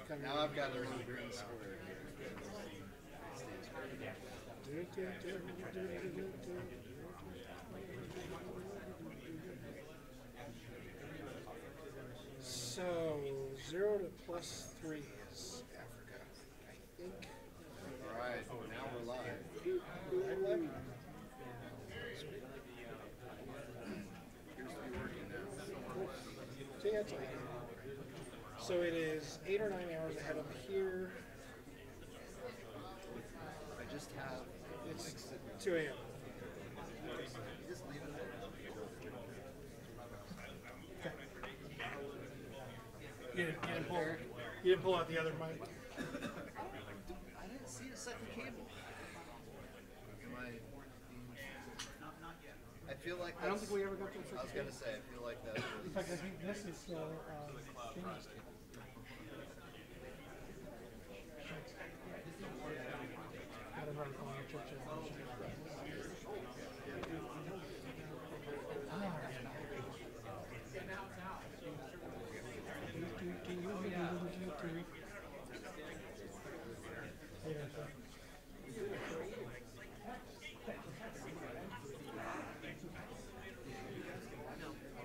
Now I've got a little green square here. So 0 to +3 is Africa, I think. All right, now we're live. Live. Appears to be working now. See, that's all. So it is 8 or 9 hours ahead of here. I just have. It's 2 a.m. Just leave it there. You didn't pull out the other mic. I didn't see a second cable. I feel like that's, I don't think we ever got to a second I was going to say, I feel like that was... In fact, I think this is still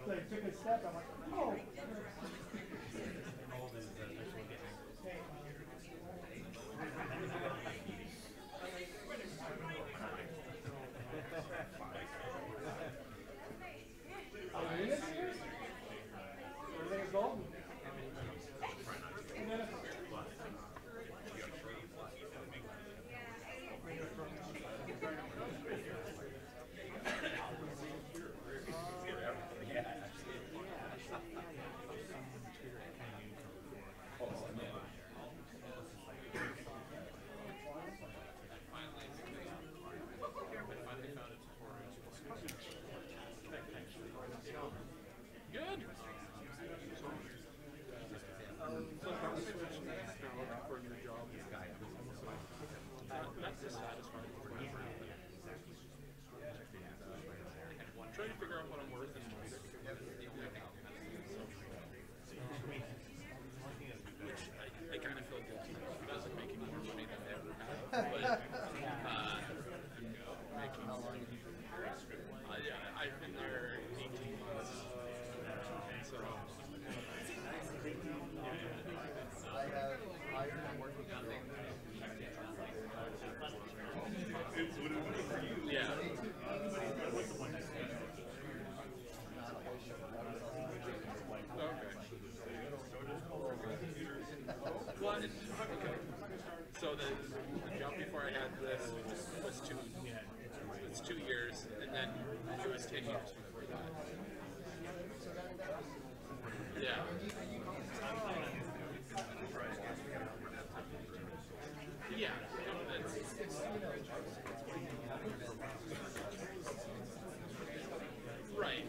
I took a step, I'm like, oh! Trying to figure out what I'm worth in music. Which I kind of feel guilty because I'm making more money than I ever have. But making I've been there 18 months. So I have hired and working for yeah. Well, okay. So the job before I had this was 2 years, and then it was 10 years before that. Yeah. Yeah. Right.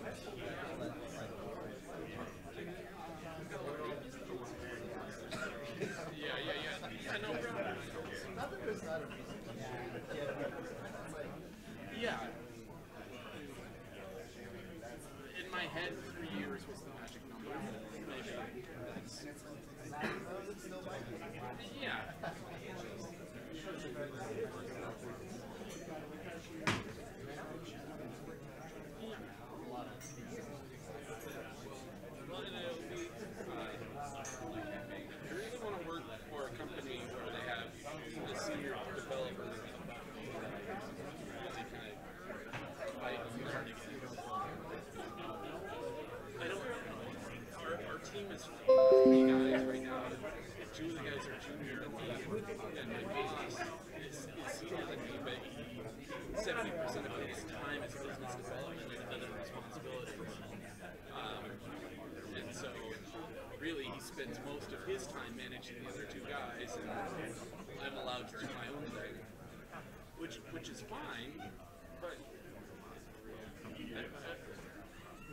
Yeah, no problem. Not that there's not a reason. Yeah. In my head, 3 years was the magic number. Maybe. Yeah. Well, and it'll be, I really want to work for a company where they have a senior developer really kind of fight and learn again. I don't know. Our team is 3 guys right now. 2 of the guys are junior than me, and my boss is senior than me, but 70% of his time is business development and other responsibilities. And so, really, he spends most of his time managing the other 2 guys, and I'm allowed to do my own thing, which is fine, but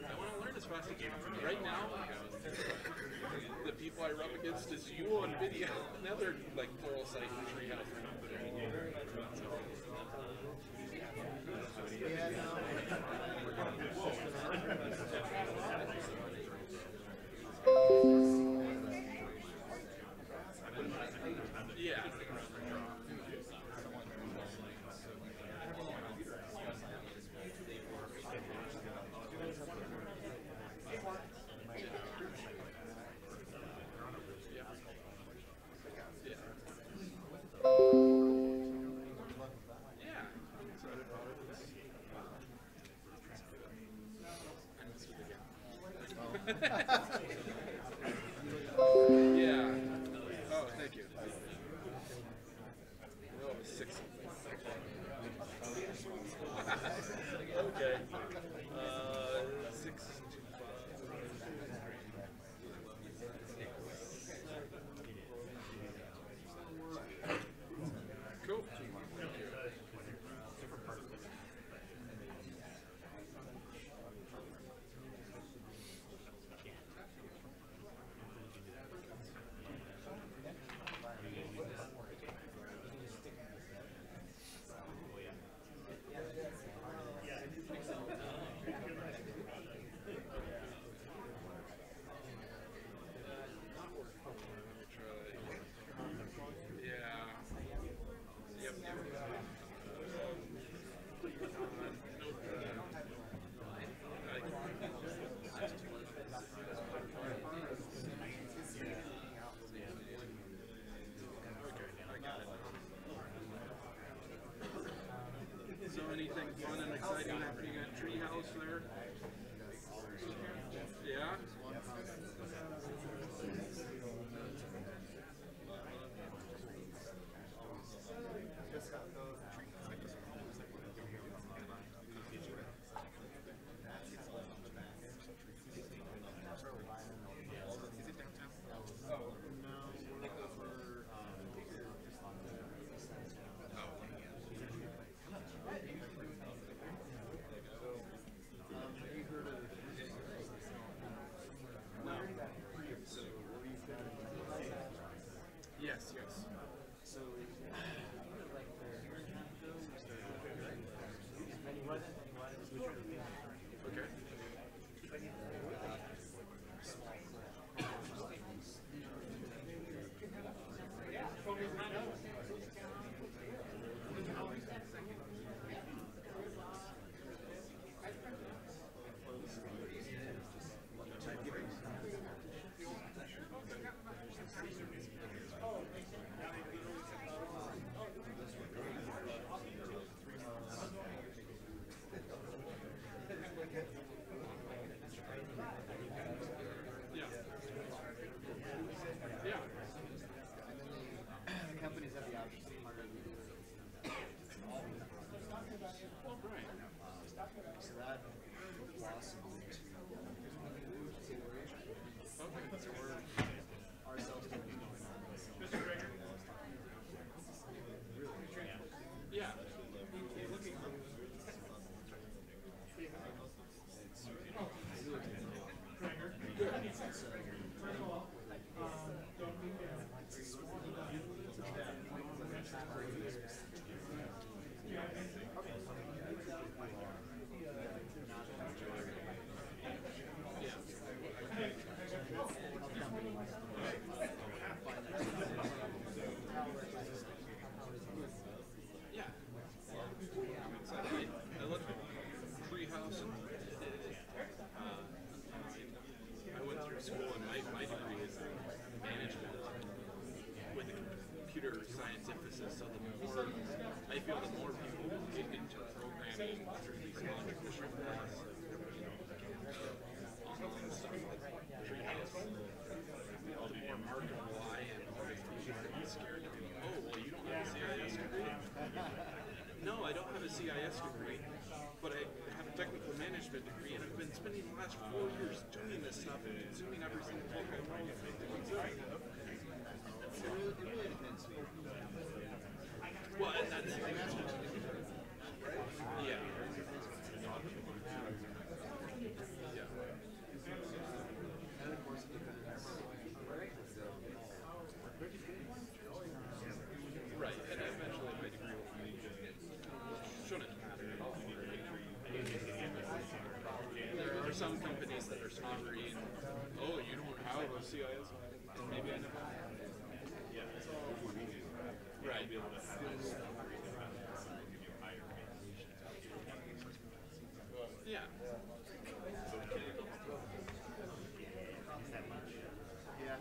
I want to learn as fast as I can. Right now, the people I rub against is you on video. Now they're like Pluralsight and Treehouse. Yeah, no. Yeah. Oh, thank you. Oh, 6. Okay. 6 to 5. Cool. So anything fun and exciting happening at Treehouse there? Yeah? Yes, yes. Okay. Yeah. Companies have the option to hire leaders. Right. So that blossomed into acceleration. Okay. So we're ourselves going to be going on this. Yeah. Yeah. So I love Treehouse. I went through school and my degree is management with a computer science emphasis. So the more I feel, the more people get into programming through these non-traditional paths, online stuff like Treehouse, the more marketable I am, the more people are scared to be, oh, well, you don't have a CIS degree. No, I don't have a CIS degree, but I have a technical management degree, and I've been spending the last 4 years doing this stuff and consuming every single book I find to consume. It really depends. Well, and that's yeah. Yeah. And of course, Right, and eventually my degree will be shouldn't matter. There are some companies that are smarter and oh, you don't have a CIS, and maybe I never. Right. Yeah. Yeah.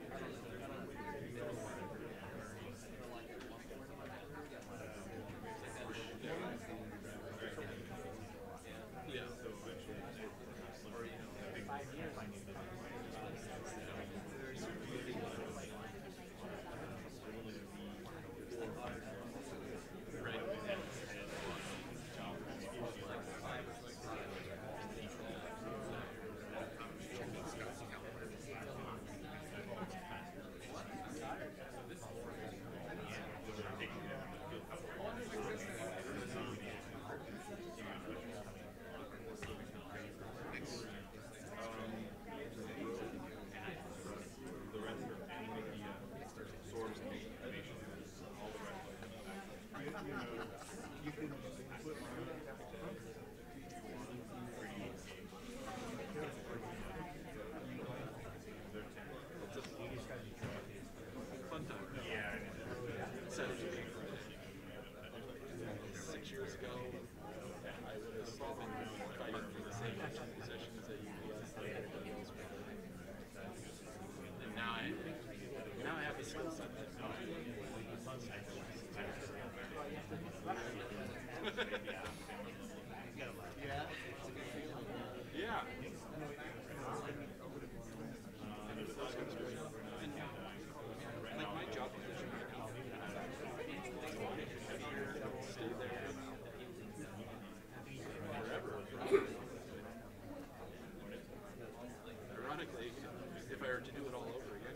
if I were to do it all over again,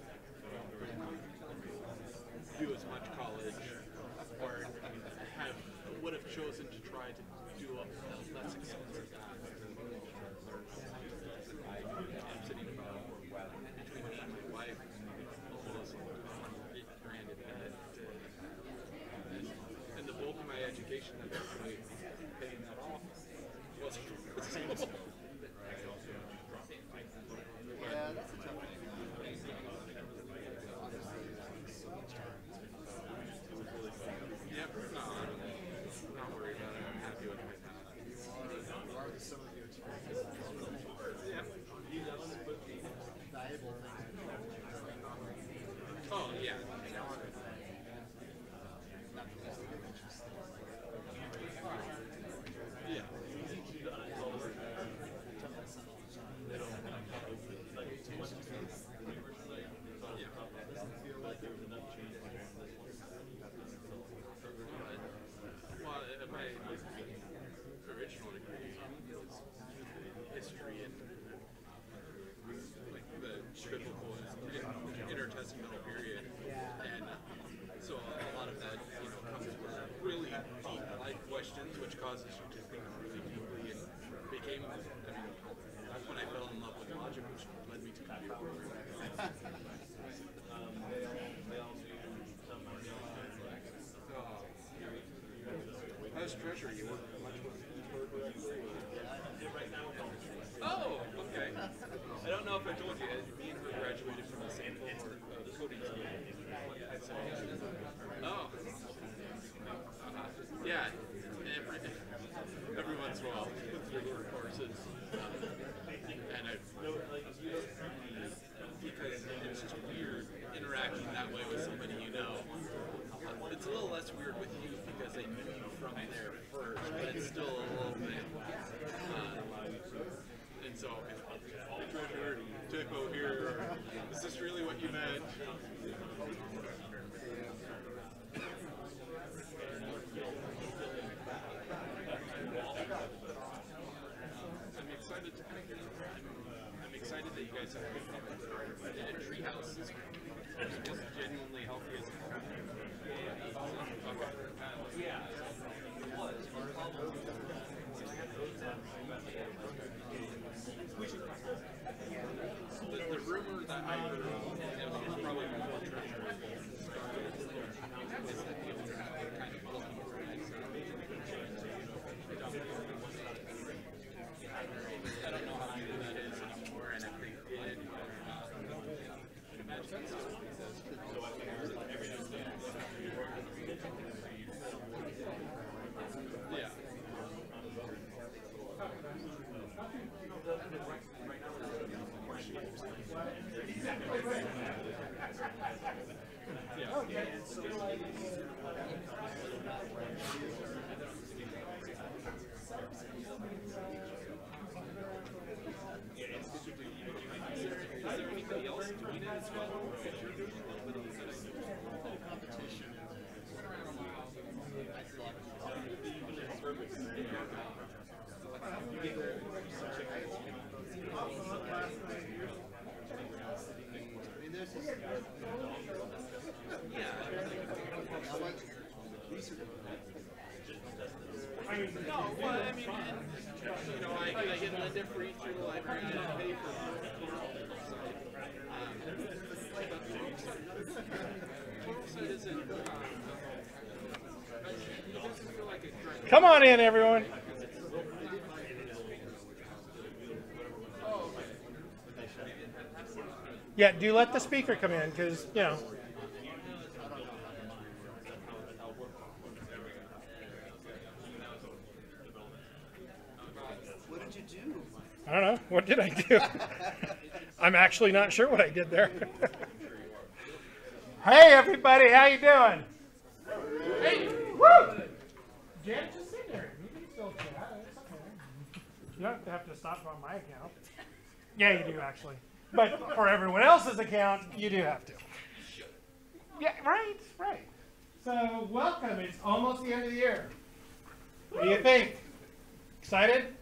do as much college, or would have chosen to try to do a less expensive path. I'm sitting about between me and my wife, almost $8 grand in debt, and the bulk of my education that actually paying that off was school. Yeah, that's a tough one. Yeah, no, I'm not worried about it. I'm happy with my path. What are some of your experiences? Yeah. Valuable things. Oh, yeah. Yeah. Well, my original degree was history and like the biblical intertestamental period, and so a lot of that, comes with really deep life questions, which causes you to think really deeply, and that's when I fell in love with logic, which led me to computer programming. How's treasurer? You work much with Oh, okay. I don't know if I told you, me and her graduated from the same cohort of coding school. Oh. Yeah. Every once in a while, through her courses. And because it's just weird interacting that way with somebody you know. It's a little less weird with you because they knew you from there first, but it's still a little bit. And so, treasurer, typo here, is this really what you meant? I'm excited that you guys have picked up a treehouse is genuinely healthy as a company. The rumor that I heard, was probably before treasurer started, is that the owner kind of looking for an exit. I don't know how true that is anymore, and if they did, imagine this is yeah. Is there anybody else doing it as well? Competition. No, well, I mean, I get Linda free through the library and I pay for Total isn't, it doesn't feel like a direct. Come on in, everyone. Yeah, do let the speaker come in, because, What did you do? I don't know. What did I do? I'm actually not sure what I did there. Hey, everybody. How you doing? Hey. Woo! Jan, just sit there. You can still chat. It's okay. You don't have to stop on my account. Yeah, you do, actually. But for everyone else's account, you do have to. Yeah, right. So, welcome. It's almost the end of the year. What do you think? Excited?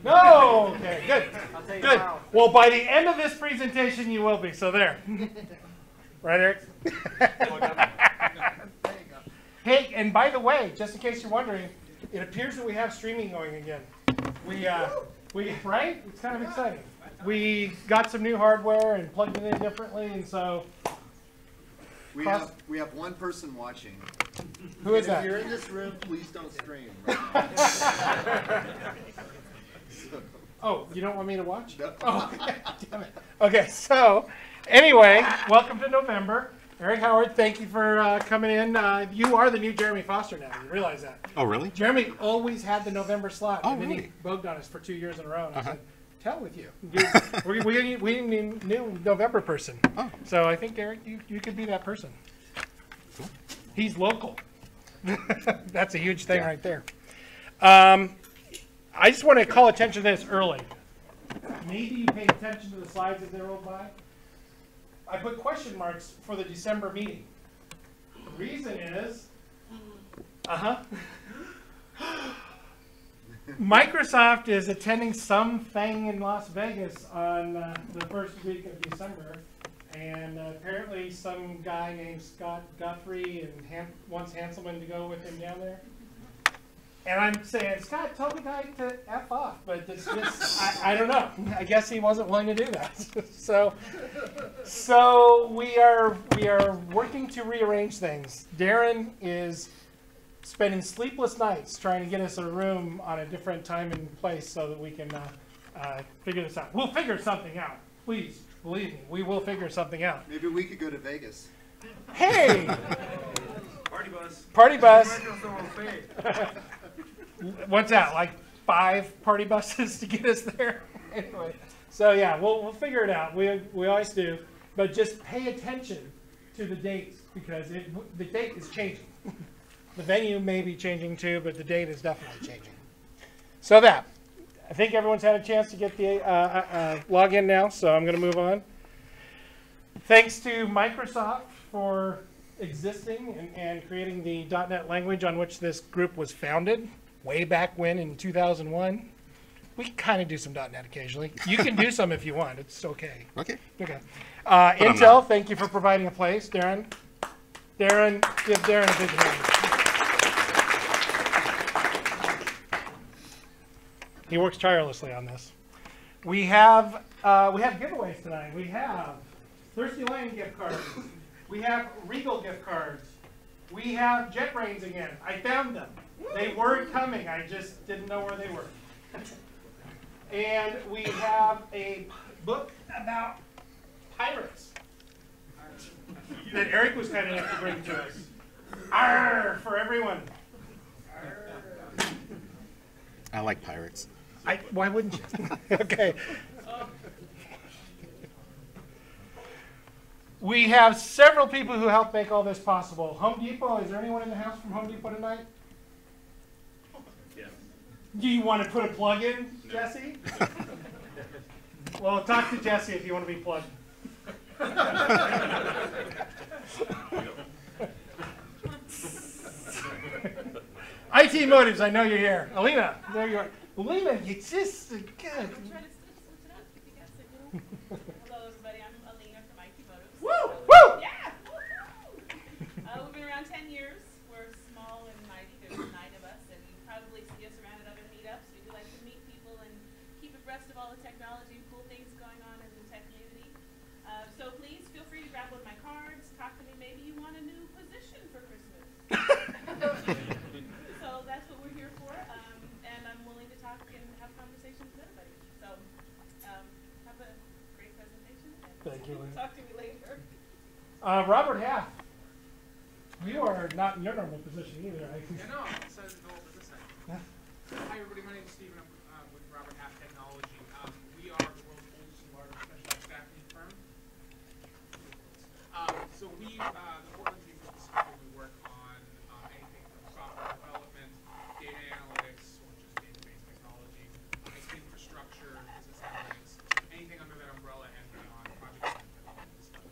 No. Okay. Good. I'll tell you Good. how. Well, by the end of this presentation, you will be. So there. Right, Eric? There you go. Hey, and by the way, just in case you're wondering, it appears that we have streaming going again. We right? It's kind of exciting. We got some new hardware and plugged it in differently, and so. We have one person watching. Who is And that? If you're in this room, please don't stream. Right now. Oh, you don't want me to watch? No. Oh, damn it. Okay, so anyway, welcome to November. Eric Howard, thank you for coming in. You are the new Jeremy Foster now. You realize that? Oh, really? Jeremy always had the November slot, Oh, and then he really? bugged on us for 2 years in a row. And I Uh-huh. said, "Tell with you. We need a new November person." Oh. So I think Eric, you could be that person. Cool. He's local. That's a huge thing Yeah. right there. I just want to call attention to this early. Maybe you paid attention to the slides as they rolled by. I put question marks for the December meeting. The reason is, Microsoft is attending something in Las Vegas on the first week of December, and apparently some guy named Scott Guthrie and wants Hanselman to go with him down there. And I'm saying, Scott, tell the guy to F off, but it's just, I don't know. I guess he wasn't willing to do that. So we are working to rearrange things. Darren is spending sleepless nights trying to get us a room on a different time and place so that we can figure this out. We'll figure something out. Please, believe me, we will figure something out. Maybe we could go to Vegas. Hey! Party bus. Party bus. Commercials don't pay. What's that, like 5 party buses to get us there? Anyway, so yeah, we'll figure it out. We always do. But just pay attention to the dates because the date is changing. The venue may be changing too, but the date is definitely changing. So I think everyone's had a chance to get the login now, so I'm going to move on. Thanks to Microsoft for existing and creating the .NET language on which this group was founded way back when in 2001. We kind of do some .NET occasionally. You can do some if you want. It's okay. Okay. Okay. I'm Intel, not. thank you for providing a place. Darren, give Darren a big hand. He works tirelessly on this. We have giveaways tonight. We have Thirsty Lane gift cards. We have Regal gift cards. We have JetBrains again. I found them. They were coming. I just didn't know where they were. And we have a book about pirates that Eric was kind enough to bring to us. Arr, for everyone. I like pirates. Why wouldn't you? Okay. We have several people who helped make all this possible. Home Depot, is there anyone in the house from Home Depot tonight? Yes. Do you want to put a plug in, Jesse? Well, talk to Jesse if you want to be plugged. IT Motives, I know you're here. Alina, there you are. Alina, you just good. I'm trying to switch it up if you guys are doing. Hello, everybody. I'm Alina from IT Motives. Woo! Woo! Yeah! Woo-hoo! We've been around 10 years. We're small and mighty. There's 9 of us, and you probably see us around at other meetups. We do like to meet people and keep abreast of all the technology and cool things going on in the tech community. So please feel free to grab one of my cards. Talk to me. Maybe you want a new position for Christmas. So that's what we're here for, and I'm willing to talk and have conversations with everybody. So have a great presentation. And Thank you, Lynn. talk to me later. Robert Half, you are not in your normal position either. Yeah, no, I'm excited to go over this side. Hi, everybody. My name is Steven. I'm with Robert Half Technology. We are the world's oldest and largest specialized staffing firm. So we, the Portland team specifically, we work on anything from software development, data analytics, or just database technology, infrastructure, business analytics, anything under that umbrella and beyond, project management, stuff.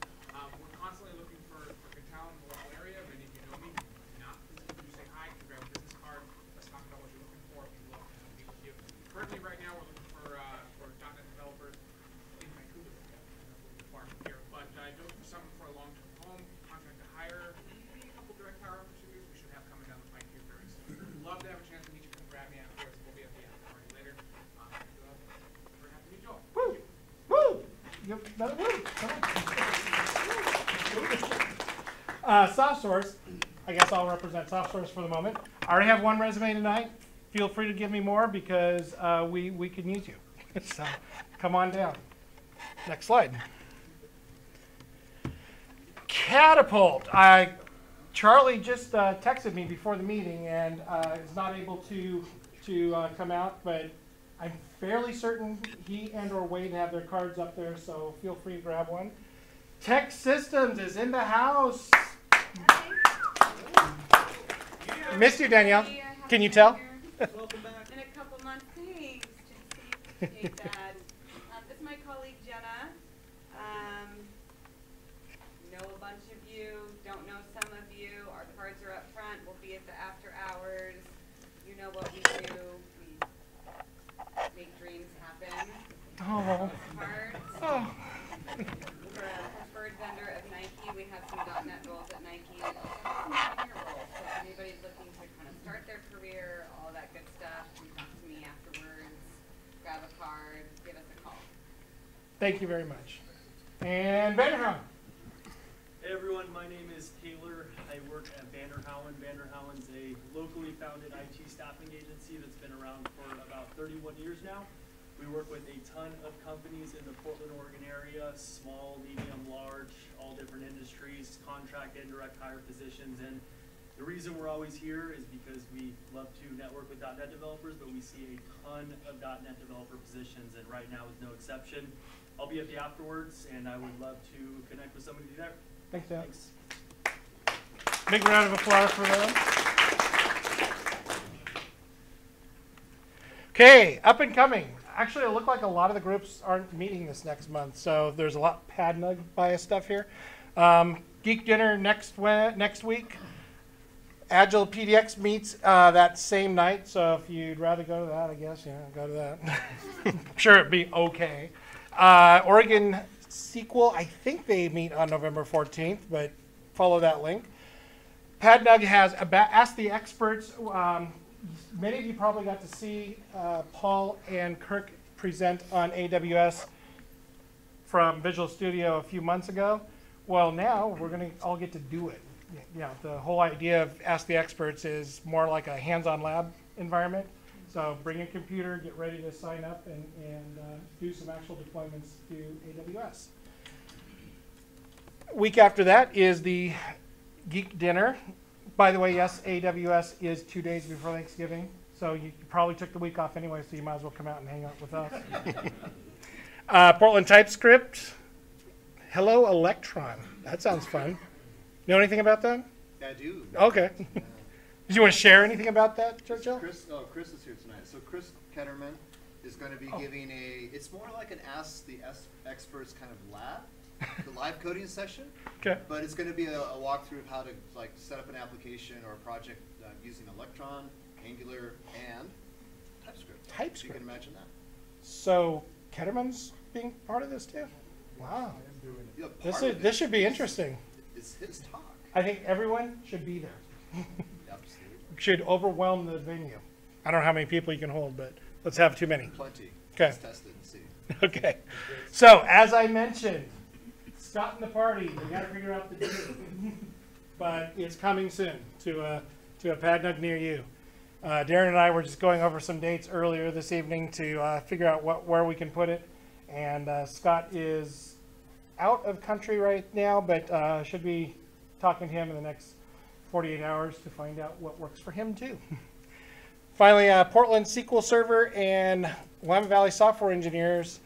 We're constantly looking for good talent in the local area. Many of you know me. If you're not, please do say hi. You can grab a business card. Let's talk about what you're looking for. We'd love to meet with you. Currently, right now, we're looking Give another woo. Soft source. I guess I'll represent soft source for the moment. I already have one resume tonight. Feel free to give me more because we can use you. So come on down. Next slide. Catapult. Charlie just texted me before the meeting and is not able to come out, but I'm fairly certain he and or Wade have their cards up there, so feel free to grab one. Tech Systems is in the house. Missed you, Danielle. Can you tell? Welcome back. In a couple months, thanks. Appreciate that. This is my colleague Jenna. Know a bunch of you, don't know some of you. Our cards are up front. We'll be at the after hours. You know what we do. We make dreams happen. Oh. Cards. Oh. We're a preferred vendor of Nike. We have some .NET roles at Nike and also some senior roles. So if anybody's looking to kind of start their career, all that good stuff, come talk to me afterwards, grab a card, give us a call. Thank you very much. And Vanderhound. Hey everyone, my name is Taylor. I work at Vanderhound. Vanderhound's a locally founded IT staffing agency that's been around for about 31 years now. We work with a ton of companies in the Portland, Oregon area, small, medium, large, all different industries, contract and direct hire positions. And the reason we're always here is because we love to network with .NET developers, but we see a ton of .NET developer positions, and right now is no exception. I'll be at the afterwards, and I would love to connect with somebody there. Thanks, Alex. Big round of applause for them. Okay, up and coming. Actually, it looked like a lot of the groups aren't meeting this next month, so there's a lot PadNug bias stuff here. Geek Dinner next week. Agile PDX meets that same night, so if you'd rather go to that, I guess, yeah, go to that. I'm sure it'd be okay. Oregon Sequel, I think they meet on November 14th, but follow that link. PadNug has Ask the Experts. Many of you probably got to see Paul and Kirk present on AWS from Visual Studio a few months ago. Well, now we're going to all get to do it. Yeah, the whole idea of Ask the Experts is more like a hands-on lab environment. So bring a computer, get ready to sign up, and do some actual deployments to AWS. Week after that is the Geek Dinner. By the way, yes, AWS is 2 days before Thanksgiving, so you probably took the week off anyway, so you might as well come out and hang out with us. Portland TypeScript. Hello Electron. That sounds fun. Know anything about that? I do. Okay. Did you want to share anything about that, Churchill? Chris is here tonight. So Chris Ketterman is going to be giving it's more like an Ask the Experts kind of lab, the live coding session. Okay. But it's going to be a walkthrough of how to like set up an application or a project using Electron, Angular, and TypeScript. TypeScript. So you can imagine that. So Ketterman's being part of this too? Wow. Yeah, This should be interesting. It's his talk. I think everyone should be there. Absolutely. Should overwhelm the venue. I don't know how many people you can hold, but let's have too many. Plenty. Okay. Let's test it and see. Okay. So as I mentioned, Scott and the party, we got to figure out the date. But it's coming soon to a PadNug near you. Darren and I were just going over some dates earlier this evening to figure out where we can put it. And Scott is out of country right now, but should be talking to him in the next 48 hours to find out what works for him too. Finally, Portland SQL Server and Willamette Valley Software Engineers,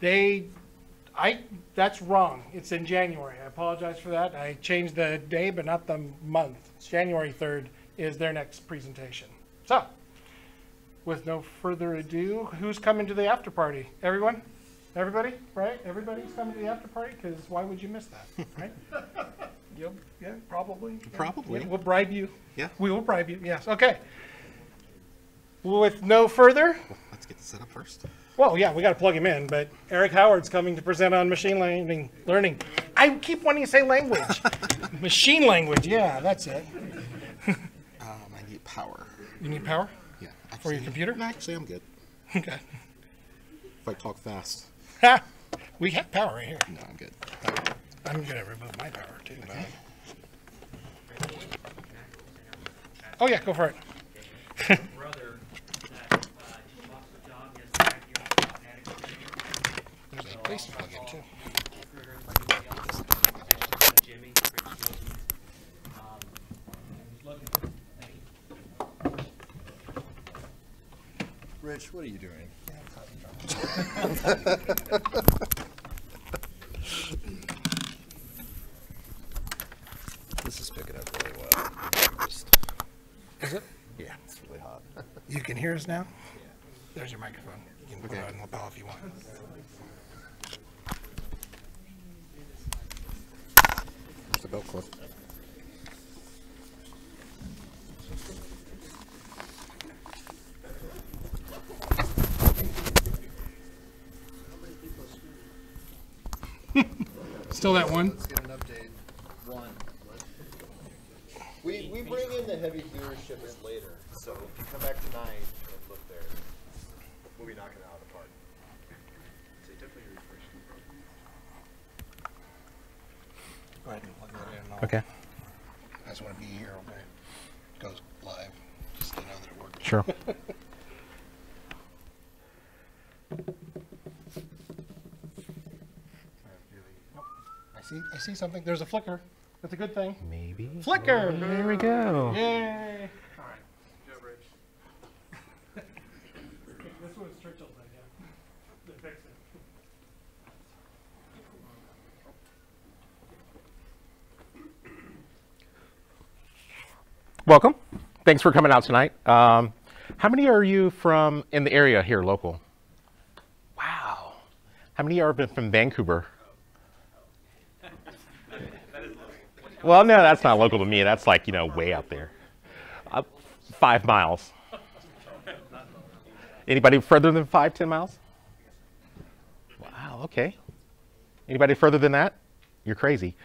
that's wrong. It's in January. I apologize for that. I changed the day, but not the month. It's January 3rd is their next presentation. So, with no further ado, who's coming to the after party? Everyone? Everybody? Right? Everybody's coming to the after party? Because why would you miss that? Right? Yep. Yeah, probably. Probably. Yeah, we'll bribe you. Yeah. We will bribe you. Yes. Okay. With no further. Well, let's get this set up first. Well, yeah, we got to plug him in, but Erik Howard's coming to present on machine learning. I keep wanting to say language. Machine language, yeah, that's it. I need power. You need power? Yeah. For your computer? No, actually, I'm good. Okay. If I talk fast. We have power right here. No, I'm good. I'm gonna remove my power too. Okay. Oh yeah, go for it. Brother that lost the job, he has 5 years of automatic training. There's a place to plug in too. Jimmy, Rich, what are you doing? This is picking up really well. Is it? Yeah, it's really hot. You can hear us now? There's your microphone. You can put it on the lapel if you want. There's the belt clip. Still that one? Let's get an update. One. We bring in the heavy viewership later, so if you come back tonight and look there, we'll be knocking it out of the park. So definitely refresh. Go ahead and plug that in. Okay. I just want to be here, okay? It goes live, just to know that it works. Sure. I see something. There's a flicker. That's a good thing. Maybe. Flicker! There we go. Yay! All right. Joe Bridge. This was Churchill's idea. To fix it. Welcome. Thanks for coming out tonight. How many are you from in the area here, local? Wow. How many are from Vancouver? Well, no, that's not local to me. That's like, you know, way out there. 5 miles. Anybody further than 10 miles? Wow, okay. Anybody further than that? You're crazy.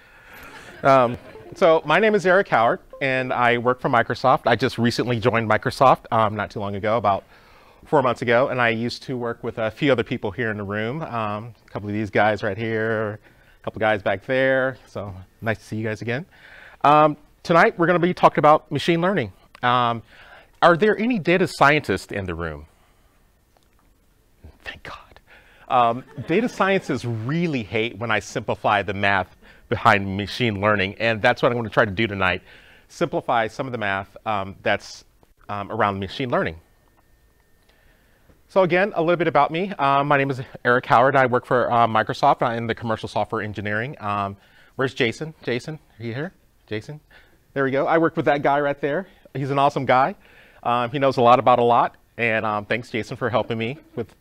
So my name is Erik Howard, and I work for Microsoft. I just recently joined Microsoft not too long ago, about 4 months ago, and I used to work with a few other people here in the room. A couple of these guys right here, a couple of guys back there. So nice to see you guys again. Tonight we're going to be talking about machine learning. Are there any data scientists in the room? Thank God. Data scientists really hate when I simplify the math behind machine learning, and that's what I'm going to try to do tonight. Simplify some of the math that's around machine learning. So again, a little bit about me. My name is Erik Howard. I work for Microsoft in the commercial software engineering. Where's Jason? Jason, are you here? Jason? There we go. I work with that guy right there. He's an awesome guy. He knows a lot about a lot, and thanks, Jason, for helping me with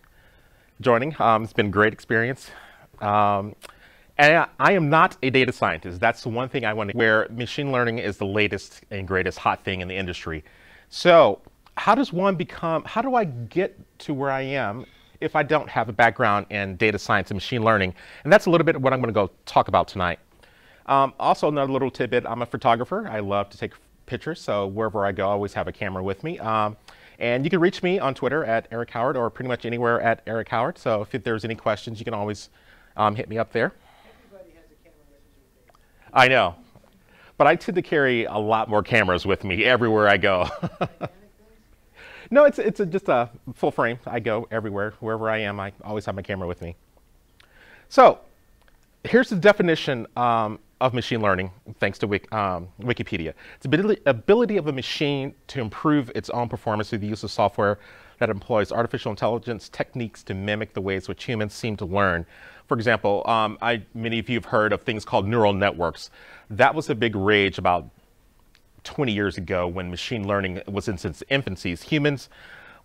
joining. It's been a great experience. And I am not a data scientist. That's the one thing I want to, where machine learning is the latest and greatest hot thing in the industry. So how does one become, how do I get to where I am if I don't have a background in data science and machine learning? And that's a little bit of what I'm going to go talk about tonight. Also, another little tidbit, I'm a photographer. I love to take pictures, so wherever I go, I always have a camera with me. And you can reach me on Twitter at Erik Howard, or pretty much anywhere at Erik Howard. So if there's any questions, you can always hit me up there. I know, but I tend to carry a lot more cameras with me everywhere I go. No, it's just a full frame. I go everywhere, wherever I am. I always have my camera with me. So here's the definition of machine learning, thanks to Wikipedia. It's the ability of a machine to improve its own performance through the use of software that employs artificial intelligence techniques to mimic the ways which humans seem to learn. For example, many of you have heard of things called neural networks. That was a big rage about 20 years ago when machine learning was in its infancy. Humans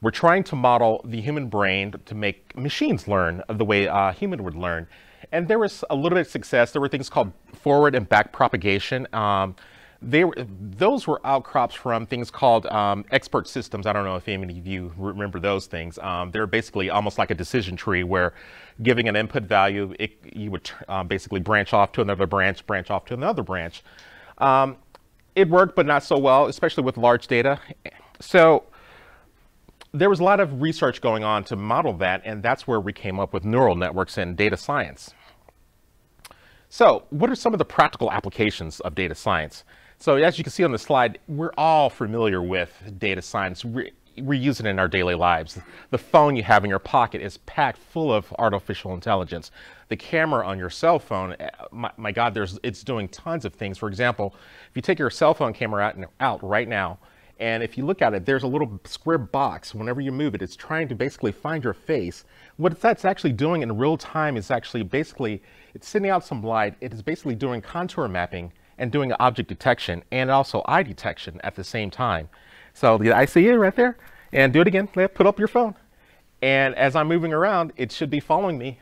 were trying to model the human brain to make machines learn the way a human would learn. And there was a little bit of success. There were things called forward and back propagation. Those were outcrops from things called expert systems. I don't know if any of you remember those things. They're basically almost like a decision tree where giving an input value, you would basically branch off to another branch off to another branch. It worked, but not so well, especially with large data. So there was a lot of research going on to model that, and that's where we came up with neural networks and data science. So what are some of the practical applications of data science? So as you can see on the slide, we're all familiar with data science. We use it in our daily lives. The phone you have in your pocket is packed full of artificial intelligence. The camera on your cell phone, my God, it's doing tons of things. For example, if you take your cell phone camera out right now, and if you look at it, there's a little square box. Whenever you move it, it's trying to basically find your face. What that's actually doing in real time is actually basically, it's sending out some light. It is basically doing contour mapping and doing object detection and also eye detection at the same time. So I see you right there. And do it again. Put up your phone. And as I'm moving around, it should be following me.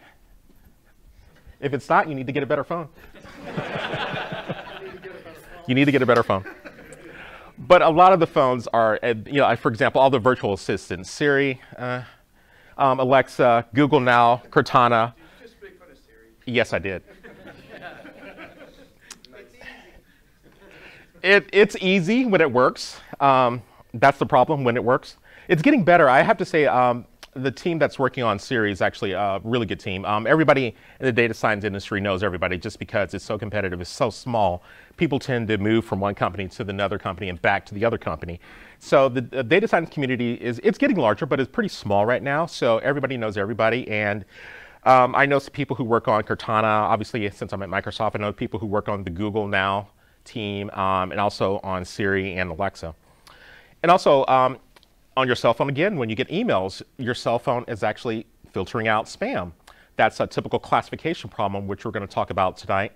If it's not, you need to get a better phone. You need to get a better phone. But a lot of the phones are, for example, all the virtual assistants, Siri, Alexa, Google Now, Cortana. Did you just make fun of Siri? Yes, I did. It's easy when it works. That's the problem, when it works. It's getting better. I have to say, the team that's working on Siri is actually a really good team. Everybody in the data science industry knows everybody just because it's so competitive, it's so small. People tend to move from one company to another company and back to the other company. So the data science community it's getting larger, but it's pretty small right now. So everybody knows everybody. And I know some people who work on Cortana. Obviously, since I'm at Microsoft, I know people who work on the Google Now team and also on Siri and Alexa. And also, on your cell phone, again, when you get emails, your cell phone is actually filtering out spam. That's a typical classification problem, which we're going to talk about tonight.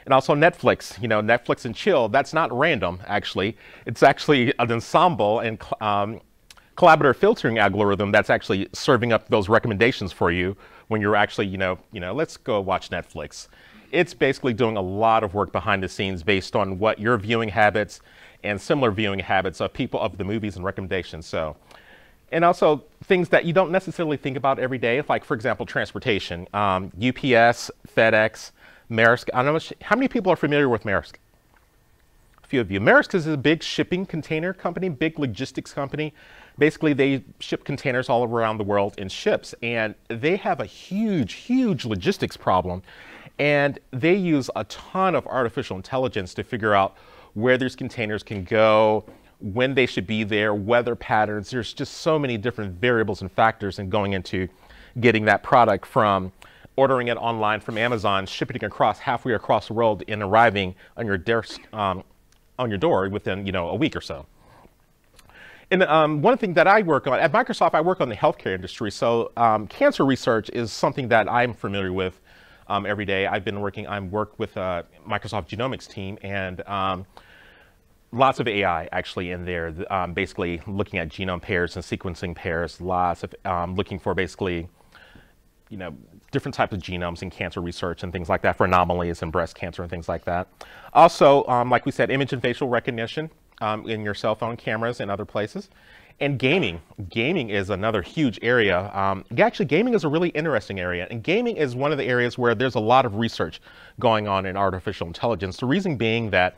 And also Netflix, Netflix and chill, that's not random, actually. It's actually an ensemble and collaborative filtering algorithm that's actually serving up those recommendations for you when you're actually, let's go watch Netflix. It's basically doing a lot of work behind the scenes based on what your viewing habits and similar viewing habits of people of the movies and recommendations. So, and also things that you don't necessarily think about every day, like for example, transportation, UPS, FedEx, Maersk. I don't know how many people are familiar with Maersk. A few of you. Maersk is a big shipping container company, big logistics company. Basically, they ship containers all around the world in ships, and they have a huge, huge logistics problem. And they use a ton of artificial intelligence to figure out where these containers can go, when they should be there, weather patterns. There's just so many different variables and factors in going into getting that product from ordering it online from Amazon, shipping it halfway across the world, and arriving on your desk, on your door within a week or so. And one thing that I work on at Microsoft, I work on the healthcare industry. So cancer research is something that I'm familiar with. Every day I work with Microsoft Genomics team, and lots of AI actually in there, basically looking at genome pairs and sequencing pairs, lots of looking for basically, different types of genomes in cancer research and things like that for anomalies in breast cancer and things like that. Also, like we said, image and facial recognition in your cell phone cameras and other places. And gaming. Gaming is another huge area. Actually, gaming is a really interesting area. And gaming is one of the areas where there's a lot of research going on in artificial intelligence. The reason being that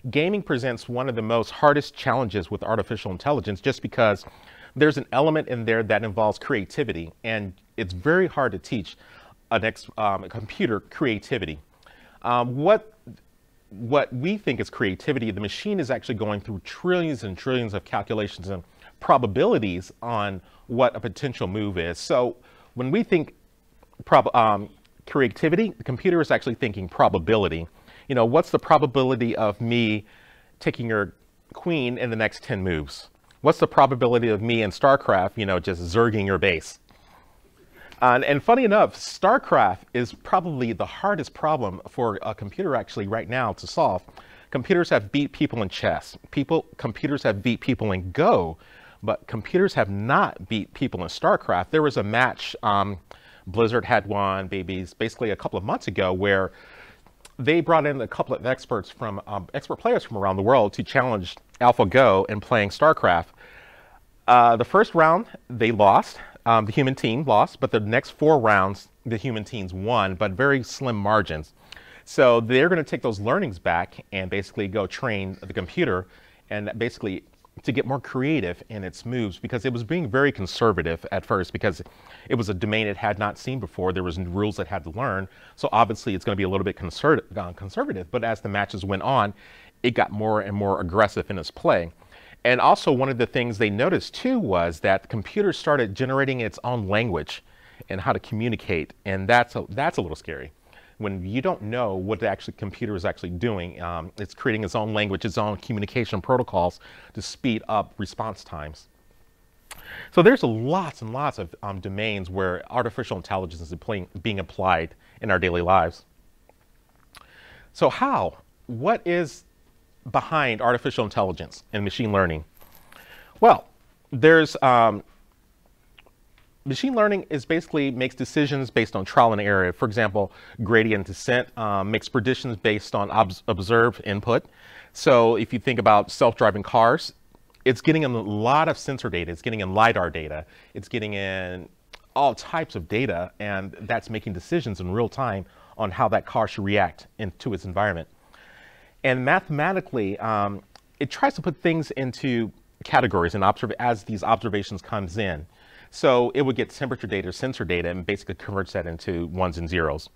gaming presents one of the most hardest challenges with artificial intelligence just because there's an element in there that involves creativity. And it's very hard to teach a computer creativity. What we think is creativity, the machine is actually going through trillions and trillions of calculations and probabilities on what a potential move is. So when we think creativity, the computer is actually thinking probability. What's the probability of me taking your queen in the next 10 moves? What's the probability of me in StarCraft, just zerging your base? And funny enough, StarCraft is probably the hardest problem for a computer actually right now to solve. Computers have beat people in chess. Computers have beat people in Go. But computers have not beat people in StarCraft. There was a match Blizzard had won basically a couple of months ago where they brought in a couple of expert players from around the world to challenge AlphaGo in playing StarCraft. The first round, they lost. The human team lost, but the next 4 rounds, the human teams won, but very slim margins. So they're going to take those learnings back and basically go train the computer and basically to get more creative in its moves, because it was being very conservative at first, because it was a domain it had not seen before. There was rules it had to learn. So obviously it's going to be a little bit conservative. But as the matches went on, it got more and more aggressive in its play. And also one of the things they noticed too was that the computer started generating its own language and how to communicate. And that's a little scary. When you don't know what the computer is actually doing, it's creating its own language, its own communication protocols to speed up response times. So there's lots and lots of domains where artificial intelligence is being applied in our daily lives. So how? What is behind artificial intelligence and machine learning? Well, there's machine learning is basically makes decisions based on trial and error. For example, gradient descent makes predictions based on observed input. So if you think about self-driving cars, it's getting in a lot of sensor data. It's getting in LiDAR data. It's getting in all types of data, and that's making decisions in real time on how that car should react into its environment. And mathematically, it tries to put things into categories and as these observations comes in. So it would get temperature data, sensor data, and basically converts that into ones and zeros.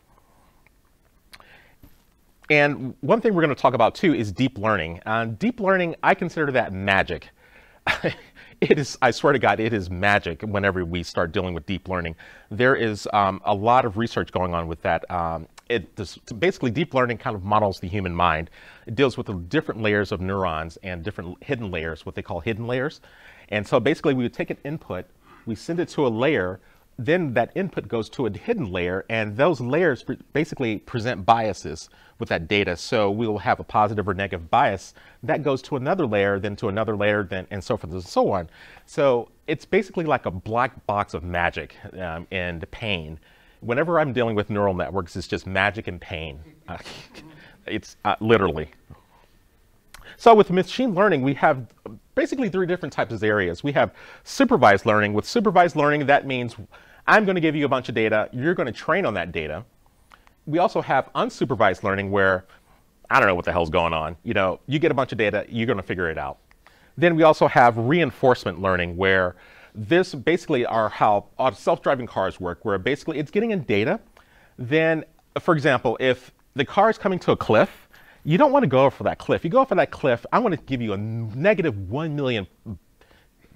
And one thing we're going to talk about too is deep learning. Deep learning, I consider that magic. It is, I swear to God, it is magic whenever we start dealing with deep learning. There is a lot of research going on with that. Basically, deep learning kind of models the human mind. It deals with the different layers of neurons and different hidden layers, what they call hidden layers. And so basically, we would take an input, we send it to a layer, then that input goes to a hidden layer, and those layers basically present biases with that data. So we will have a positive or negative bias that goes to another layer, then to another layer, then and so forth and so on. So it's basically like a black box of magic and pain. Whenever I'm dealing with neural networks, it's just magic and pain. It's literally. So with machine learning, we have basically three different types of areas. We have supervised learning. With supervised learning, that means I'm going to give you a bunch of data. You're going to train on that data. We also have unsupervised learning where I don't know what the hell's going on. You know, you get a bunch of data, you're going to figure it out. Then we also have reinforcement learning where this basically are how self-driving cars work, where basically it's getting in data. Then, for example, if the car is coming to a cliff, you don't want to go for that cliff. You go for that cliff, I want to give you a negative 1 million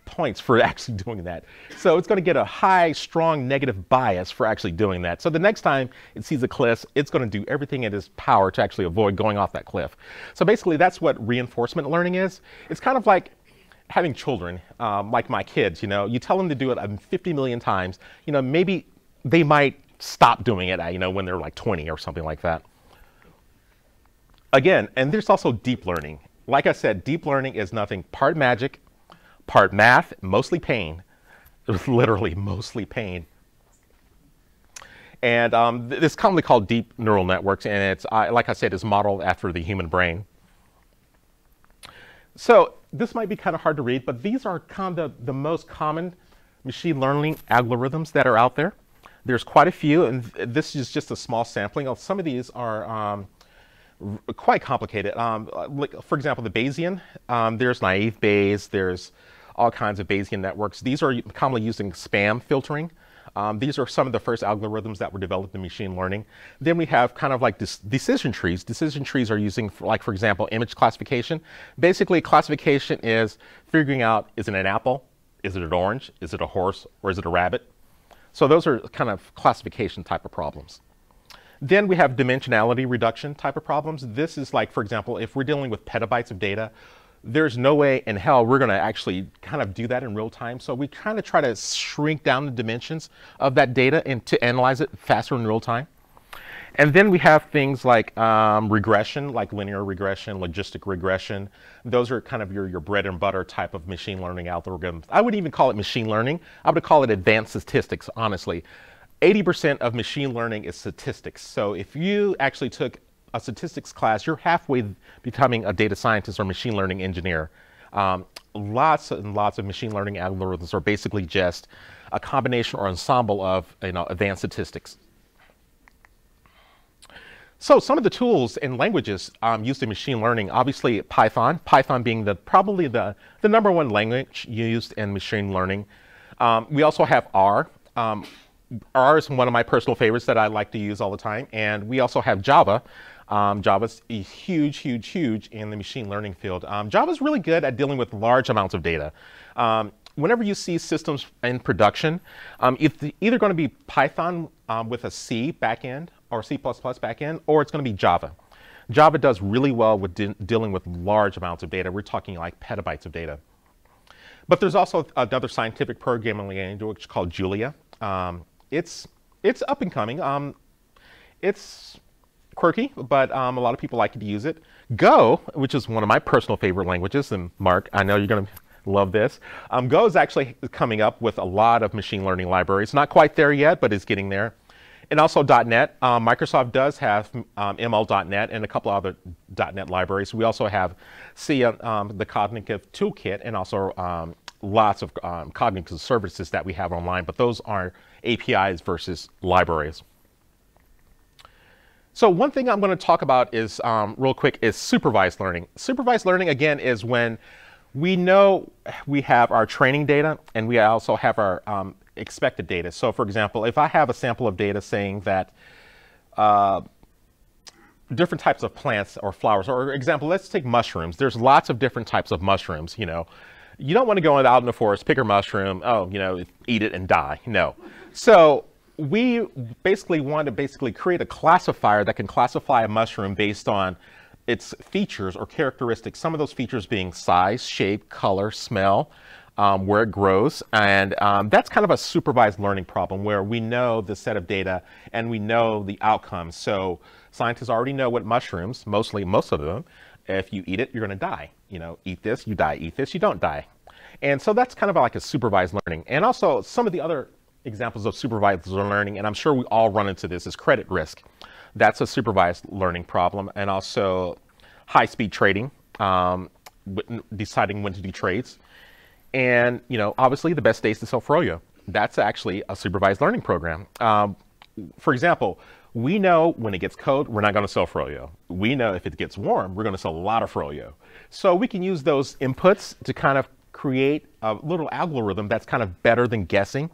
points for actually doing that. So it's going to get a high, strong negative bias for actually doing that. So the next time it sees a cliff, it's going to do everything in its power to actually avoid going off that cliff. So basically that's what reinforcement learning is. It's kind of like having children, like my kids, you know, you tell them to do it 50 million times, you know, maybe they might stop doing it, you know, when they're like 20 or something like that. Again, and there's also deep learning. Like I said, deep learning is nothing part magic, part math, mostly pain. It's literally mostly pain. And it's commonly called deep neural networks, and it's, like I said, is modeled after the human brain. So this might be kind of hard to read, but these are kind of the most common machine learning algorithms that are out there. There's quite a few, and this is just a small sampling. Some of these are quite complicated. Like, for example, the Bayesian, there's naive Bayes, there's all kinds of Bayesian networks. These are commonly using spam filtering. These are some of the first algorithms that were developed in machine learning. Then we have kind of like decision trees. Decision trees are using, for example, image classification. Basically, classification is figuring out, is it an apple? Is it an orange? Is it a horse? Or is it a rabbit? So those are kind of classification type of problems. Then we have dimensionality reduction type of problems. This is like, for example, if we're dealing with petabytes of data, there's no way in hell we're going to actually kind of do that in real time. So we kind of try to shrink down the dimensions of that data and to analyze it faster in real time. And then we have things like regression, like linear regression, logistic regression. Those are kind of your bread and butter type of machine learning algorithms. I wouldn't even call it machine learning. I would call it advanced statistics, honestly. 80% of machine learning is statistics. So if you actually took a statistics class, you're halfway becoming a data scientist or machine learning engineer. Lots and lots of machine learning algorithms are basically just a combination or ensemble of advanced statistics. So some of the tools and languages used in machine learning, obviously Python being probably the number one language used in machine learning. We also have R. R is one of my personal favorites that I like to use all the time. And we also have Java. Java's huge in the machine learning field. Java's really good at dealing with large amounts of data. Whenever you see systems in production, it's either going to be Python with a C backend or C++ backend, or it's going to be Java. Java does really well with dealing with large amounts of data. We're talking like petabytes of data. But there's also another scientific programming language called Julia. It's up and coming. It's quirky, but a lot of people like to use it. Go, which is one of my personal favorite languages, and Mark, I know you're going to love this. Go is actually coming up with a lot of machine learning libraries. Not quite there yet, but it's getting there. And also .NET. Microsoft does have ML.NET and a couple other .NET libraries. We also have C, the Cognitive Toolkit, and also lots of cognitive services that we have online, but those are APIs versus libraries. So one thing I'm going to talk about is, real quick, is supervised learning. Supervised learning, again, is when we know we have our training data and we also have our expected data. So for example, if I have a sample of data saying that different types of plants or flowers, or example, let's take mushrooms. There's lots of different types of mushrooms, you know. You don't want to go out in the forest, pick a mushroom, eat it and die. No. So we basically want to create a classifier that can classify a mushroom based on its features or characteristics. Some of those features being size, shape, color, smell, where it grows. And that's kind of a supervised learning problem where we know the set of data and we know the outcomes. So scientists already know what mushrooms, most of them, if you eat it, you're going to die. You know, eat this, you die. Eat this, you don't die. And so that's kind of like a supervised learning. And also some of the other examples of supervised learning, and I'm sure we all run into this, is credit risk. That's a supervised learning problem. And also high-speed trading, deciding when to do trades. And, obviously the best days to sell froyo. That's actually a supervised learning program. For example, we know when it gets cold, we're not going to sell froyo. We know if it gets warm, we're going to sell a lot of froyo. So we can use those inputs to kind of create a little algorithm that's kind of better than guessing.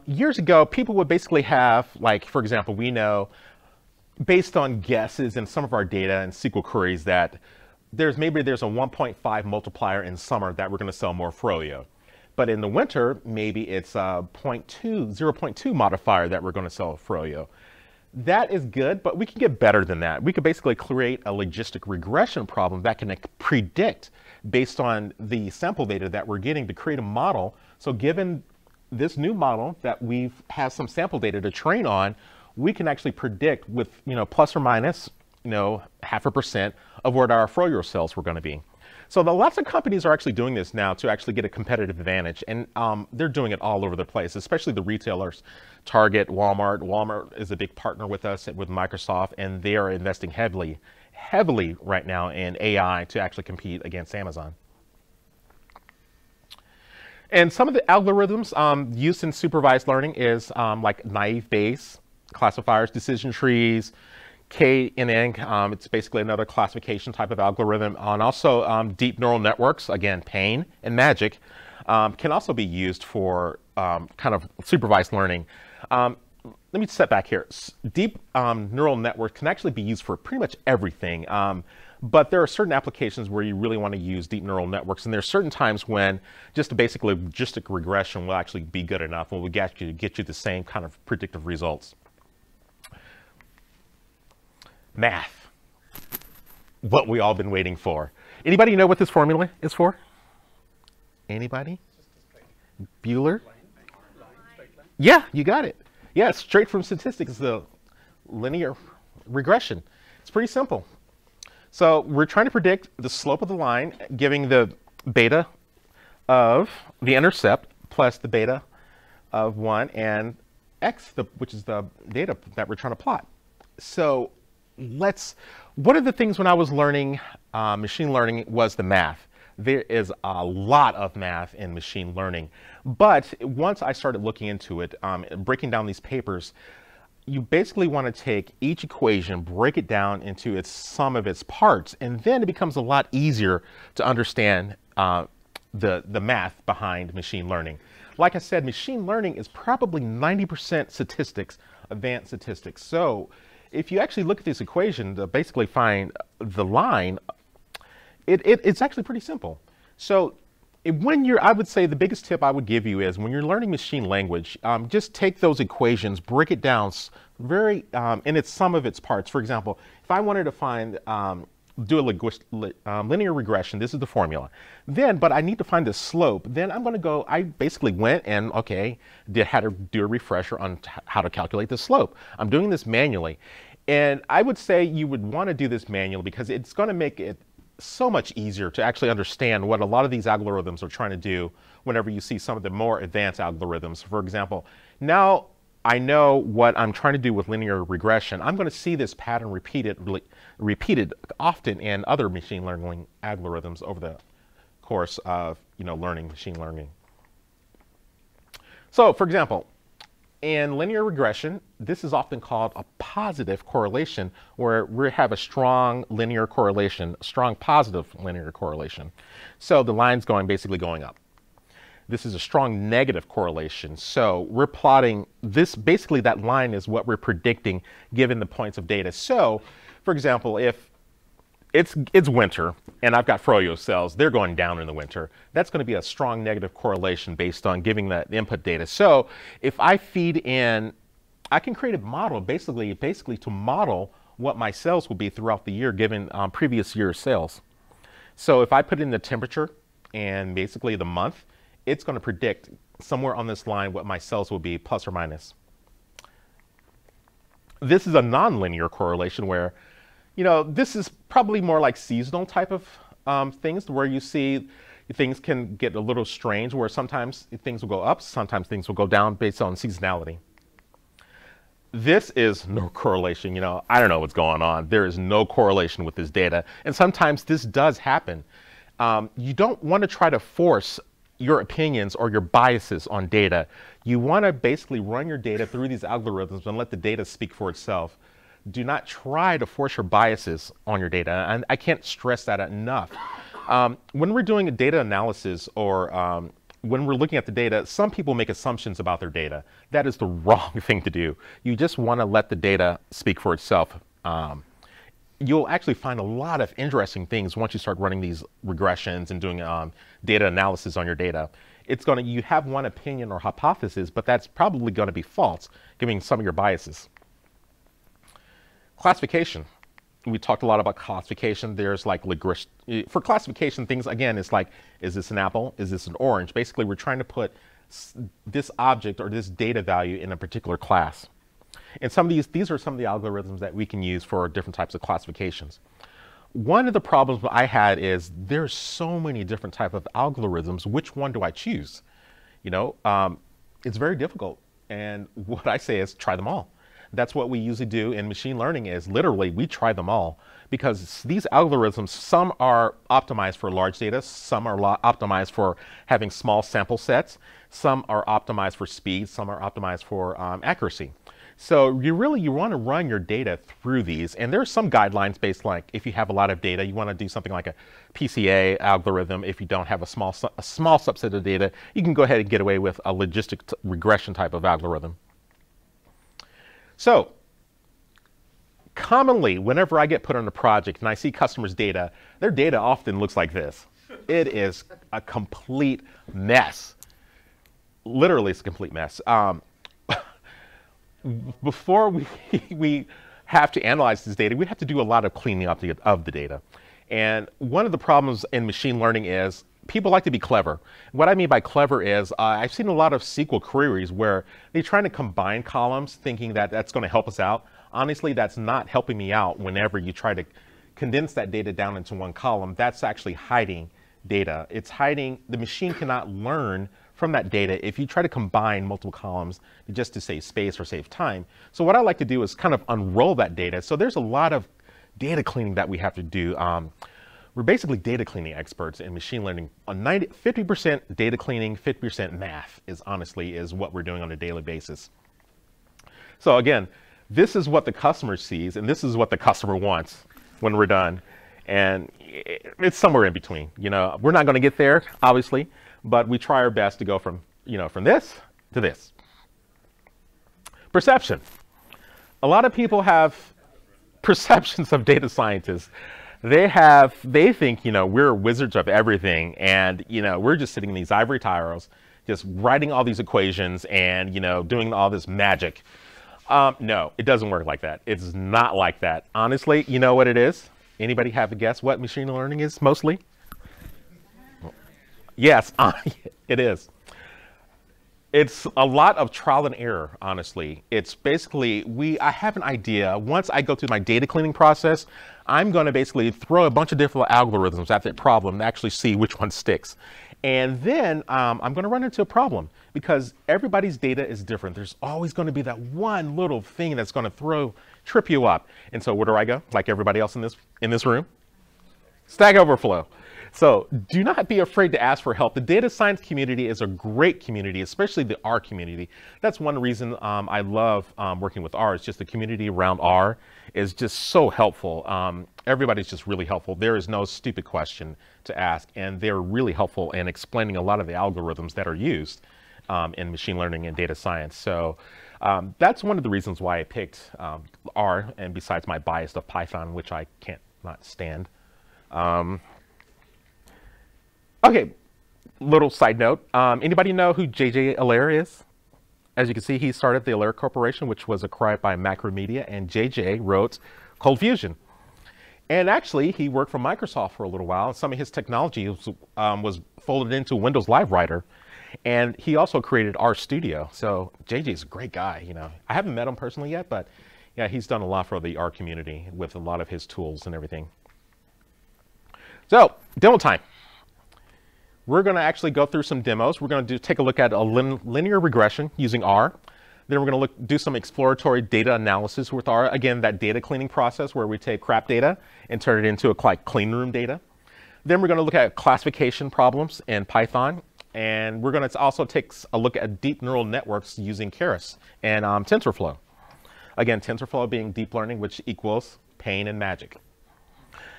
Years ago, people would basically have, like, for example, we know based on guesses in some of our data and SQL queries that there's a 1.5 multiplier in summer that we're going to sell more froyo. But in the winter, maybe it's a 0.2 modifier that we're going to sell froyo. That is good, but we can get better than that. We could basically create a logistic regression problem that can predict based on the sample data that we're getting to create a model. So given this new model that we've had some sample data to train on, we can actually predict with, plus or minus, 0.5% of what our froyo sales were going to be. So lots of companies are actually doing this now to actually get a competitive advantage, and they're doing it all over the place, especially the retailers. Target, Walmart. Walmart is a big partner with us, with Microsoft, and they are investing heavily right now in AI to actually compete against Amazon. And some of the algorithms used in supervised learning is like naive Bayes classifiers, decision trees, KNN, it's basically another classification type of algorithm, and also deep neural networks, again, Pain and Magic, can also be used for kind of supervised learning. Let me step back here. Deep neural networks can actually be used for pretty much everything, but there are certain applications where you really want to use deep neural networks, and there are certain times when just a basic logistic regression will actually be good enough and will get you the same kind of predictive results. Math, what we all been waiting for. Anybody know what this formula is for? Anybody? Bueller? Yeah, you got it. Yeah, it's straight from statistics, the linear regression. It's pretty simple. So we're trying to predict the slope of the line, giving the beta of the intercept plus the beta of 1 and x, which is the data that we're trying to plot. So one of the things when I was learning machine learning was the math. There is a lot of math in machine learning, but once I started looking into it, breaking down these papers, you basically want to take each equation, break it down into its sum of its parts, and then it becomes a lot easier to understand the math behind machine learning. Like I said, machine learning is probably 90% statistics, advanced statistics. So if you actually look at this equation to basically find the line, it's actually pretty simple. So I would say the biggest tip I would give you is when you're learning machine language, just take those equations, break it down very in its sum of its parts. For example, if I wanted to find do a linear regression, this is the formula. But I need to find the slope. Then I'm going to go, I basically went and, okay, had to do a refresher on how to calculate the slope. I'm doing this manually. And I would say you would want to do this manually because it's going to make it so much easier to actually understand what a lot of these algorithms are trying to do whenever you see some of the more advanced algorithms. For example, now I know what I'm trying to do with linear regression. I'm going to see this pattern repeated often in other machine learning algorithms over the course of learning machine learning. So, for example, in linear regression, this is often called a positive correlation, where we have a strong linear correlation, a strong positive linear correlation. So the line's basically going up. This is a strong negative correlation. So we're plotting this, basically that line is what we're predicting given the points of data. So, for example, if it's winter and I've got froyo cells, they're going down in the winter. That's going to be a strong negative correlation based on giving the input data. So if I feed in, I can create a model basically to model what my cells will be throughout the year given previous year's sales. So if I put in the temperature and basically the month, it's going to predict somewhere on this line what my cells will be, plus or minus. This is a nonlinear correlation where, this is probably more like seasonal type of things where you see things can get a little strange, where sometimes things will go up, sometimes things will go down based on seasonality. This is no correlation. I don't know what's going on. There is no correlation with this data. And sometimes this does happen. You don't want to try to force your opinions or your biases on data. You want to basically run your data through these algorithms and let the data speak for itself. Do not try to force your biases on your data. And I can't stress that enough. When we're doing a data analysis or when we're looking at the data, some people make assumptions about their data. That is the wrong thing to do. You just want to let the data speak for itself. You'll actually find a lot of interesting things once you start running these regressions and doing data analysis on your data. You have one opinion or hypothesis, but that's probably going to be false, given some of your biases. Classification. We talked a lot about classification. There's like for classification things, again, it's like, is this an apple? Is this an orange? Basically, we're trying to put this object or this data value in a particular class. And these are some of the algorithms that we can use for different types of classifications. One of the problems I had is there's so many different types of algorithms. Which one do I choose? It's very difficult. And what I say is try them all. That's what we usually do in machine learning is literally we try them all, because these algorithms, some are optimized for large data, some are optimized for having small sample sets, some are optimized for speed, some are optimized for accuracy. So you want to run your data through these, and there are some guidelines based, like if you have a lot of data, you want to do something like a PCA algorithm. If you don't have a small subset of data, you can go ahead and get away with a logistic regression type of algorithm. So commonly, whenever I get put on a project and I see customers' data, their data often looks like this. It is a complete mess. Literally, it's a complete mess. Before we have to analyze this data, we have to do a lot of cleaning up of the data. And one of the problems in machine learning is people like to be clever. What I mean by clever is I've seen a lot of SQL queries where they're trying to combine columns thinking that that's going to help us out. Honestly, that's not helping me out whenever you try to condense that data down into one column. That's actually hiding data. It's hiding, the machine cannot learn from that data if you try to combine multiple columns just to save space or save time. So what I like to do is kind of unroll that data. So there's a lot of data cleaning that we have to do. We're basically data cleaning experts in machine learning. 50% data cleaning, 50% math is what we're doing on a daily basis. So again, this is what the customer sees, and this is what the customer wants when we're done. And it's somewhere in between. You know, we're not going to get there, obviously, but we try our best to go from, you know, from this to this. Perception. A lot of people have perceptions of data scientists. They think, you know, we're wizards of everything, and, you know, we're just sitting in these ivory towers, just writing all these equations and, you know, doing all this magic. No, it doesn't work like that. It's not like that. Honestly, you know what it is? Anybody have a guess what machine learning is mostly? Yes, it is. It's a lot of trial and error, honestly. It's basically, I have an idea. Once I go through my data cleaning process, I'm going to basically throw a bunch of different algorithms at that problem to actually see which one sticks. And then I'm going to run into a problem because everybody's data is different. There's always going to be that one little thing that's going to trip you up. And so where do I go? Like everybody else in this room? Stack Overflow. So do not be afraid to ask for help. The data science community is a great community, especially the R community. That's one reason I love working with R. It's just the community around R is just so helpful. Everybody's just really helpful. There is no stupid question to ask, and they're really helpful in explaining a lot of the algorithms that are used in machine learning and data science. So that's one of the reasons why I picked R, and besides my bias of Python, which I can't not stand. Okay, little side note. Anybody know who J.J. Allaire is? As you can see, he started the Allaire Corporation, which was acquired by Macromedia, and J.J. wrote Cold Fusion. And actually, he worked for Microsoft for a little while. Some of his technology was folded into Windows Live Writer. And he also created RStudio. So J.J.'s a great guy, you know. I haven't met him personally yet, but yeah, he's done a lot for the R community with a lot of his tools and everything. So, demo time. We're going to actually go through some demos. We're going to take a look at a linear regression using R. Then we're going to do some exploratory data analysis with R. Again, that data cleaning process where we take crap data and turn it into a clean room data. Then we're going to look at classification problems in Python. And we're going to also take a look at deep neural networks using Keras and TensorFlow. Again, TensorFlow being deep learning, which equals pain and magic.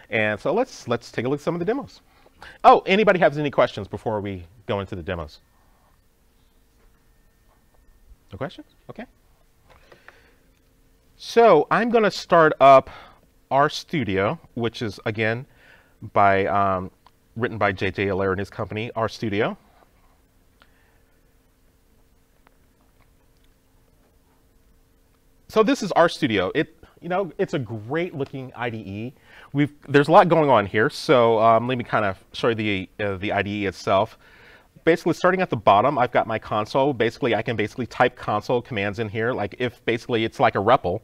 And so let's take a look at some of the demos. Oh, anybody has any questions before we go into the demos? No questions? Okay. So I'm going to start up RStudio, which is, again, written by J.J. Allaire and his company, RStudio. So this is RStudio. It's a great looking IDE. There's a lot going on here, so let me kind of show you the IDE itself. Basically, starting at the bottom, I've got my console. Basically, I can type console commands in here. Like if basically it's like a REPL.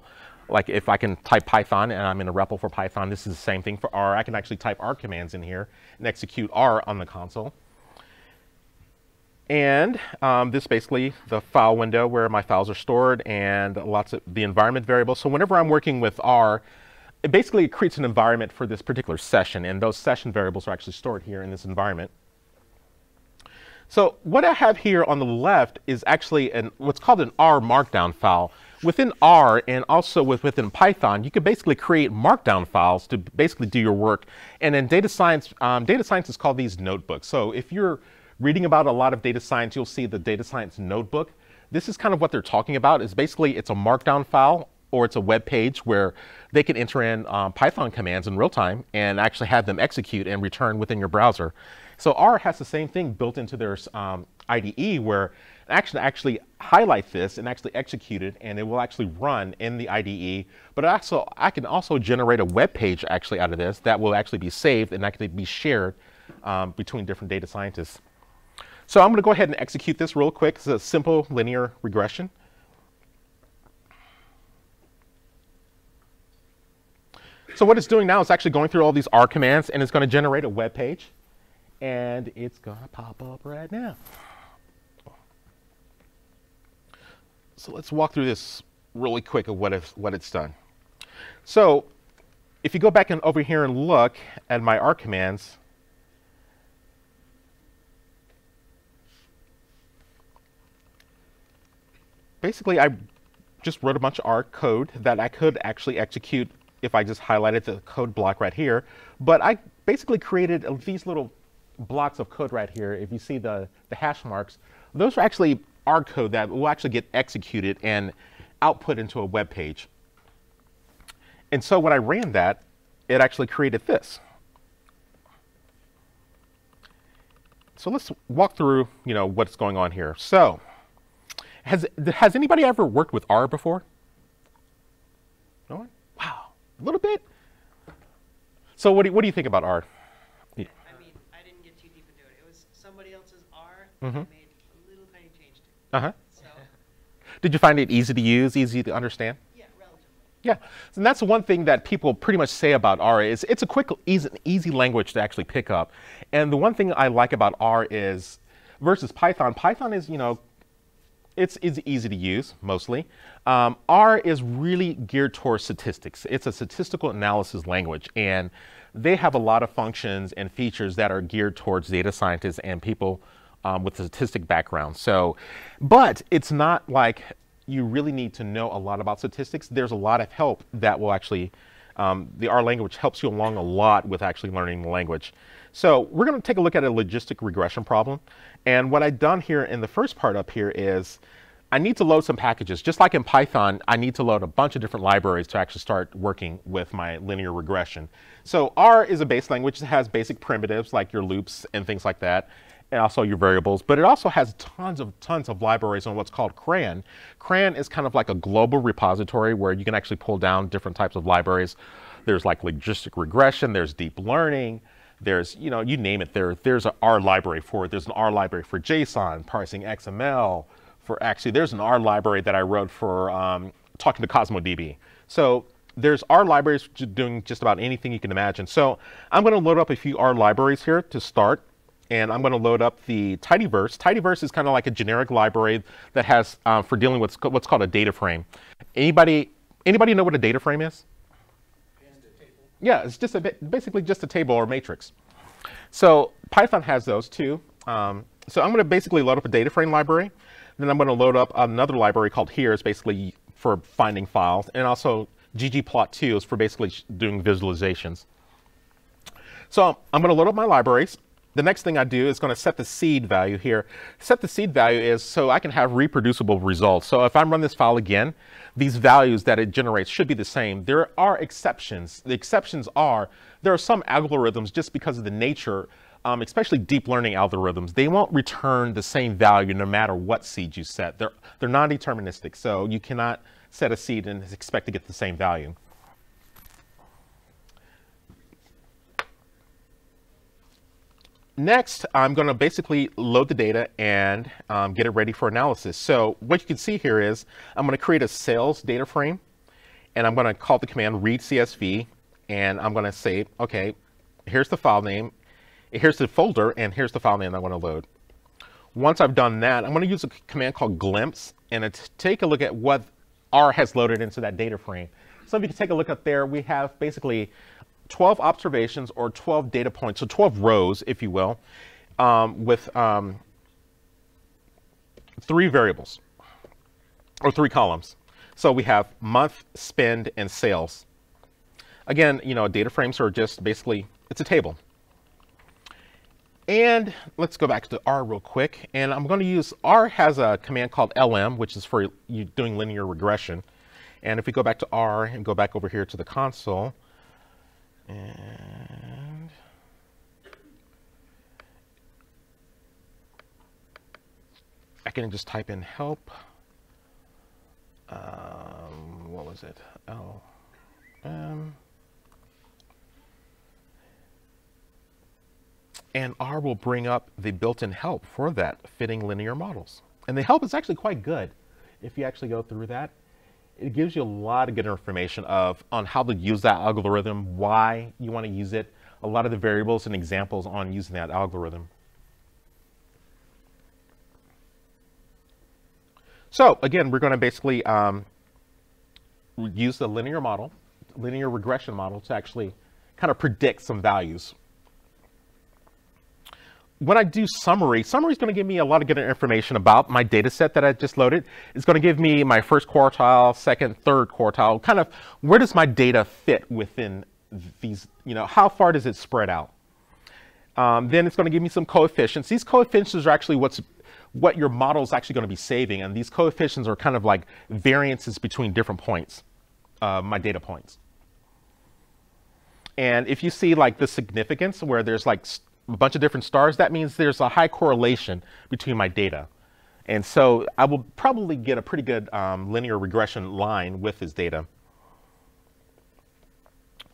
Like if I can type Python and I'm in a REPL for Python, this is the same thing for R. I can actually type R commands in here and execute R on the console. And this basically the file window where my files are stored and lots of the environment variables. So whenever I'm working with R, it basically creates an environment for this particular session, and those session variables are actually stored here in this environment. So what I have here on the left is actually what's called an R markdown file. Within R and also within Python, you can basically create markdown files to basically do your work. And in data scientists call these notebooks. So if you're reading about a lot of data science, you'll see the data science notebook. This is kind of what they're talking about. Is basically it's a markdown file or it's a web page where they can enter in Python commands in real time and actually have them execute and return within your browser. So R has the same thing built into their IDE where actually highlight this and actually execute it, and it will actually run in the IDE. But I can also generate a web page actually out of this that will actually be saved and actually be shared between different data scientists. So I'm going to go ahead and execute this real quick. It's a simple linear regression. So what it's doing now is actually going through all these R commands, and it's going to generate a web page. And it's going to pop up right now. So let's walk through this really quick of what it's done. So if you go back and over here and look at my R commands, basically I just wrote a bunch of R code that I could actually execute if I just highlighted the code block right here. But I basically created these little blocks of code right here. If you see the hash marks, those are actually R code that will actually get executed and output into a web page. And so when I ran that, it actually created this. So let's walk through, what's going on here. So has anybody ever worked with R before? No one? Wow, a little bit. So what do you think about R? I mean, I didn't get too deep into it. It was somebody else's R that I made a little tiny change to. Uh-huh. So, did you find it easy to use, easy to understand? yeah, relatively. Yeah, and that's one thing that people pretty much say about R is it's a quick, easy language to actually pick up. And the one thing I like about R is, versus Python, Python is, it's easy to use, mostly. R is really geared towards statistics. It's a statistical analysis language, and they have a lot of functions and features that are geared towards data scientists and people with a statistic background. So, but it's not like you really need to know a lot about statistics. There's a lot of help that will actually, the R language helps you along a lot with actually learning the language. So we're going to take a look at a logistic regression problem. And what I've done here in the first part up here is I need to load some packages. Just like in Python, I need to load a bunch of different libraries to actually start working with my linear regression. So R is a base language that has basic primitives like your loops and things like that, and also your variables, but it also has tons of libraries on what's called CRAN. CRAN is kind of like a global repository where you can actually pull down different types of libraries. There's like logistic regression, there's deep learning, there's, you name it, there's an R library for it. There's an R library for JSON, parsing XML, there's an R library that I wrote for talking to CosmoDB. So there's R libraries doing just about anything you can imagine. So I'm going to load up a few R libraries here to start. And I'm going to load up the Tidyverse. Tidyverse is kind of like a generic library that has for dealing with what's called a data frame. Anybody know what a data frame is? Yeah, it's just basically just a table or matrix. So Python has those too. So I'm going to basically load up a data frame library. Then I'm going to load up another library called here. It's basically for finding files. And also ggplot2 is for basically doing visualizations. So I'm going to load up my libraries. The next thing I do is going to set the seed value here. Set the seed value is so I can have reproducible results. So if I run this file again, these values that it generates should be the same. There are exceptions. The exceptions are there are some algorithms just because of the nature, especially deep learning algorithms, they won't return the same value no matter what seed you set. They're non-deterministic, so you cannot set a seed and expect to get the same value. Next, I'm going to basically load the data and get it ready for analysis. So what you can see here is I'm going to create a sales data frame, and I'm going to call the command read CSV, and I'm going to say, okay, here's the file name, here's the folder, and here's the file name I want to load. Once I've done that, I'm going to use a command called glimpse, and take a look at what R has loaded into that data frame. So if you can take a look up there, we have basically 12 observations or 12 data points, so 12 rows, if you will, with 3 variables or 3 columns. So we have month, spend, and sales. Again, data frames are just basically, it's a table. And let's go back to R real quick. And I'm going to use, R has a command called LM, which is for you doing linear regression. And if we go back to R and go back over here to the console, and I can just type in help. What was it? And R will bring up the built-in help for that, fitting linear models. And the help is actually quite good. If you actually go through that, it gives you a lot of good information on how to use that algorithm, why you want to use it, a lot of the variables and examples on using that algorithm. So again, we're going to basically use the linear regression model to actually kind of predict some values. when I do summary is going to give me a lot of good information about my data set that I just loaded. It's going to give me my first quartile, second, third quartile, kind of where does my data fit within these, how far does it spread out? Then it's going to give me some coefficients. These coefficients are actually what your model is actually going to be saving, and these coefficients are kind of like variances between different points, my data points. And if you see like the significance where there's like a bunch of different stars, that means there's a high correlation between my data. And so I will probably get a pretty good linear regression line with this data.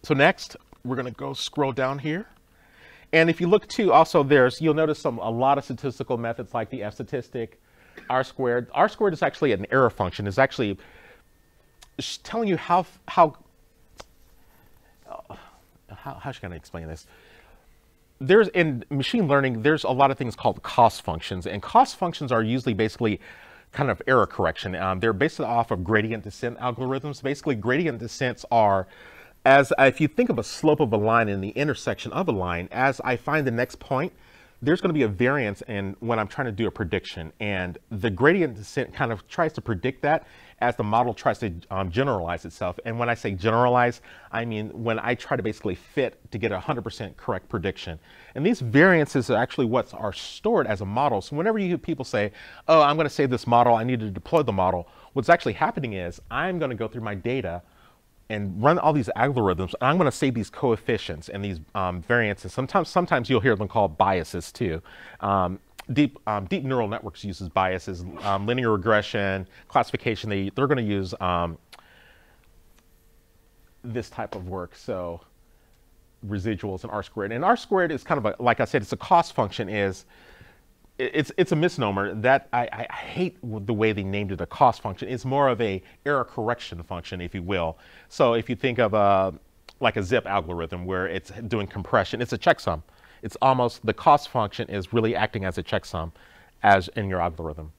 So next, we're going to go scroll down here. And if you look too, also you'll notice a lot of statistical methods like the F-statistic, R-squared. R-squared is actually an error function. It's actually telling you how should I explain this? In machine learning, there's a lot of things called cost functions, and cost functions are usually basically kind of error correction. They're based off of gradient descent algorithms. Basically, gradient descents are, if you think of a slope of a line in the intersection of a line, as I find the next point, there's going to be a variance when I'm trying to do a prediction. And the gradient descent kind of tries to predict that as the model tries to generalize itself. And when I say generalize, I mean when I try to basically fit to get a 100% correct prediction. And these variances are actually what are stored as a model. So whenever you hear people say, oh, I'm going to save this model, I need to deploy the model, what's actually happening is I'm going to go through my data and run all these algorithms, and I'm going to save these coefficients and these variances. Sometimes you'll hear them called biases too. Deep neural networks uses biases. Linear regression, classification, they're going to use this type of work. So residuals and R-squared. And R-squared is kind of like I said, it's a cost function. It's a misnomer. That I hate the way they named it a cost function. It's more of a error correction function, if you will. So if you think of like a zip algorithm where it's doing compression, it's a checksum. It's almost, the cost function is really acting as a checksum as in your algorithm.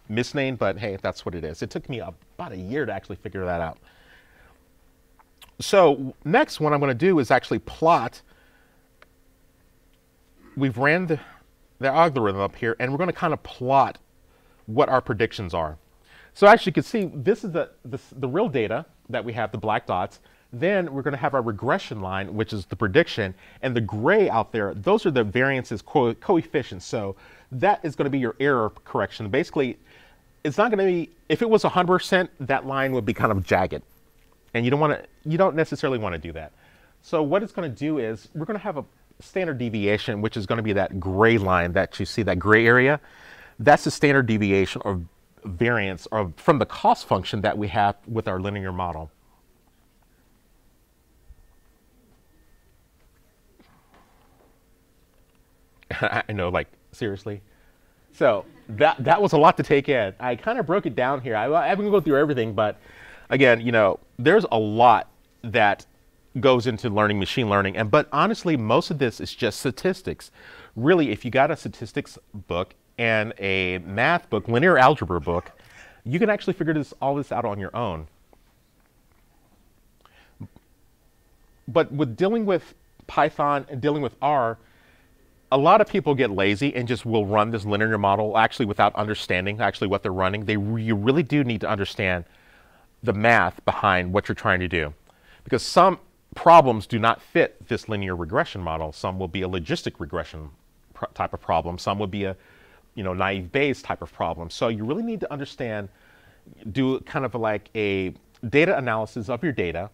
Misnamed, but hey, that's what it is. It took me about a year to actually figure that out. So next, what I'm going to do is actually plot. We've ran the algorithm up here, and we're going to kind of plot what our predictions are. So as you can see, this is the real data that we have, the black dots. Then we're going to have our regression line, which is the prediction, and the gray out there, those are the variances coefficients. So that is going to be your error correction. Basically, it's not going to be, if it was 100%, that line would be kind of jagged. And you don't necessarily want to do that. So what it's going to do is we're going to have a standard deviation, which is going to be that gray line that you see, that gray area. That's the standard deviation or variance or from the cost function that we have with our linear model. I know, like, seriously. So that was a lot to take in. I kind of broke it down here. I'm going to go through everything, but again, there's a lot that goes into learning machine learning. But honestly, most of this is just statistics. Really, if you got a statistics book and a math book, linear algebra book, you can actually figure all this out on your own. But with dealing with Python and dealing with R, a lot of people get lazy and just will run this linear model actually without understanding actually what they're running. You really do need to understand the math behind what you're trying to do, because some problems do not fit this linear regression model. Some will be a logistic regression type of problem. Some would be a naive Bayes type of problem. So you really need to understand, do kind of like a data analysis of your data,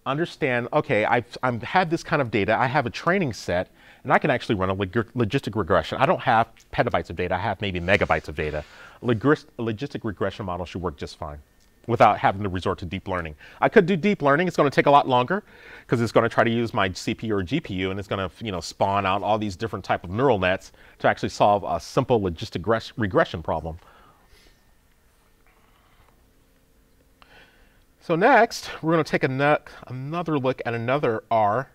understand, okay, I've had this kind of data, I have a training set, and I can actually run a logistic regression. I don't have petabytes of data, I have maybe megabytes of data. A logistic regression model should work just fine without having to resort to deep learning. I could do deep learning. It's going to take a lot longer because it's going to try to use my CPU or GPU, and it's going to spawn out all these different type of neural nets to actually solve a simple logistic regression problem. So next, we're going to take another look at another R.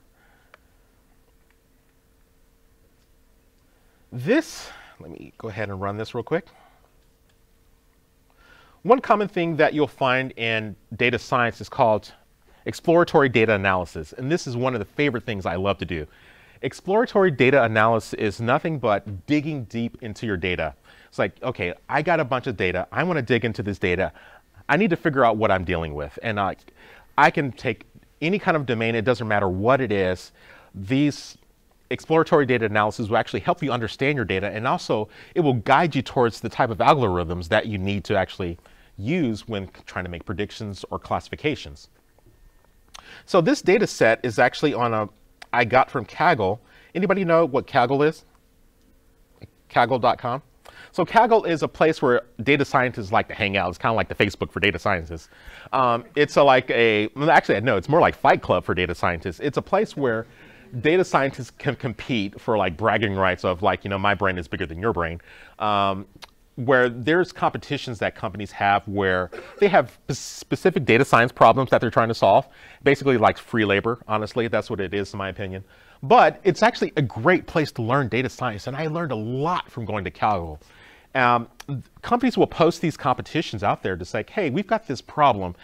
Let me go ahead and run this real quick. One common thing that you'll find in data science is called exploratory data analysis. And this is one of the favorite things I love to do. Exploratory data analysis is nothing but digging deep into your data. It's like, okay, I got a bunch of data. I want to dig into this data. I need to figure out what I'm dealing with. And I can take any kind of domain. It doesn't matter what it is. These exploratory data analysis will actually help you understand your data, and also it will guide you towards the type of algorithms that you need to actually use when trying to make predictions or classifications. So this data set is actually on I got from Kaggle. Anybody know what Kaggle is? Kaggle.com. So Kaggle is a place where data scientists like to hang out. It's kind of like the Facebook for data scientists. It's actually, no, it's more like Fight Club for data scientists. It's a place where data scientists can compete for like bragging rights of like, my brain is bigger than your brain. Where there's competitions that companies have where they have specific data science problems that they're trying to solve. Basically like free labor, honestly, that's what it is in my opinion. But it's actually a great place to learn data science, and I learned a lot from going to Kaggle. Companies will post these competitions out there to say, hey, we've got this problem,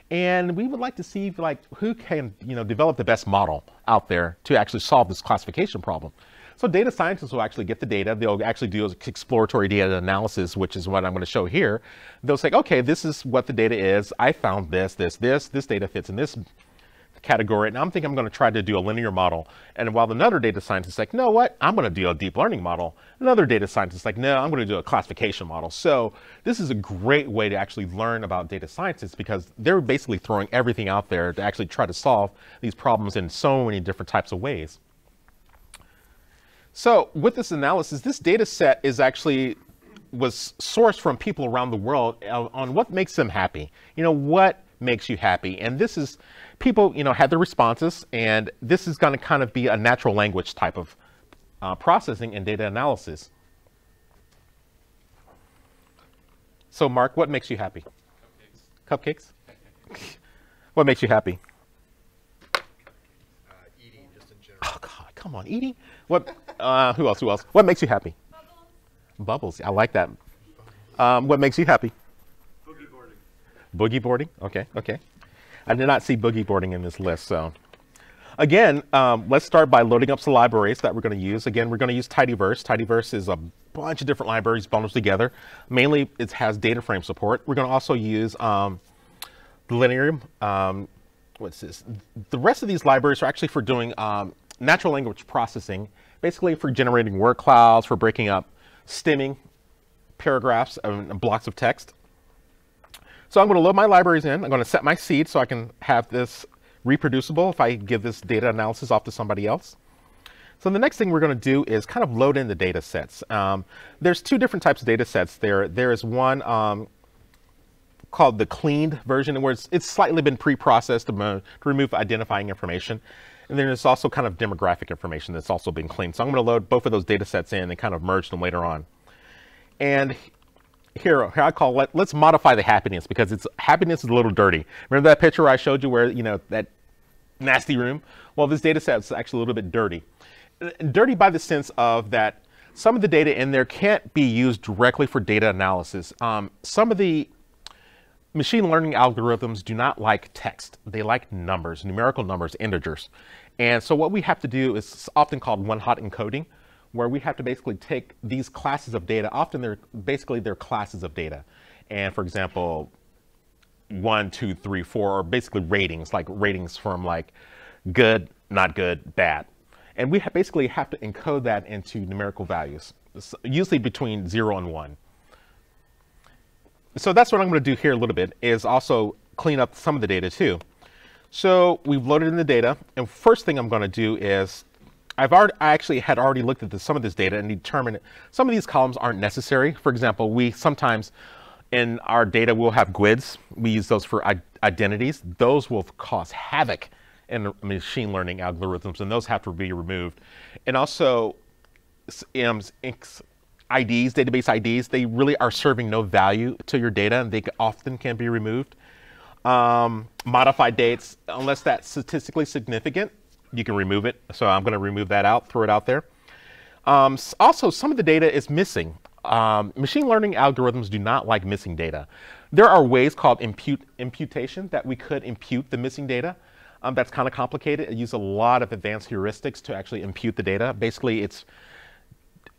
and we would like to see like who can develop the best model out there to actually solve this classification problem. So data scientists will actually get the data. They'll actually do exploratory data analysis, which is what I'm going to show here. They'll say, okay, this is what the data is. I found this data fits in this category, and I'm thinking I'm going to try to do a linear model. And while another data scientist is like, no, what? I'm going to do a deep learning model. Another data scientist is like, no, I'm going to do a classification model. So this is a great way to actually learn about data scientists, because they're basically throwing everything out there to actually try to solve these problems in so many different types of ways. So with this analysis, this data set was sourced from people around the world on what makes them happy. What makes you happy? And this is people, had their responses, and this is going to kind of be a natural language type of processing and data analysis. So Mark, what makes you happy? Cupcakes. Cupcakes? What makes you happy? Eating, just in general. Oh God, come on, eating? What? Who else? What makes you happy? Bubbles. I like that. What makes you happy? Boogie boarding. Boogie boarding? Okay. I did not see boogie boarding in this list. So again, let's start by loading up some libraries that we're going to use. Again, we're going to use Tidyverse. Tidyverse is a bunch of different libraries bundled together. Mainly, it has data frame support. We're going to also use the linear. What's this? The rest of these libraries are actually for doing natural language processing, basically for generating word clouds, for breaking up stemming paragraphs and blocks of text. So I'm going to load my libraries in. I'm going to set my seed so I can have this reproducible if I give this data analysis off to somebody else. So the next thing we're going to do is kind of load in the data sets. There's two different types of data sets there. There is one called the cleaned version, where it's slightly been pre-processed to remove identifying information. And then there's also kind of demographic information that's also been cleaned. So I'm going to load both of those data sets in and kind of merge them later on. And here I call let's modify the happiness, because happiness is a little dirty. Remember that picture I showed you where, that nasty room? Well, this data set is actually a little bit dirty. Dirty by the sense of that some of the data in there can't be used directly for data analysis. Some of the machine learning algorithms do not like text. They like numbers, numerical numbers, integers. And so what we have to do is often called hot encoding, where we have to basically take these classes of data. Often they're classes of data. And for example, 1, 2, 3, 4 are basically ratings, like ratings from like good, not good, bad. And we basically have to encode that into numerical values, usually between 0 and 1. So that's what I'm going to do here a little bit, is also clean up some of the data too. So we've loaded in the data, and first thing I'm going to do is I actually had already looked at some of this data and determined some of these columns aren't necessary. For example, we sometimes in our data we'll have GUIDs. We use those for identities. Those will cause havoc in machine learning algorithms, and those have to be removed. And also IDs, database IDs, they really are serving no value to your data, and they often can be removed. Modified dates, unless that's statistically significant, you can remove it. So I'm going to remove that out, throw it out there. Also, some of the data is missing. Machine learning algorithms do not like missing data. There are ways called imputation that we could impute the missing data. That's kind of complicated. It uses a lot of advanced heuristics to actually impute the data. Basically, it's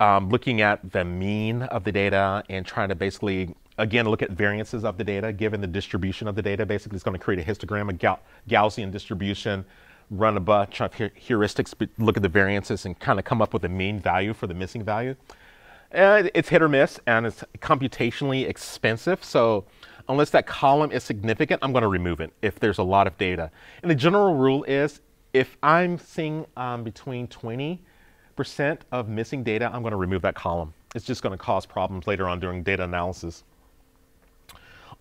looking at the mean of the data and trying to basically, again, look at variances of the data, given the distribution of the data. Basically, it's going to create a histogram, a Gaussian distribution, run a bunch of heuristics, look at the variances, and kind of come up with a mean value for the missing value. And it's hit or miss, and it's computationally expensive. So unless that column is significant, I'm going to remove it if there's a lot of data. And the general rule is, if I'm seeing between 20% of missing data, I'm going to remove that column. It's just going to cause problems later on during data analysis.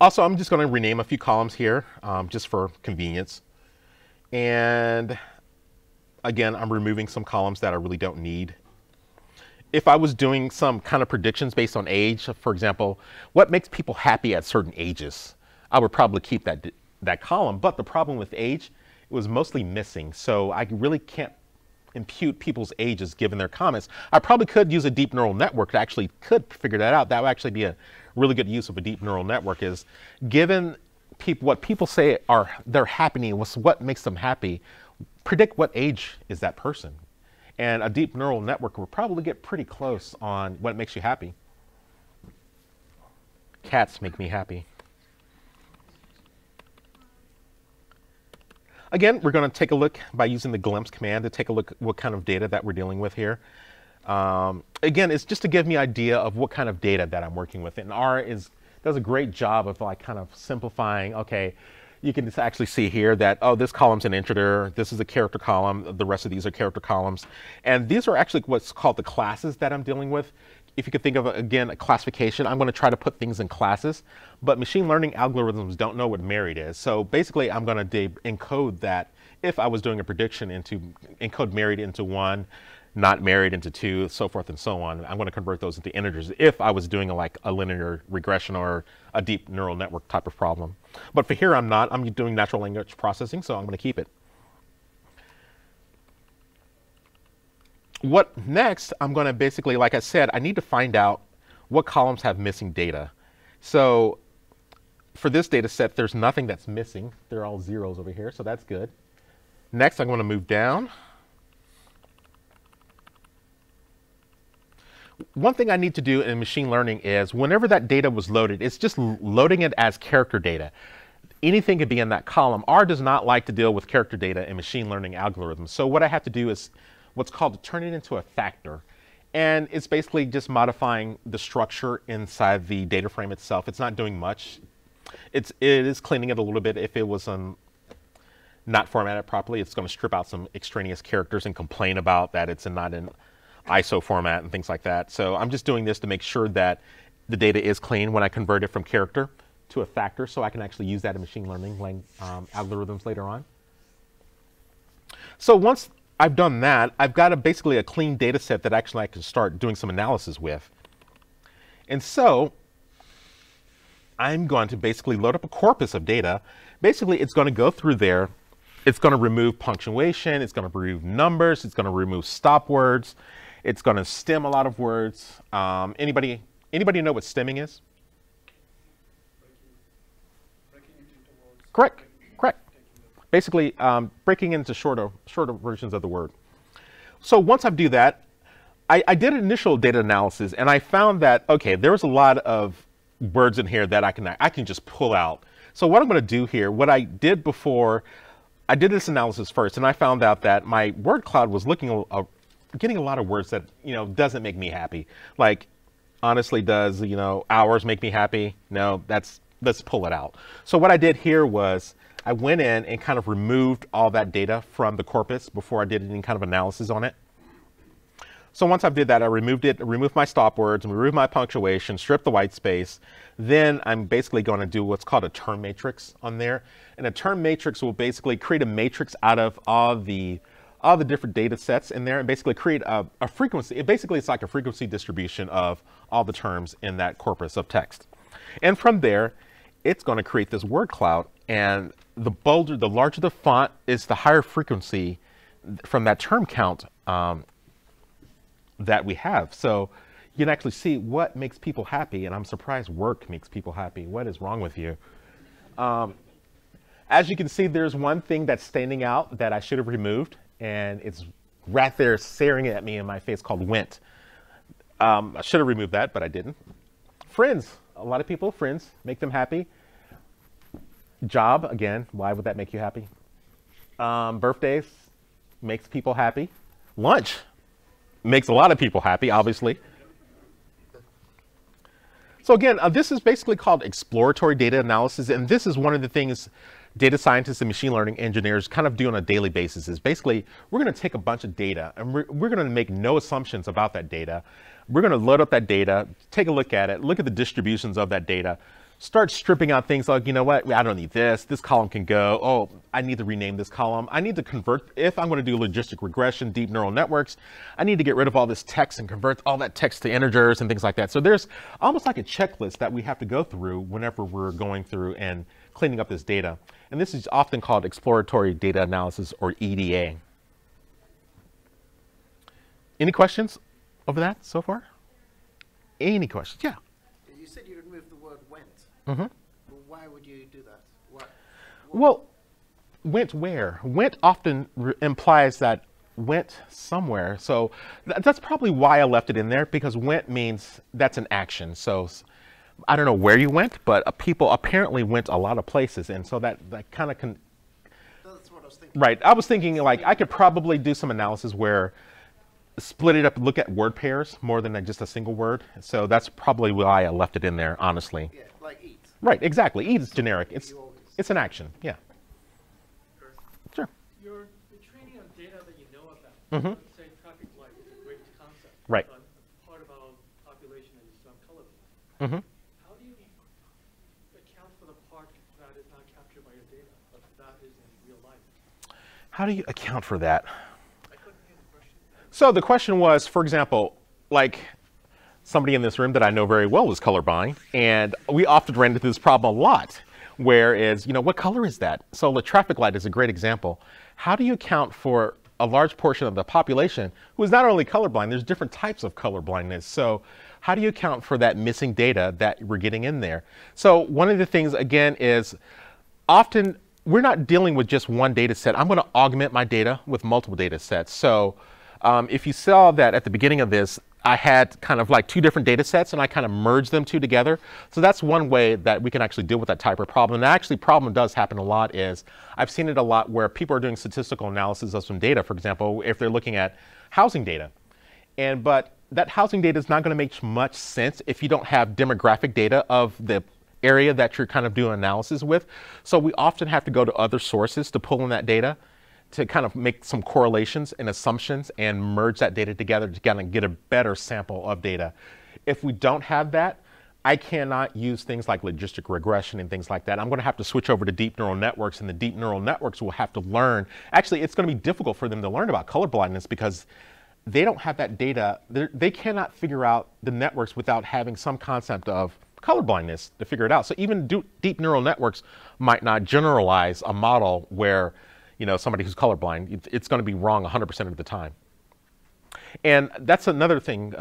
Also, I'm just going to rename a few columns here just for convenience. And again, I'm removing some columns that I really don't need. If I was doing some kind of predictions based on age, for example, what makes people happy at certain ages, I would probably keep that column. But the problem with age, it was mostly missing. So I really can't impute people's ages given their comments. I probably could use a deep neural network to actually could figure that out. That would actually be a really good use of a deep neural network, is given people what people say are they're happy, what makes them happy, predict what age is that person. And a deep neural network will probably get pretty close on what makes you happy. Cats make me happy. Again, we're going to take a look by using the glimpse command to take a look at what kind of data that we're dealing with here. Again, it's just to give me an idea of what kind of data that I'm working with. And R does a great job of like kind of simplifying. Okay, you can just actually see here that, oh, this column's an integer, this is a character column, the rest of these are character columns. And these are actually what's called the classes that I'm dealing with. If you could think of, again, a classification, I'm going to try to put things in classes, but machine learning algorithms don't know what married is. So basically, I'm going to encode that. If I was doing a prediction, encode married into 1, not married into 2, so forth and so on. I'm going to convert those into integers if I was doing like a linear regression or a deep neural network type of problem. But for here, I'm not. I'm doing natural language processing, so I'm going to keep it. What next, I'm going to basically, like I said, I need to find out what columns have missing data. So for this data set, there's nothing that's missing. They're all zeros over here, so that's good. Next, I'm going to move down. One thing I need to do in machine learning is whenever that data was loaded, it's just loading it as character data. Anything could be in that column. R does not like to deal with character data in machine learning algorithms. So what I have to do is what's called to turn it into a factor. And it's basically just modifying the structure inside the data frame itself. It's not doing much. It is cleaning it a little bit. If it was not formatted properly, it's going to strip out some extraneous characters and complain about that it's not in ISO format and things like that. So I'm just doing this to make sure that the data is clean when I convert it from character to a factor, so I can actually use that in machine learning algorithms later on. So once I've done that, I've got basically a clean data set that actually I can start doing some analysis with. And so I'm going to basically load up a corpus of data. Basically, it's going to go through there. It's going to remove punctuation. It's going to remove numbers. It's going to remove stop words. It's going to stem a lot of words. Anybody know what stemming is? Correct. Basically, breaking into shorter versions of the word. So once I do that, I did initial data analysis, and I found that, okay, there was a lot of words in here that I can just pull out. So what I'm going to do here, what I did before, I did this analysis first, and I found out that my word cloud was getting a lot of words that, doesn't make me happy. Like, honestly, does, hours make me happy? No, let's pull it out. So what I did here was I went in and kind of removed all that data from the corpus before I did any kind of analysis on it. So once I did that, I removed my stop words, removed my punctuation, stripped the white space. Then I'm basically going to do what's called a term matrix on there. And a term matrix will basically create a matrix out of all the different data sets in there and basically create a frequency. It's like a frequency distribution of all the terms in that corpus of text. And from there, it's going to create this word cloud. And the larger the font is, the higher frequency from that term count that we have. So you can actually see what makes people happy. And I'm surprised work makes people happy. What is wrong with you? As you can see, there's one thing that's standing out that I should have removed, and it's right there staring at me in my face called went. I should have removed that, but I didn't. Friends, a lot of people, friends, make them happy. Job, again, why would that make you happy? Birthdays, makes people happy. Lunch, makes a lot of people happy, obviously. So again, this is basically called exploratory data analysis, and this is one of the things data scientists and machine learning engineers kind of do on a daily basis. Is basically, we're going to take a bunch of data, and we're going to make no assumptions about that data. We're going to load up that data, take a look at it, look at the distributions of that data, start stripping out things like, you know what, I don't need this column can go, oh, I need to rename this column. I need to convert, if I'm going to do logistic regression, deep neural networks, I need to get rid of all this text and convert all that text to integers and things like that. So there's almost like a checklist that we have to go through whenever we're going through and cleaning up this data. And this is often called exploratory data analysis, or EDA. Any questions over that so far? Any questions? Yeah. You said you removed the word went. Mm-hmm. Well, why would you do that? Well, went where? Went often implies that went somewhere. So that's probably why I left it in there, because went means that's an action. So I don't know where you went, but people apparently went a lot of places. And so that kind of can... That's what I was thinking. Right. I was thinking like I could probably do some analysis where split it up, look at word pairs more than just a single word. So that's probably why I left it in there, honestly. Yeah, like eat. Right, exactly. Eat is generic. It's an action, yeah. Sure. You're training on data that you know about. Mm-hmm. Let's say traffic light is a great concept. Right. But part of our population is colorblind. Mm-hmm. How do you account for the part that is not captured by your data, but that is in real life? How do you account for that? So the question was, for example, like somebody in this room that I know very well is colorblind, and we often ran into this problem a lot, whereas, you know, what color is that? So the traffic light is a great example. How do you account for a large portion of the population who is not only colorblind, there's different types of colorblindness. So how do you account for that missing data that we're getting in there? So one of the things, again, is often we're not dealing with just one data set. I'm going to augment my data with multiple data sets. So if you saw that at the beginning of this, I had kind of like two different data sets and I kind of merged them two together. So that's one way that we can actually deal with that type of problem. And actually, problem does happen a lot is I've seen it a lot where people are doing statistical analysis of some data, for example, if they're looking at housing data. But that housing data is not going to make much sense if you don't have demographic data of the area that you're kind of doing analysis with. So we often have to go to other sources to pull in that data, to kind of make some correlations and assumptions and merge that data together to kind of get a better sample of data. If we don't have that, I cannot use things like logistic regression and things like that. I'm going to have to switch over to deep neural networks, and the deep neural networks will have to learn. Actually, it's going to be difficult for them to learn about color blindness because they don't have that data. They cannot figure out the networks without having some concept of color blindness to figure it out. So even deep neural networks might not generalize a model where, you know, somebody who's colorblind, it's going to be wrong 100% of the time. And that's another thing,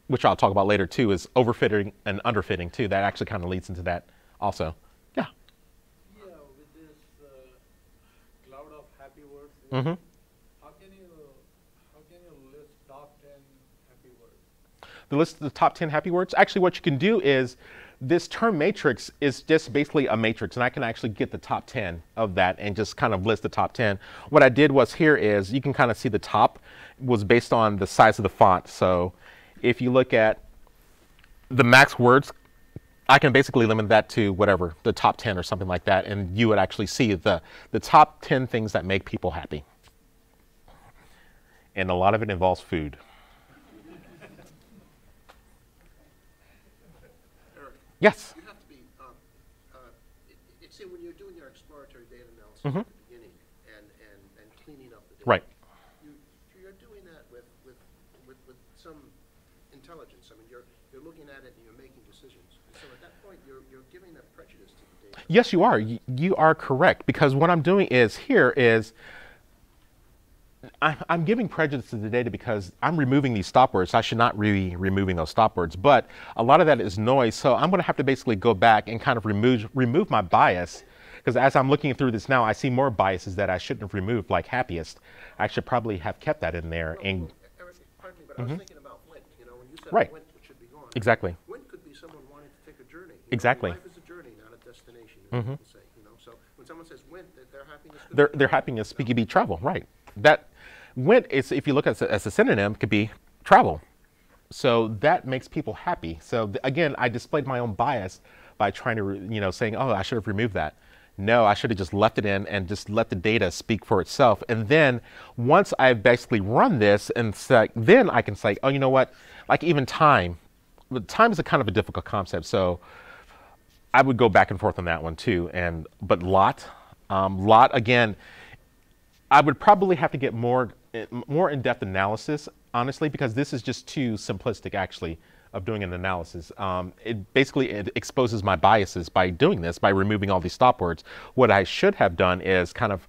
which I'll talk about later too, is overfitting and underfitting too. That actually kind of leads into that also. Yeah. Yeah, with this cloud of happy words, Mm-hmm. how can you list top 10 happy words? The list of the top 10 happy words? Actually, what you can do is this term matrix is just basically a matrix, and I can actually get the top 10 of that and just kind of list the top 10. What I did was here is you can kind of see the top was based on the size of the font. So if you look at the max words, I can basically limit that to whatever, the top 10 or something like that, and you would actually see the top 10 things that make people happy. And a lot of it involves food. Yes? You have to be, it's when you're doing your exploratory data analysis Mm-hmm. at the beginning and cleaning up the data. Right. You're doing that with some intelligence. I mean, you're looking at it and you're making decisions. So at that point, you're giving that prejudice to the data. Yes, you are. You are correct, because what I'm doing is here is I'm giving prejudice to the data because I'm removing these stop words. I should not be removing those stop words, but a lot of that is noise. So I'm going to have to basically go back and kind of remove my bias Because as I'm looking through this now, I see more biases that I shouldn't have removed, like happiest. I should probably have kept that in there. Well, And Eric, pardon me, but I was thinking about Wint. You know, when you said Right. Wint should be gone. Exactly. Wint could be someone wanting to take a journey. You know, Exactly. Life is a journey, not a destination, as people say. You know, so when someone says Wint, their happiness could be their happiness could be travel, right? That Wint is, if you look at it as a synonym, could be travel. So that makes people happy. So again, I displayed my own bias by trying to, saying, oh, I should have removed that. No, I should have just left it in and just let the data speak for itself. And then once I've basically run this and then I can say, oh, you know what? Like even time. Time is a kind of a difficult concept. So I would go back and forth on that one too. But lot again, I would probably have to get more in-depth analysis, honestly, because this is just too simplistic, actually, of doing an analysis. It exposes my biases by doing this, by removing all these stop words. What I should have done is kind of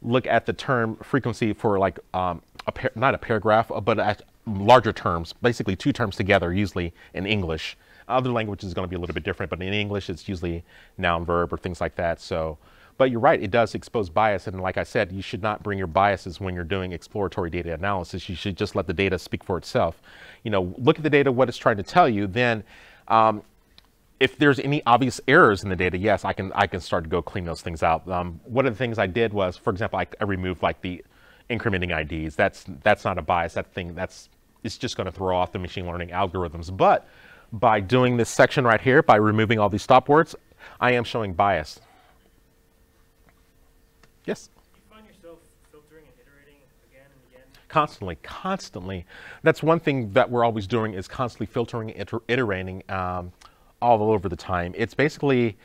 look at the term frequency for like, not a paragraph, but larger terms, basically two terms together, usually in English. Other languages is going to be a little bit different, but in English, it's usually noun, verb, or things like that. So. But you're right, it does expose bias, and like I said, you should not bring your biases when you're doing exploratory data analysis. You should just let the data speak for itself. Look at the data, what it's trying to tell you, then if there's any obvious errors in the data, yes, I can start to go clean those things out. One of the things I did was, for example, I removed like the incrementing IDs. That's not a bias, it's just gonna throw off the machine learning algorithms. But by doing this section right here, by removing all these stop words, I am showing bias. Yes? Do you find yourself filtering and iterating again and again? Constantly. That's one thing that we're always doing, is constantly filtering, iterating all over the time. It's basically,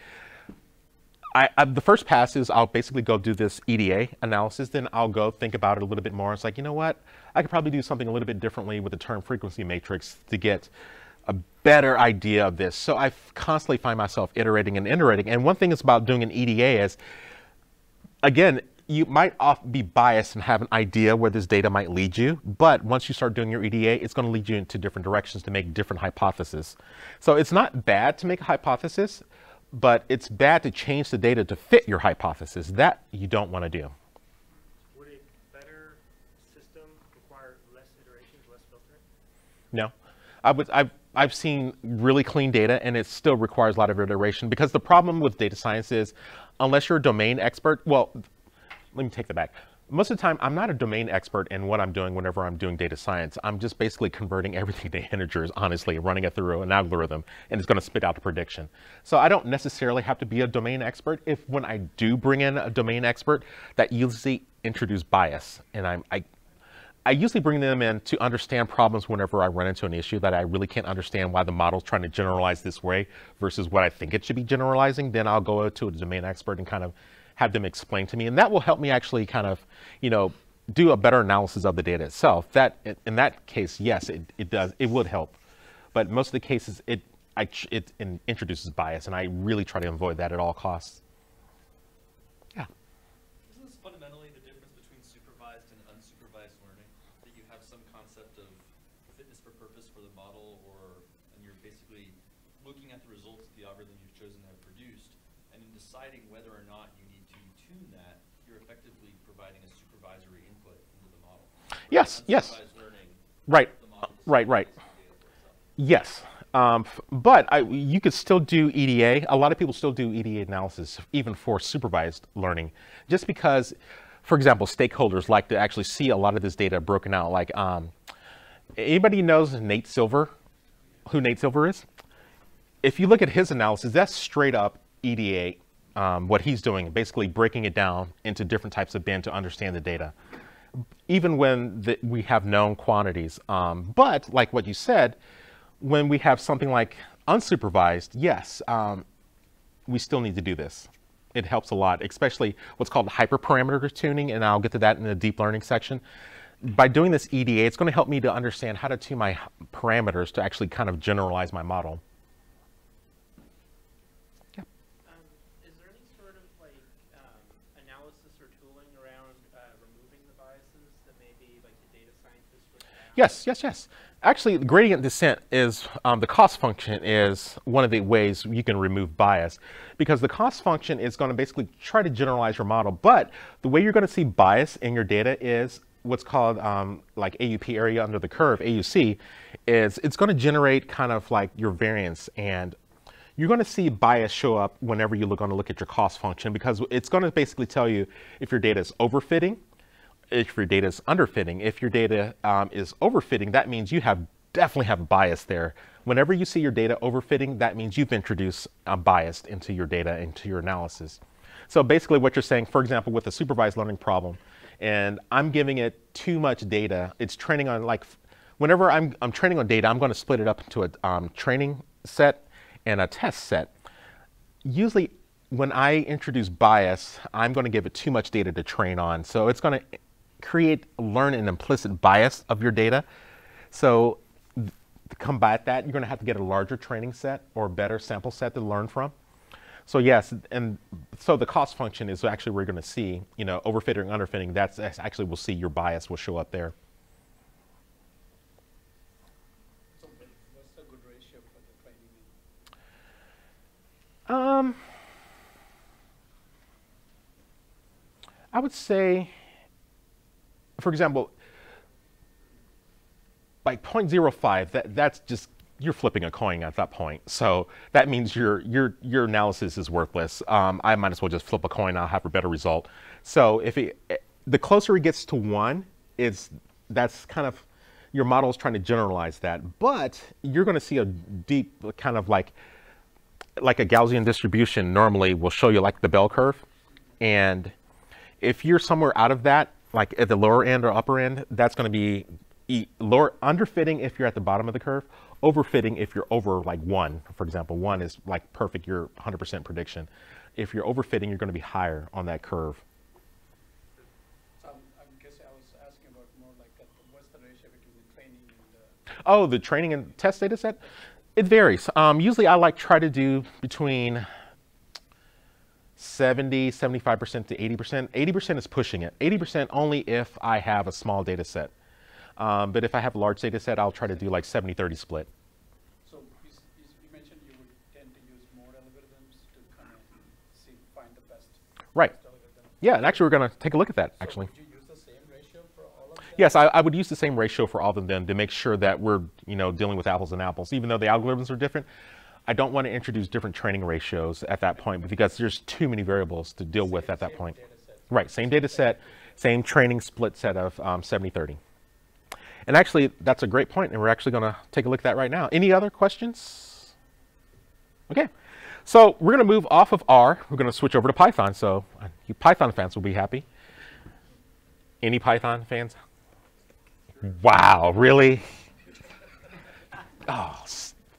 the first pass is I'll basically go do this EDA analysis, then I'll go think about it a little bit more. It's like, you know what? I could probably do something a little bit differently with the term frequency matrix to get a better idea of this. So I constantly find myself iterating and iterating. And one thing is about doing an EDA is, again, you might be biased and have an idea where this data might lead you, but once you start doing your EDA, it's going to lead you into different directions to make different hypotheses. So it's not bad to make a hypothesis, but it's bad to change the data to fit your hypothesis. That you don't want to do. Would a better system require less iterations, less filtering? No. I've seen really clean data, and it still requires a lot of iteration, because the problem with data science is, unless you're a domain expert, well, let me take that back. Most of the time, I'm not a domain expert in what I'm doing whenever I'm doing data science. I'm just basically converting everything to integers, honestly, running it through an algorithm, and it's going to spit out a prediction. So I don't necessarily have to be a domain expert. When I do bring in a domain expert, that usually introduces bias, and I usually bring them in to understand problems whenever I run into an issue that I really can't understand why the model's trying to generalize this way versus what I think it should be generalizing. Then I'll go to a domain expert and kind of have them explain to me. And that will help me actually kind of, do a better analysis of the data itself. In that case, yes, it does. It would help. But most of the cases, it introduces bias, and I really try to avoid that at all costs. Yeah. Isn't this fundamentally the difference between supervised and unsupervised learning? That you have some concept of fitness for purpose for the model, and you're basically looking at the results of the algorithm you've chosen to have produced, and in deciding whether or not you need to tune that, you're effectively providing a supervisory input into the model. Yes, yes. Learning, right, right. Yes. But you could still do EDA. A lot of people still do EDA analysis, even for supervised learning, just because, for example, stakeholders like to actually see a lot of this data broken out. Like, anybody knows Nate Silver, who Nate Silver is? If you look at his analysis, that's straight up EDA, what he's doing, basically breaking it down into different types of bin to understand the data, even when we have known quantities. But like what you said, when we have something like unsupervised, yes, we still need to do this. It helps a lot, especially what's called hyperparameter tuning, and I'll get to that in the deep learning section. By doing this EDA, it's going to help me to understand how to tune my parameters to actually kind of generalize my model. Yeah. Is there any sort of analysis or tooling around removing the biases that maybe like the data scientists would have? Yes, yes, yes. Actually, the gradient descent is, the cost function is one of the ways you can remove bias, because the cost function is going to basically try to generalize your model. But the way you're going to see bias in your data is what's called like AUP, area under the curve, AUC, is it's going to generate kind of like your variance, and you're going to see bias show up whenever you're going to look at your cost function, because it's going to basically tell you if your data is overfitting, if your data is underfitting. If your data is overfitting, that means you definitely have bias there. Whenever you see your data overfitting, that means you've introduced a bias into your data, into your analysis. So basically what you're saying, for example, with a supervised learning problem, and I'm giving it too much data, it's training on, like, whenever I'm training on data, I'm going to split it up into a training set and a test set. Usually when I introduce bias, I'm going to give it too much data to train on. So it's going to learn an implicit bias of your data. So to combat that, you're going to have to get a larger training set or a better sample set to learn from. So yes, and so the cost function is actually where you're going to see, you know, overfitting, underfitting. That's actually, we'll see your bias will show up there. So what's a good ratio for the training? I would say, for example, like 0.05, that's just, you're flipping a coin at that point. So that means your analysis is worthless. I might as well just flip a coin, I'll have a better result. So if the closer it gets to 1, that's kind of, your model is trying to generalize that. But you're going to see a deep kind of like a Gaussian distribution normally will show you like the bell curve. And if you're somewhere out of that, like at the lower end or upper end, that's going to be underfitting if you're at the bottom of the curve, overfitting if you're over like 1. For example, 1 is like perfect, you're 100% prediction. If you're overfitting, you're going to be higher on that curve. So I guess I was asking about more like what's the ratio between the training and the... Oh, the training and test data set? It varies. Usually I try to do between 70, 75% to 80%. 80% is pushing it. 80% only if I have a small data set. But if I have a large data set, I'll try to do like 70-30 split. So you mentioned you would tend to use more algorithms to kind of find the best. Right. Best algorithm. Yeah, and actually we're going to take a look at that, actually. So would you use the same ratio for all of them? Yes, I would use the same ratio for all of them to make sure that we're, you know, dealing with apples and apples. Even though the algorithms are different, I don't want to introduce different training ratios at that point because there's too many variables to deal with at that point. Right, same data set, same training split set of 70-30. And actually, that's a great point, and we're actually going to take a look at that right now. Any other questions? Okay, so we're going to move off of R. We're going to switch over to Python, so you Python fans will be happy. Any Python fans? Wow, really? Oh,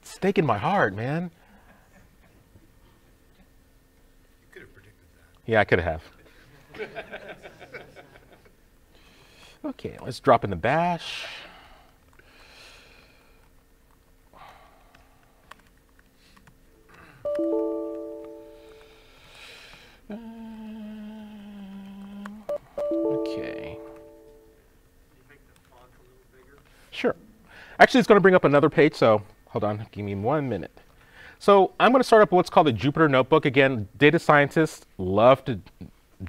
stake in my heart, man. You could have predicted that. Yeah, I could have. Okay, let's drop in the bash. Okay. Sure. Actually, it's going to bring up another page, so hold on, give me 1 minute. So I'm going to start up what's called a Jupyter notebook. Again, data scientists love to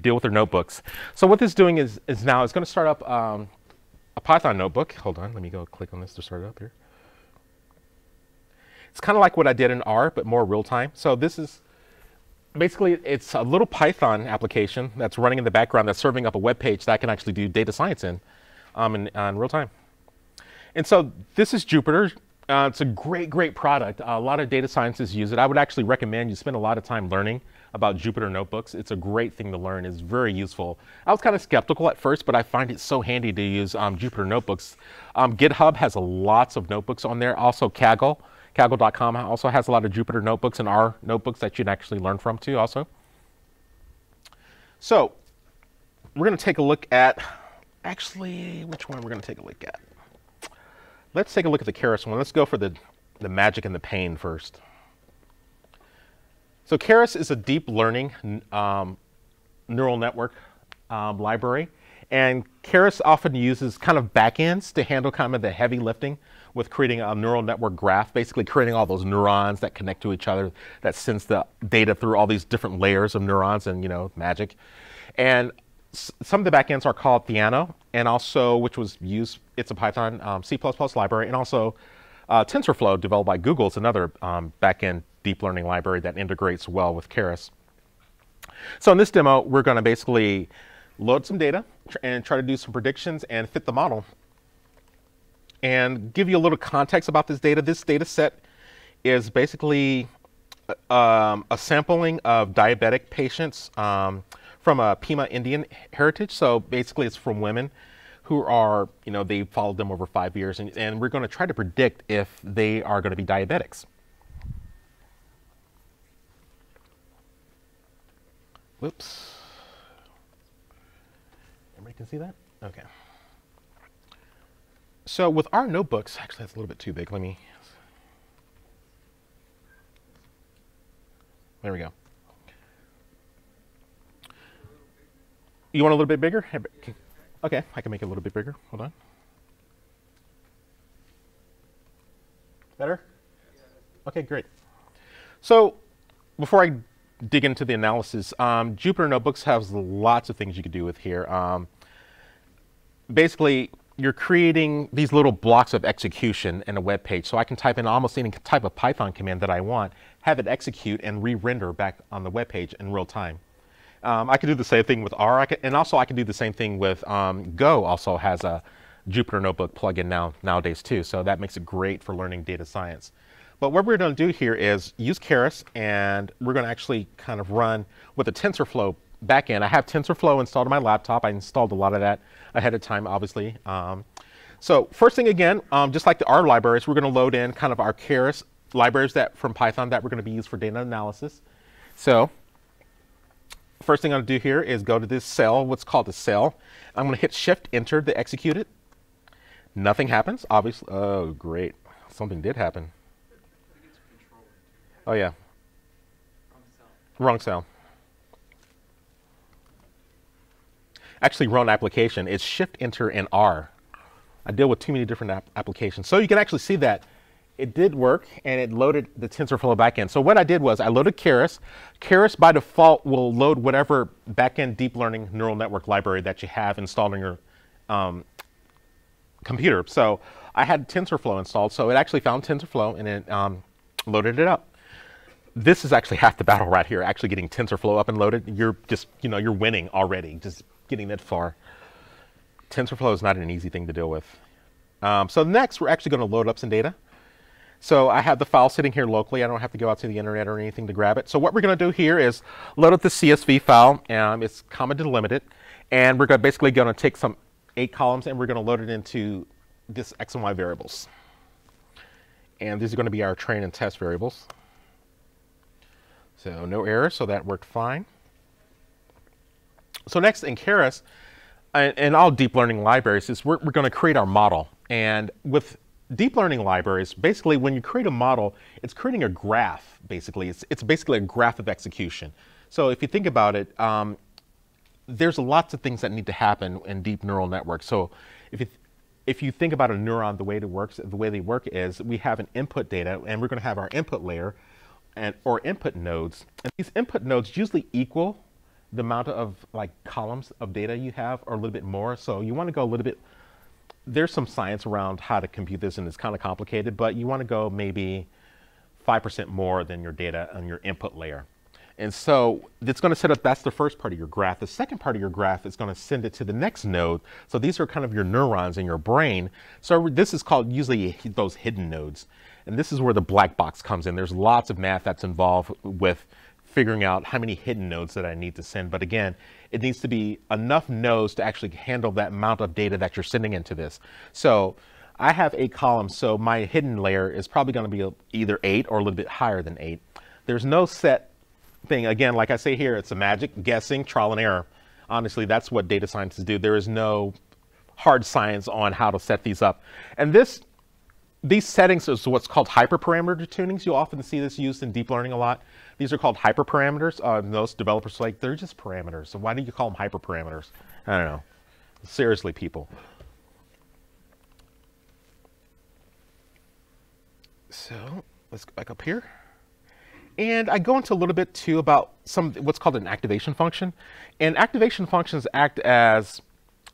deal with their notebooks. So what this is doing is now it's going to start up a Python notebook. Hold on, let me go click on this to start it up here. It's kind of like what I did in R, but more real time. So this is basically, it's a little Python application that's running in the background that's serving up a web page that I can actually do data science in real time. And so this is Jupyter. It's a great product. A lot of data scientists use it. I would actually recommend you spend a lot of time learning about Jupyter notebooks. It's a great thing to learn. It's very useful. I was kind of skeptical at first, but I find it so handy to use Jupyter notebooks. GitHub has lots of notebooks on there. Also Kaggle, Kaggle.com also has a lot of Jupyter notebooks and R notebooks that you can actually learn from too also. So we're going to take a look at, actually, which one we're going to take a look at? Let's take a look at the Keras one. Let's go for the magic and the pain first. So Keras is a deep learning neural network library, And Keras often uses kind of backends to handle kind of the heavy lifting with creating a neural network graph, basically creating all those neurons that connect to each other, that sends the data through all these different layers of neurons and, you know, magic. And some of the backends are called Theano, and also, which was used, it's a Python C++ library, and also TensorFlow, developed by Google, is another backend deep learning library that integrates well with Keras. So in this demo, we're going to basically load some data and try to do some predictions and fit the model. And give you a little context about this data. This data set is basically a sampling of diabetic patients from a Pima Indian heritage. So basically it's from women who are, you know, they followed them over 5 years, and we're going to try to predict if they are going to be diabetics. Whoops. Everybody can see that? Okay. So with our notebooks, actually that's a little bit too big. Let me, there we go. You want a little bit bigger? Okay, I can make it a little bit bigger. Hold on. Better? Okay, great. So before I dig into the analysis, Jupyter Notebooks has lots of things you could do with here. Basically, you're creating these little blocks of execution in a web page. So I can type in almost any type of Python command that I want, have it execute and re-render back on the web page in real time. I can do the same thing with R, and also I can do the same thing with Go. Also has a Jupyter Notebook plugin nowadays too, so that makes it great for learning data science. But what we're going to do here is use Keras, and we're going to actually kind of run with a TensorFlow backend. I have TensorFlow installed on my laptop. I installed a lot of that ahead of time, obviously. So first thing again, just like the R libraries, we're going to load in kind of our Keras libraries from Python that we're going to be used for data analysis. So first thing I'm going to do here is go to this cell, what's called a cell. I'm going to hit Shift-Enter to execute it. Nothing happens, obviously. Oh, great. Something did happen. Oh, yeah. Wrong cell. Actually, wrong application. It's Shift-Enter in R. I deal with too many different applications. So you can actually see that it did work, and it loaded the TensorFlow backend. So what I did was I loaded Keras. Keras, by default, will load whatever backend deep learning neural network library that you have installed on your computer. So I had TensorFlow installed, so it actually found TensorFlow, and it loaded it up. This is actually half the battle right here, actually getting TensorFlow up and loaded. You're just, you know, you're winning already, just getting that far. TensorFlow is not an easy thing to deal with. So next, we're actually going to load up some data. So I have the file sitting here locally. I don't have to go out to the internet or anything to grab it. So what we're going to do here is load up the CSV file. It's comma delimited. And we're basically going to take some 8 columns, and we're going to load it into this X and Y variables. And these are going to be our train and test variables. So no errors, so that worked fine. So next in Keras, and all deep learning libraries, is we're going to create our model. And with deep learning libraries, basically when you create a model, it's creating a graph, basically. It's basically a graph of execution. So if you think about it, there's lots of things that need to happen in deep neural networks. So if you think about a neuron, the way they work is we have an input data, and we're going to have our input layer or input nodes. And these input nodes usually equal the amount of columns of data you have, or a little bit more. So you want to go a little bit, there's some science around how to compute this, and it's kind of complicated, but you want to go maybe 5% more than your data on your input layer. And so it's going to set up, that's the first part of your graph. The second part of your graph is going to send it to the next node. So these are kind of your neurons in your brain. So this is called usually those hidden nodes. And this is where the black box comes in. There's lots of math that's involved with figuring out how many hidden nodes that I need to send. But again, it needs to be enough nodes to actually handle that amount of data that you're sending into this. So I have 8 columns, so my hidden layer is probably going to be either 8 or a little bit higher than 8. There's no set thing. Again, like I say here, it's a magic, guessing, trial and error. Honestly, that's what data scientists do. There is no hard science on how to set these up. And these settings is what's called hyperparameter tunings. You'll often see this used in deep learning a lot. These are called hyperparameters. Most developers are like, they're just parameters. So why do you call them hyperparameters? I don't know. Seriously, people. So let's go back up here. And I go into a little bit too about what's called an activation function. And activation functions act as,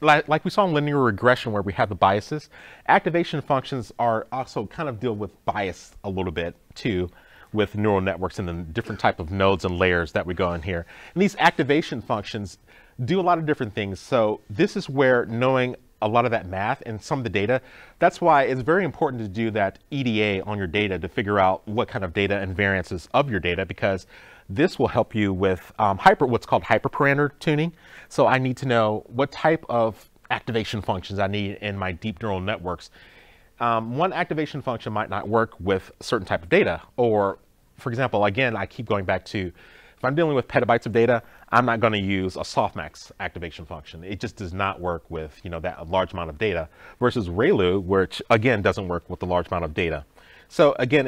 like we saw in linear regression where we have the biases, activation functions are also kind of deal with bias a little bit too, with neural networks and the different type of nodes and layers that we go in here. And these activation functions do a lot of different things. So this is where knowing a lot of that math and some of the data, that's why it's very important to do that EDA on your data to figure out what kind of data and variances of your data, because this will help you with what's called hyperparameter tuning. So I need to know what type of activation functions I need in my deep neural networks. One activation function might not work with a certain type of data. Or, for example, again, I keep going back to, if I'm dealing with petabytes of data, I'm not going to use a softmax activation function. It just does not work with, that large amount of data, versus ReLU, which again doesn't work with the large amount of data. So again,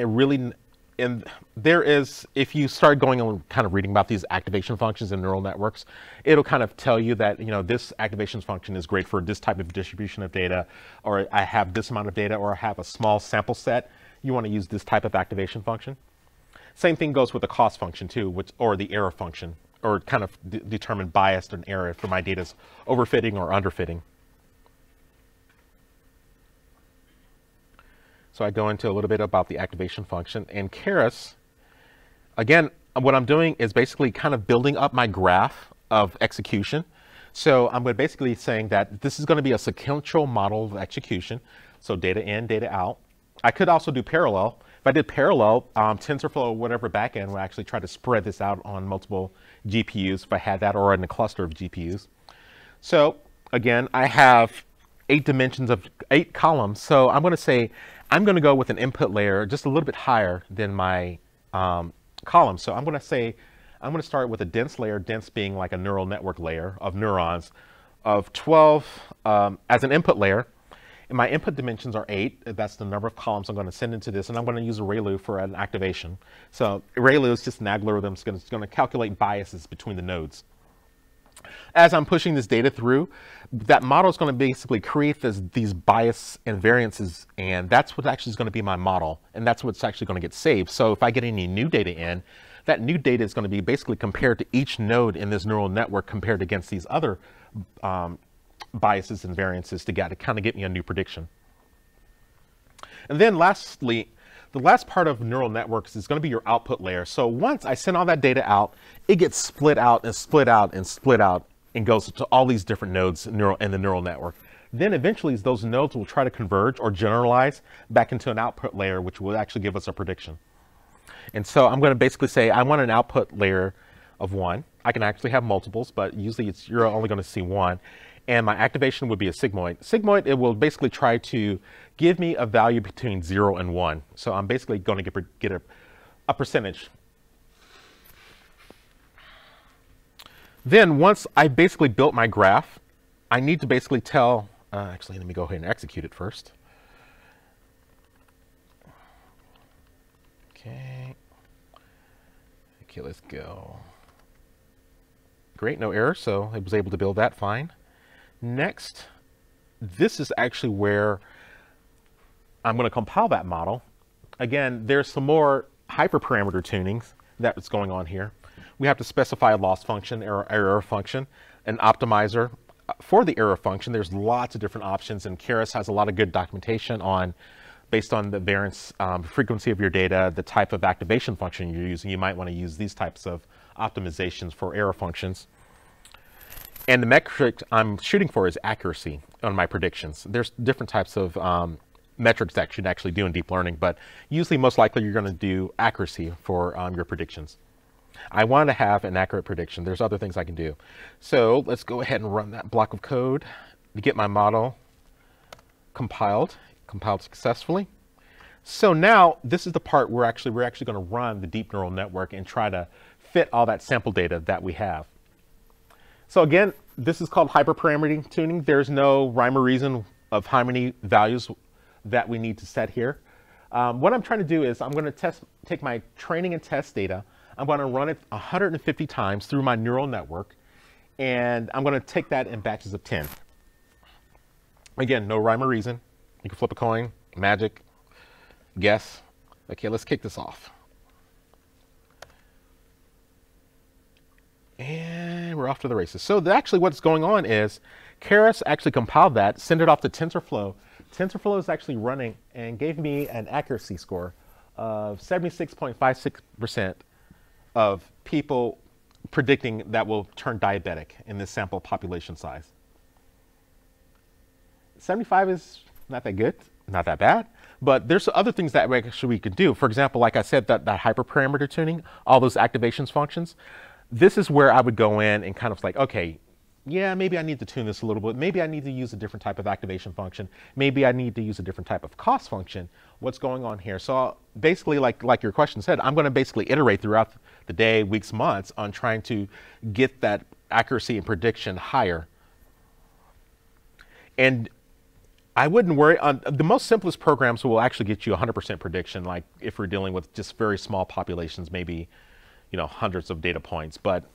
if you start going and kind of reading about these activation functions in neural networks, it'll kind of tell you that, this activation function is great for this type of distribution of data, or I have this amount of data, or I have a small sample set. You want to use this type of activation function. Same thing goes with the cost function too, or the error function, or kind of determine bias and error for my data's overfitting or underfitting. So I go into a little bit about the activation function. And Keras, again, what I'm doing is basically kind of building up my graph of execution. So I'm basically saying that this is going to be a sequential model of execution. So data in, data out. I could also do parallel. If I did parallel, TensorFlow or whatever backend will actually try to spread this out on multiple GPUs if I had that, or in a cluster of GPUs. So again, I have 8 dimensions of 8 columns. So I'm going to say, I'm going to go with an input layer just a little bit higher than my columns. So I'm going to say, I'm going to start with a dense layer, dense being like a neural network layer of neurons of 12 as an input layer. And my input dimensions are 8. That's the number of columns I'm going to send into this. And I'm going to use a ReLU for an activation. So ReLU is just an algorithm that's going to calculate biases between the nodes. As I'm pushing this data through, that model is going to basically create these bias and variances, and that's what actually is going to be my model, and that's what's actually going to get saved. So if I get any new data in, that new data is going to be basically compared to each node in this neural network compared against these other biases and variances to kind of get me a new prediction. And then lastly, the last part of neural networks is going to be your output layer. So once I send all that data out, it gets split out and split out and split out and goes to all these different nodes in the neural network. Then eventually those nodes will try to converge or generalize back into an output layer, which will actually give us a prediction. And so I'm going to basically say I want an output layer of 1. I can actually have multiples, but usually you're only going to see 1. And my activation would be a sigmoid. Sigmoid, it will basically try to give me a value between 0 and 1. So I'm basically going to get a percentage. Then once I basically built my graph, I need to basically tell, actually let me go ahead and execute it first. Okay, let's go. Great, no error, so I was able to build that fine. Next, this is actually where I'm going to compile that model. Again, there's some more hyperparameter tunings that's going on here. We have to specify a loss function, error function, an optimizer. For the error function, there's lots of different options, and Keras has a lot of good documentation based on the variance frequency of your data, the type of activation function you're using. You might want to use these types of optimizations for error functions. And the metric I'm shooting for is accuracy on my predictions. There's different types of metrics that you should actually do in deep learning, but usually most likely you're going to do accuracy for your predictions. I want to have an accurate prediction. There's other things I can do. So let's go ahead and run that block of code to get my model compiled successfully. So now this is the part where we're actually going to run the deep neural network and try to fit all that sample data that we have. So again, this is called hyperparameter tuning. There's no rhyme or reason of how many values that we need to set here. What I'm trying to do is I'm going to take my training and test data. I'm going to run it 150 times through my neural network, and I'm going to take that in batches of 10. Again, no rhyme or reason. You can flip a coin, magic, guess. Okay, let's kick this off. And we're off to the races. So actually what's going on is Keras actually compiled that, sent it off to TensorFlow. TensorFlow is actually running and gave me an accuracy score of 76.56% of people predicting that will turn diabetic in this sample population size. 75 is not that good, not that bad, but there's other things that actually we could do. For example, like I said, that hyperparameter tuning, all those activations functions, this is where I would go in and kind of like, okay, yeah, maybe I need to tune this a little bit. Maybe I need to use a different type of activation function. Maybe I need to use a different type of cost function. What's going on here? So basically, like your question said, I'm going to basically iterate throughout the day, weeks, months on trying to get that accuracy and prediction higher. And I wouldn't worry. The most simplest programs will actually get you 100% prediction, like if we're dealing with just very small populations, maybe, you know, hundreds of data points. But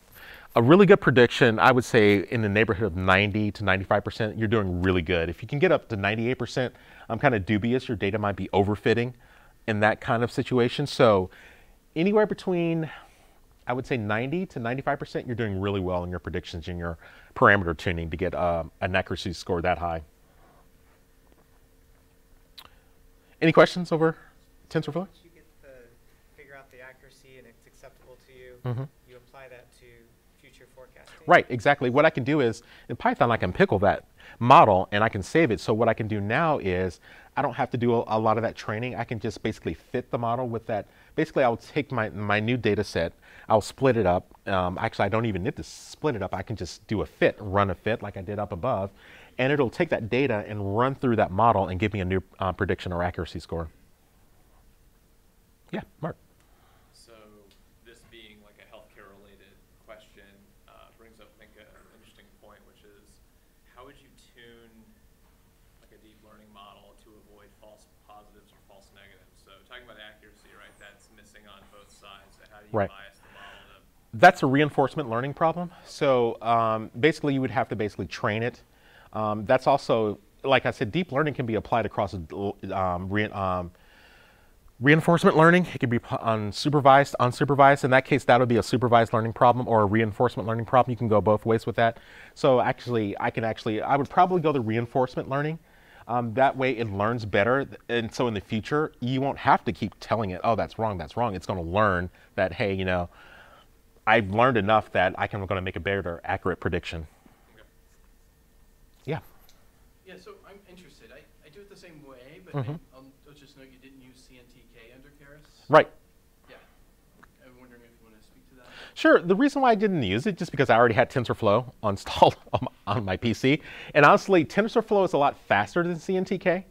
a really good prediction, I would say in the neighborhood of 90 to 95%, you're doing really good. If you can get up to 98%, I'm kind of dubious your data might be overfitting in that kind of situation. So anywhere between, I would say 90 to 95%, you're doing really well in your predictions and your parameter tuning to get an accuracy score that high. Any questions over TensorFlow? Once you get figure out the accuracy and it's acceptable to you, you apply that to future forecasting. Right, exactly. What I can do is, in Python, I can pickle that model and I can save it. So what I can do now is, I don't have to do a lot of that training. I can just basically fit the model with that. Basically, I'll take my new data set, I'll split it up. Actually, I don't even need to split it up. I can just do a fit, run a fit like I did up above. And it'll take that data and run through that model and give me a new prediction or accuracy score. Yeah, Mark. So this being like a healthcare-related question brings up, I think, an interesting point, which is how would you tune like a deep learning model to avoid false positives or false negatives? So talking about accuracy, right? That's missing on both sides. So how do you bias the model? That's a reinforcement learning problem. So basically, you would have to basically train it. That's also, like I said, deep learning can be applied across reinforcement learning. It can be supervised, unsupervised. In that case, that would be a supervised learning problem or a reinforcement learning problem. You can go both ways with that. So actually, I would probably go the reinforcement learning. That way it learns better. And so in the future, you won't have to keep telling it, oh, that's wrong, that's wrong. It's going to learn that, hey, you know, I've learned enough that I'm going to make a better, accurate prediction. Yeah. Yeah, so I'm interested. I do it the same way, but I'll just note you didn't use CNTK under Keras. Right. Yeah. I'm wondering if you want to speak to that. Sure. The reason why I didn't use it just because I already had TensorFlow installed on my PC. And honestly, TensorFlow is a lot faster than CNTK.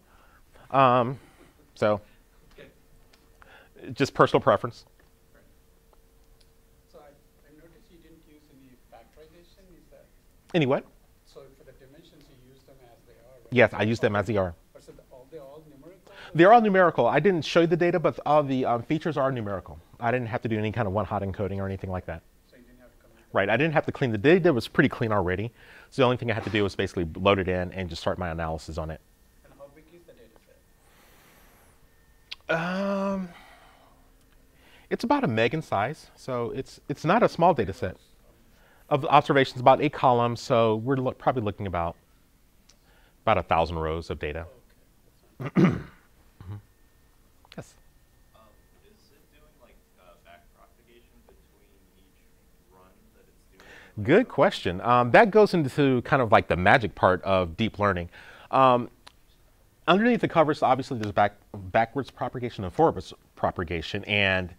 So just personal preference. Right. So I noticed you didn't use any factorization. Is that? Any what? So for the dimensions, you use them as they are, right? Yes, I use them as they are. Or so they're all numerical? They're all numerical. I didn't show you the data, but all the features are numerical. I didn't have to do any kind of hot encoding or anything like that. So you didn't have to come in. Right, I didn't have to clean the data. It was pretty clean already. So the only thing I had to do was basically load it in and just start my analysis on it. And how big is the data set? It's about a meg in size, so it's not a small data set. Of observations, about 8 columns, so we're probably looking about 1,000 rows of data. Oh, okay. Yes. Is it doing like back propagation between each run that it's doing? Good question. That goes into kind of like the magic part of deep learning. Underneath the covers, obviously, there's backwards propagation and forwards propagation, and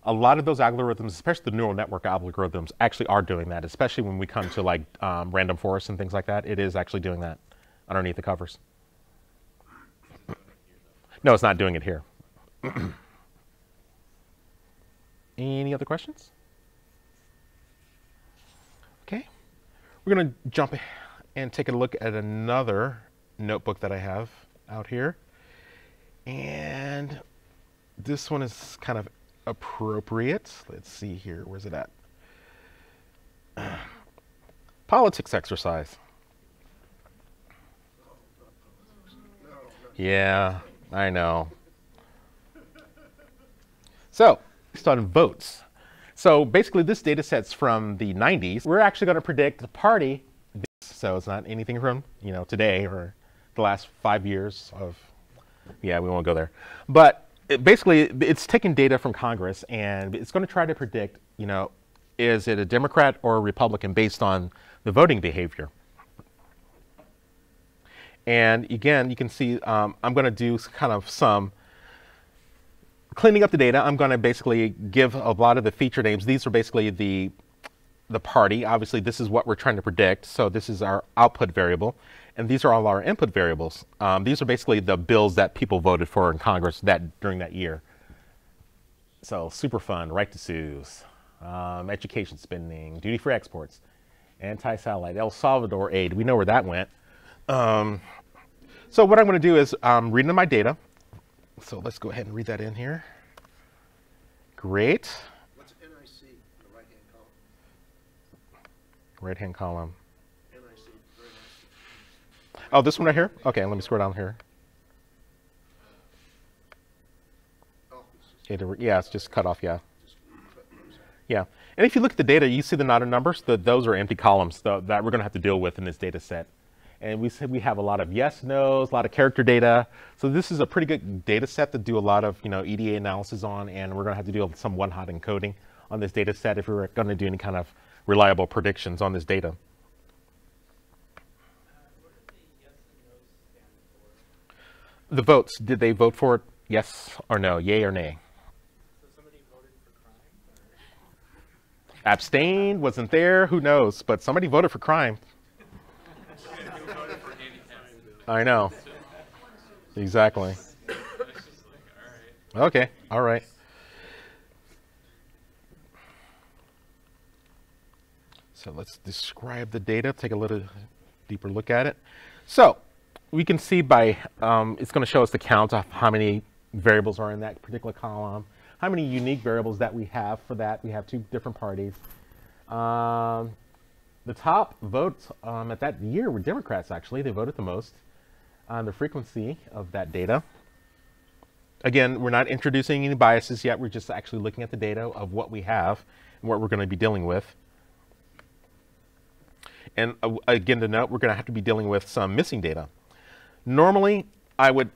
a lot of those algorithms, especially the neural network algorithms, actually are doing that, especially when we come to like random forests and things like that. It is actually doing that underneath the covers. No, it's not doing it here. Any other questions? Okay. We're going to jump and take a look at another notebook that I have out here. And this one is kind of appropriate. Let's see here. Where's it at? Politics exercise. Yeah, I know. So, based on votes. So basically this data set's from the 90s. We're actually going to predict the party. So it's not anything from, today or the last 5 years of, yeah, we won't go there. But basically it's taking data from Congress and it's going to try to predict, is it a Democrat or a Republican based on the voting behavior. And again, you can see I'm going to do kind of some cleaning up the data. I'm going to basically give a lot of the feature names. These are basically the party. Obviously, this is what we're trying to predict. So this is our output variable. And these are all our input variables. These are basically the bills that people voted for in Congress during that year. So super fun, right to sues, education spending, duty-free exports, anti-satellite, El Salvador aid. We know where that went. So what I'm going to do is read into my data. So let's go ahead and read that in here. Great. What's NIC in the right-hand column? Right-hand column. NIC, very nice. Oh, this one right here? Okay, let me scroll down here. Yeah, it's just cut off, yeah. Yeah, and if you look at the data, you see the not of numbers. Those are empty columns that we're going to have to deal with in this data set. And we have a lot of yes, no's, a lot of character data. So this is a pretty good data set to do a lot of EDA analysis on, and we're going to have to deal with some hot encoding on this data set if we were going to do any kind of reliable predictions on this data. What do the yes and no's stand for? The votes, did they vote for it yes or no, yay or nay? So somebody voted for crime? Or? Abstained, wasn't there, who knows, but somebody voted for crime. I know. Exactly. Okay, all right. So let's describe the data, take a little deeper look at it. So we can see by, it's going to show us the count of how many variables are in that particular column, how many unique variables that we have for that. We have 2 different parties. The top votes at that year were Democrats, actually. They voted the most on the frequency of that data. Again, we're not introducing any biases yet. We're just actually looking at the data of what we have and what we're going to be dealing with. And again, to note, we're going to have to be dealing with some missing data. Normally, I would,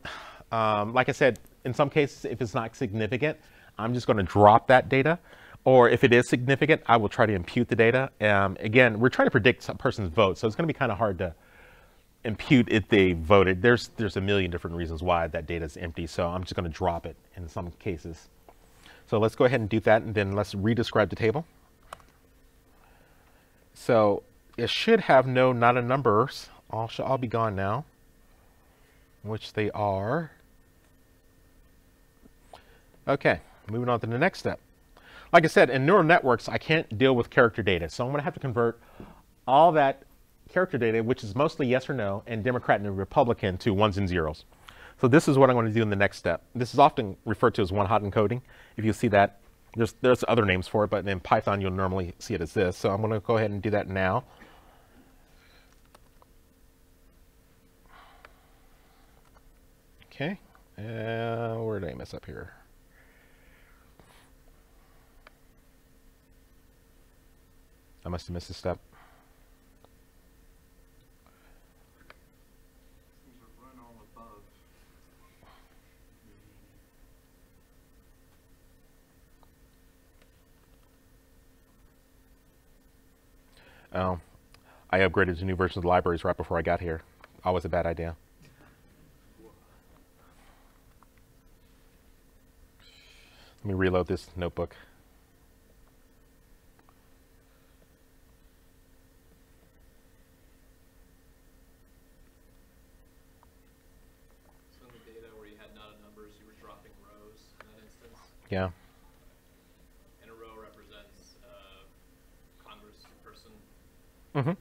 like I said, in some cases, if it's not significant, I'm just going to drop that data. Or if it is significant, I will try to impute the data. Again, we're trying to predict a person's vote, so it's going to be kind of hard to impute if they voted. There's a million different reasons why that data is empty, so I'm just going to drop it in some cases. So let's go ahead and do that, and then let's redescribe the table. So it should have no not a numbers. Should all be gone now, which they are. Okay, moving on to the next step. Like I said, in neural networks, I can't deal with character data, so I'm going to have to convert all that character data, which is mostly yes or no, and Democrat and Republican, to ones and zeros. So this is what I'm going to do in the next step. This is often referred to as hot encoding. If you see that, there's other names for it, but in Python, you'll normally see it as this. So I'm going to go ahead and do that now. Okay, where did I mess up here? I must have missed a step. Oh, I upgraded to new versions of the libraries right before I got here. Always a bad idea. Let me reload this notebook. So in the data where you had not a numbers, you were dropping rows in that instance? Yeah. And a row represents Congress person. Mm-hmm.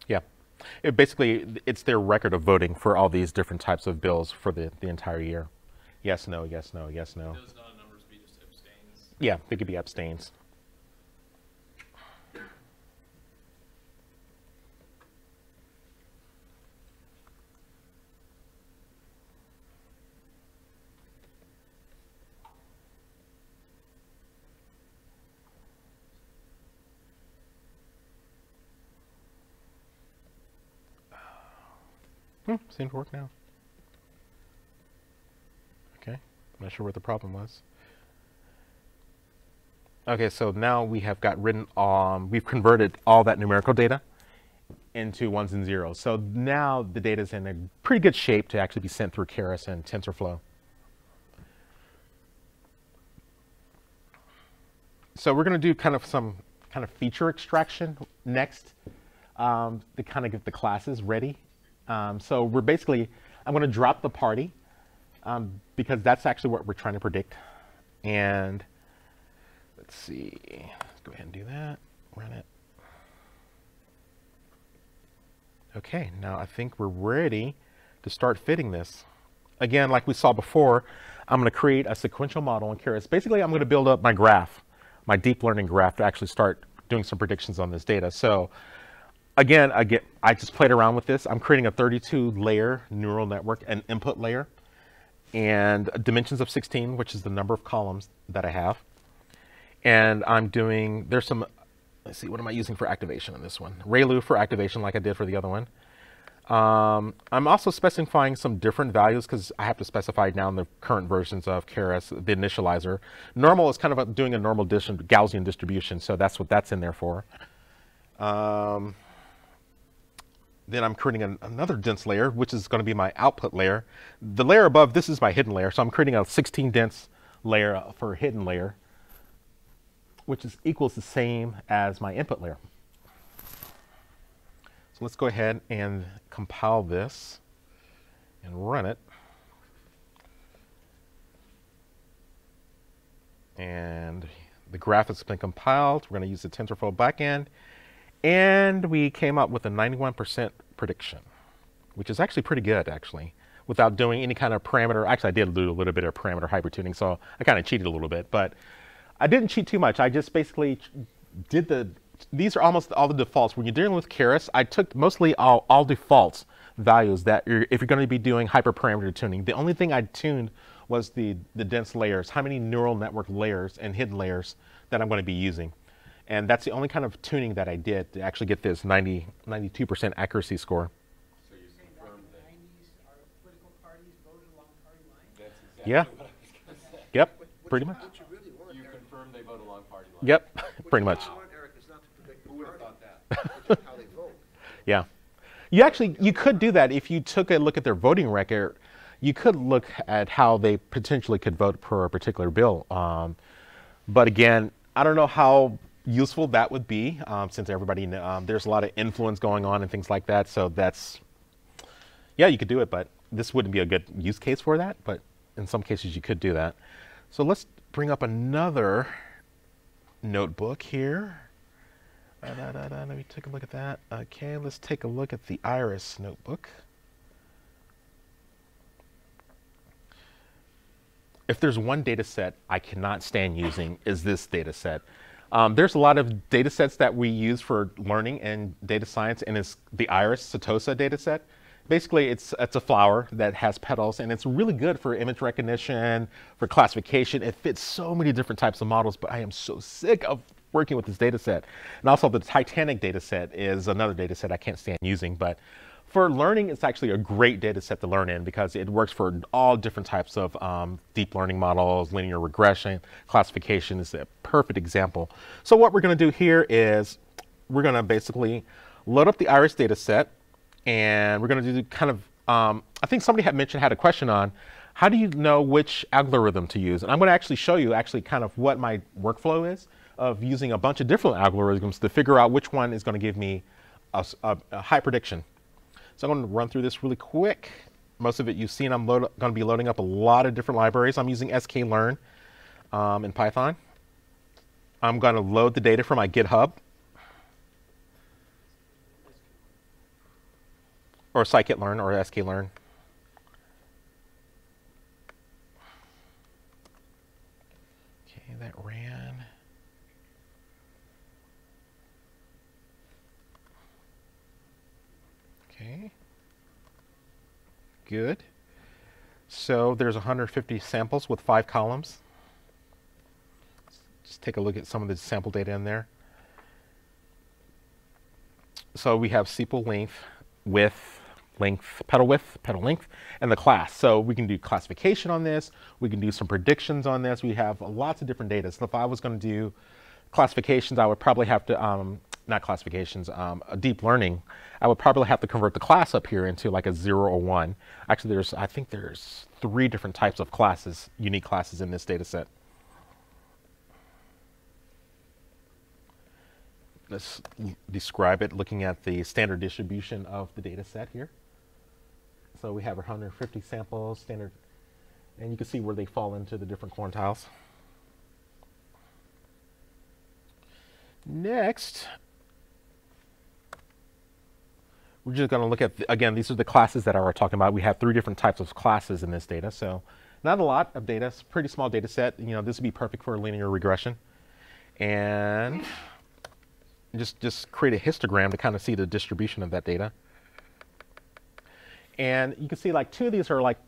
Yeah. It's their record of voting for all these different types of bills for the entire year. Yes, no, yes, no, yes, no. Those not numbers be just abstains? Yeah, they could be abstains. Seems to work now. Okay, I'm not sure what the problem was. Okay, so now we have got we've converted all that numerical data into ones and zeros. So now the data is in a pretty good shape to actually be sent through Keras and TensorFlow. So we're going to do kind of some kind of feature extraction next to kind of get the classes ready. So we're basically, I'm going to drop the party because that's actually what we're trying to predict. And let's see, let's go ahead and do that, run it. Okay, now I think we're ready to start fitting this. Again, like we saw before, I'm going to create a sequential model in Keras. Basically, I'm going to build up my graph, my deep learning graph, to actually start doing some predictions on this data. So again, I just played around with this. I'm creating a 32-layer neural network, an input layer, and dimensions of 16, which is the number of columns that I have. And I'm doing, there's some, let's see, what am I using for activation on this one? ReLU for activation like I did for the other one. I'm also specifying some different values because I have to specify now in the current versions of Keras, the initializer. Normal is kind of doing a normal Gaussian distribution, so that's what that's in there for. Then I'm creating another dense layer, which is going to be my output layer. The layer above, this is my hidden layer, so I'm creating a 16 dense layer for a hidden layer, which equals the same as my input layer. So let's go ahead and compile this and run it. And the graph has been compiled. We're going to use the TensorFlow backend. And we came up with a 91% prediction, which is actually pretty good, actually, without doing any kind of parameter. Actually, I did do a little bit of parameter hypertuning, so I kind of cheated a little bit. But I didn't cheat too much. I just basically did these are almost all the defaults. When you're dealing with Keras, I took mostly all defaults values that if you're going to be doing hyperparameter tuning. The only thing I tuned was the dense layers, how many neural network layers and hidden layers that I'm going to be using. And that's the only kind of tuning that I did to actually get this 92% accuracy score. So you confirmed that 90s are political parties voted along party lines? That's exactly Yeah. what I was going to say. Yep, pretty much. What you really want, You Eric, confirmed they vote along party lines. Yep, pretty much. What you want, Eric, is not to predict the Who would have party, thought that? but just how they vote. Yeah. You could do that if you took a look at their voting record. You could look at how they potentially could vote for a particular bill. But again, I don't know how useful that would be since everybody, there's a lot of influence going on and things like that. So that's, yeah, you could do it, but this wouldn't be a good use case for that. But in some cases, you could do that. So let's bring up another notebook here. Let me take a look at that. Okay, let's take a look at the Iris notebook. If there's one data set I cannot stand using, is this data set. There's a lot of data sets that we use for learning and data science, and it's the Iris Setosa data set. Basically, it's a flower that has petals, and it's really good for image recognition, for classification. It fits so many different types of models, but I am so sick of working with this data set. And also the Titanic data set is another data set I can't stand using, but for learning, it's actually a great data set to learn in because it works for all different types of deep learning models, linear regression, classification is a perfect example. So what we're going to do here is we're going to basically load up the Iris data set, and we're going to do kind of, I think somebody had a question on how do you know which algorithm to use? And I'm going to actually show you actually kind of what my workflow is of using a bunch of different algorithms to figure out which one is going to give me a high prediction. So I'm going to run through this really quick. Most of it you've seen, I'm going to be loading up a lot of different libraries. I'm using sklearn in Python. I'm going to load the data from my GitHub. Or scikit-learn or sklearn. Okay, that ran. Okay. Good. So there's 150 samples with 5 columns. Just take a look at some of the sample data in there. So we have sepal length, width, length, petal width, petal length, and the class. So we can do classification on this. We can do some predictions on this. We have lots of different data. So if I was going to do classifications, I would probably have to, not classifications, deep learning, I would probably have to convert the class up here into like a 0 or 1. Actually, I think there's 3 different types of classes, unique classes in this data set. Let's describe it looking at the standard distribution of the data set here. So we have 150 samples, standard, and you can see where they fall into the different quantiles. Next, we're just going to look at, again, these are the classes that I was talking about. We have 3 different types of classes in this data, so not a lot of data. It's a pretty small data set. You know, this would be perfect for linear regression. And just create a histogram to kind of see the distribution of that data. And you can see like 2 of these are like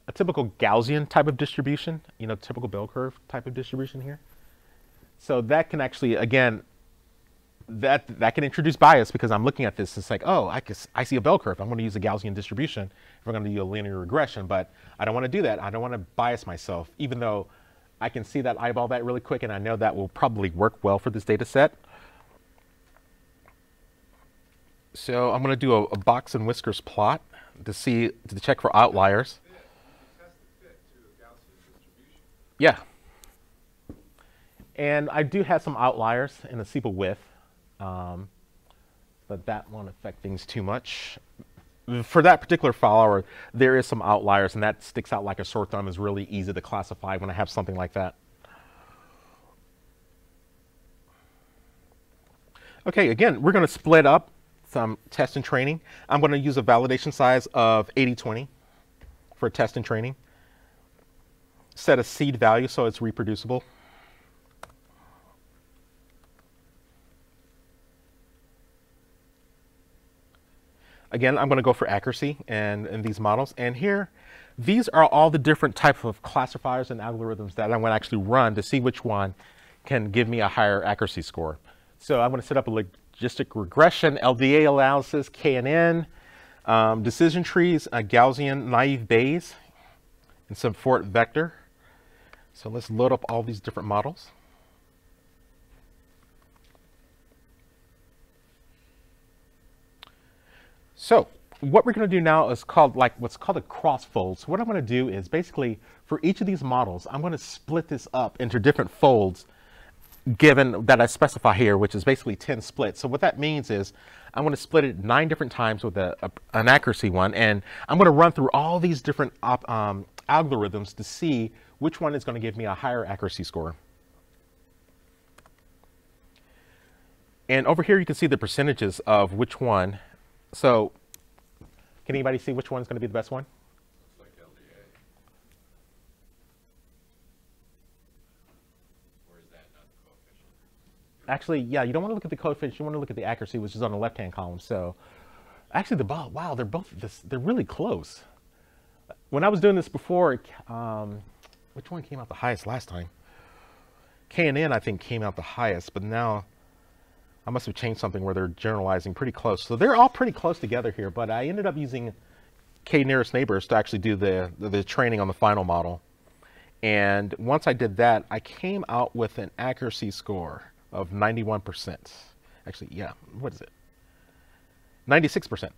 a typical Gaussian type of distribution, you know, typical bell curve type of distribution here. So that can actually, again, that can introduce bias because I'm looking at this. It's like, oh, I see a bell curve. I'm going to use a Gaussian distribution if we're going to do a linear regression, but I don't want to do that. I don't want to bias myself, even though I can see that, eyeball that really quick, and I know that will probably work well for this data set. So I'm going to do a box and whiskers plot to check for outliers. Yeah. And I do have some outliers in the sepal width, but that won't affect things too much. For that particular follower, there is some outliers, and that sticks out like a sore thumb. Is really easy to classify when I have something like that. Okay, again, we're going to split up some test and training. I'm going to use a validation size of 80/20 for test and training. Set a seed value so it's reproducible. Again, I'm going to go for accuracy in these models. And here, these are all the different types of classifiers and algorithms that I'm going to actually run to see which one can give me a higher accuracy score. So I'm going to set up a logistic regression, LDA analysis, KNN, decision trees, a Gaussian naive Bayes, and some Fort vector. So let's load up all these different models. So what we're going to do now is what's called a cross-fold. So what I'm going to do is basically for each of these models, I'm going to split this up into different folds given that I specify here, which is basically 10 splits. So what that means is I'm going to split it 9 different times with an accuracy one, and I'm going to run through all these different algorithms to see which one is going to give me a higher accuracy score. And over here you can see the percentages of which one. So can anybody see which one's going to be the best one? Looks like LDA. Or is that not the coefficient? Actually, yeah, you don't want to look at the coefficient. You want to look at the accuracy, which is on the left-hand column. So actually, wow, they're really close. When I was doing this before, which one came out the highest last time? KNN, I think, came out the highest, but now I must have changed something where they're generalizing pretty close. So they're all pretty close together here, but I ended up using K nearest neighbors to actually do the training on the final model. And once I did that, I came out with an accuracy score of 91%. Actually, yeah, what is it? 96%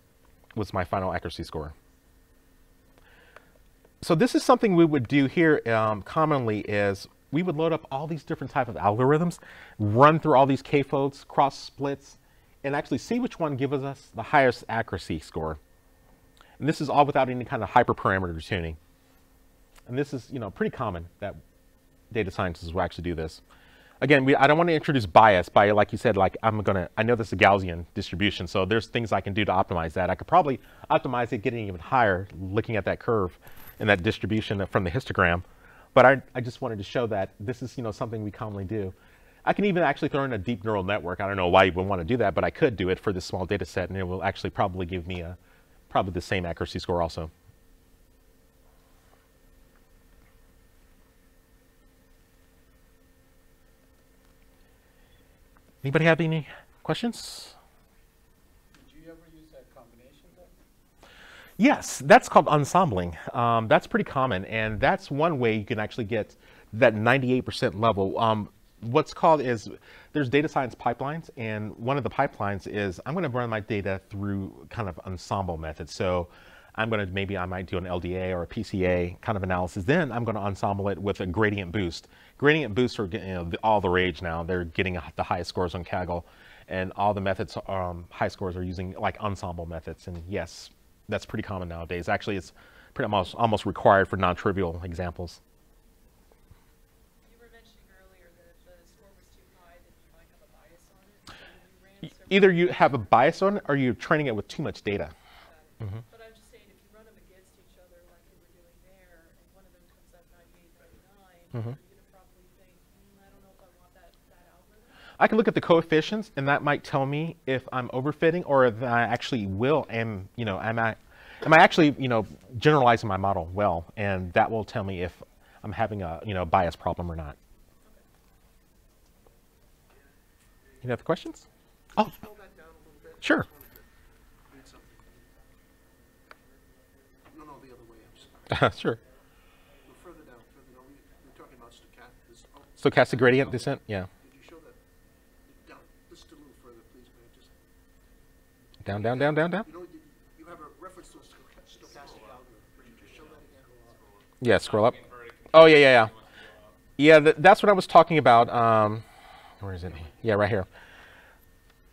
was my final accuracy score. So this is something we would do here commonly is we would load up all these different type of algorithms, run through all these k-folds, cross splits, and actually see which one gives us the highest accuracy score. And this is all without any kind of hyperparameter tuning. And this is, pretty common that data scientists will actually do this. Again, I don't want to introduce bias by, like you said, like I know this is a Gaussian distribution, so there's things I can do to optimize that. I could probably optimize it, getting even higher, looking at that curve and that distribution from the histogram. But I just wanted to show that this is, something we commonly do. I can even actually throw in a deep neural network. I don't know why you would want to do that, but I could do it for this small data set, and it will actually probably give me probably the same accuracy score also. Anybody have any questions? Did you ever use that combination then? Yes, that's called ensembling. That's pretty common, and that's one way you can actually get that 98% level. What's called is, there's data science pipelines, and one of the pipelines is I'm going to run my data through kind of ensemble methods. So I'm going to, maybe I might do an LDA or a PCA kind of analysis. Then I'm going to ensemble it with a gradient boost. Gradient boosts are all the rage now. They're getting the highest scores on Kaggle, and all the methods, high scores, are using like ensemble methods. And yes, that's pretty common nowadays. Actually, it's pretty almost required for non-trivial examples. You were mentioning earlier that if the score was too high, then you might have a bias on it. So when you ran Either you have a bias on it, or you're training it with too much data. Mm-hmm. But I'm just saying, if you run them against each other like you were doing there, and one of them comes up 98, 99, Mm-hmm. you're going to probably think, I don't know if I want that algorithm. I can look at the coefficients, and that might tell me if I'm overfitting or if I actually am I actually, generalizing my model well, and that will tell me if I'm having a, bias problem or not. Any other questions? Oh, sure. No, the other way. I'm sorry. Sure. Further down, we're talking about stochastic. Stochastic gradient descent, yeah. Did you show that? Down, just a little further, please, man. Just Down, down, down, down, down. You have a reference to a stochastic algorithm. Could you just show that again? Yeah, scroll up. Oh, yeah. Yeah, that's what I was talking about. Where is it? Yeah, right here.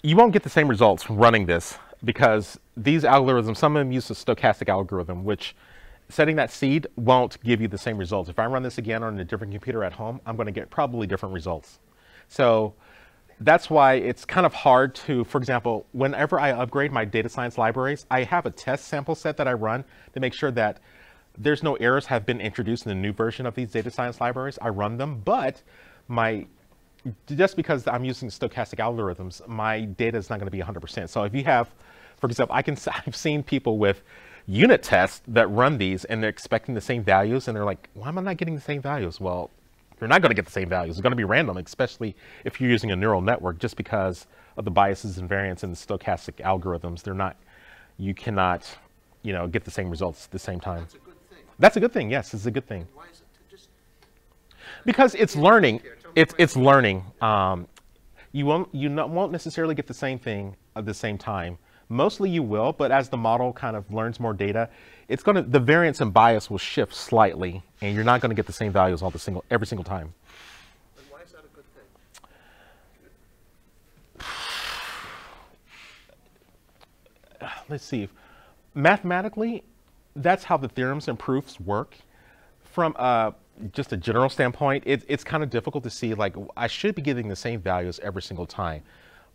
You won't get the same results from running this, because these algorithms, some of them use a stochastic algorithm, which setting that seed won't give you the same results. If I run this again on a different computer at home, I'm going to get probably different results. So that's why it's kind of hard to, for example, whenever I upgrade my data science libraries, I have a test sample set that I run to make sure that there's no errors have been introduced in the new version of these data science libraries. I run them, but just because I'm using stochastic algorithms, my data is not going to be 100%. So if you have, for example, I've seen people with unit tests that run these, and they're expecting the same values, and they're like, why am I not getting the same values? Well, you're not going to get the same values. It's going to be random, especially if you're using a neural network, just because of the biases and variance in the stochastic algorithms. You cannot, get the same results at the same time. That's a good thing. That's a good thing. Yes, it's a good thing. Why is it just? Because it's learning. It's learning. You won't necessarily get the same thing at the same time. Mostly you will, but as the model kind of learns more data, the variance and bias will shift slightly, and you're not going to get the same values every single time. And why is that a good thing? Let's see. Mathematically, that's how the theorems and proofs work. From just a general standpoint, it's kind of difficult to see, like, I should be getting the same values every single time.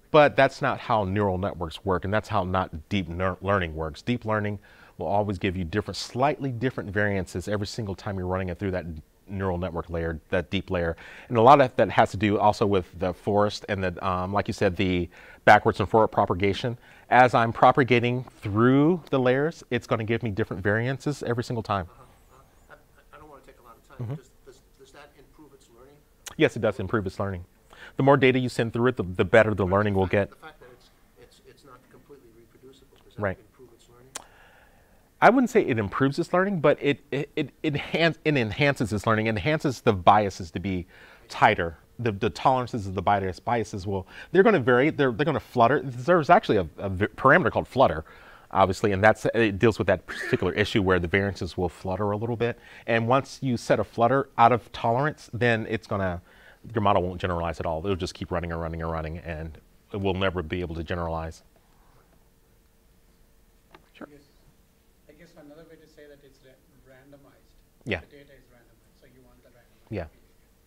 But that's not how neural networks work, and that's how not deep learning works. Deep learning will always give you slightly different variances every single time you're running it through that neural network layer, that deep layer. And a lot of that has to do also with the forest and like you said, the backwards and forward propagation. As I'm propagating through the layers, it's going to give me different variances every single time. I don't want to take a lot of time. Mm-hmm. Does that improve its learning? Yes, it does improve its learning. The more data you send through it, the better the learning will get. The fact that it's not completely reproducible, does that Right. improve its learning? I wouldn't say it improves its learning, but it enhances its learning, enhances the biases to be tighter. The tolerances of the biases they're going to vary, they're going to flutter. There's actually a parameter called flutter, obviously, and it deals with that particular issue where the variances will flutter a little bit. And once you set a flutter out of tolerance, then your model won't generalize at all. It'll just keep running and running and running, and it will never be able to generalize. Sure. I guess another way to say that it's randomized. Yeah. The data is randomized, so you want the randomized. Yeah.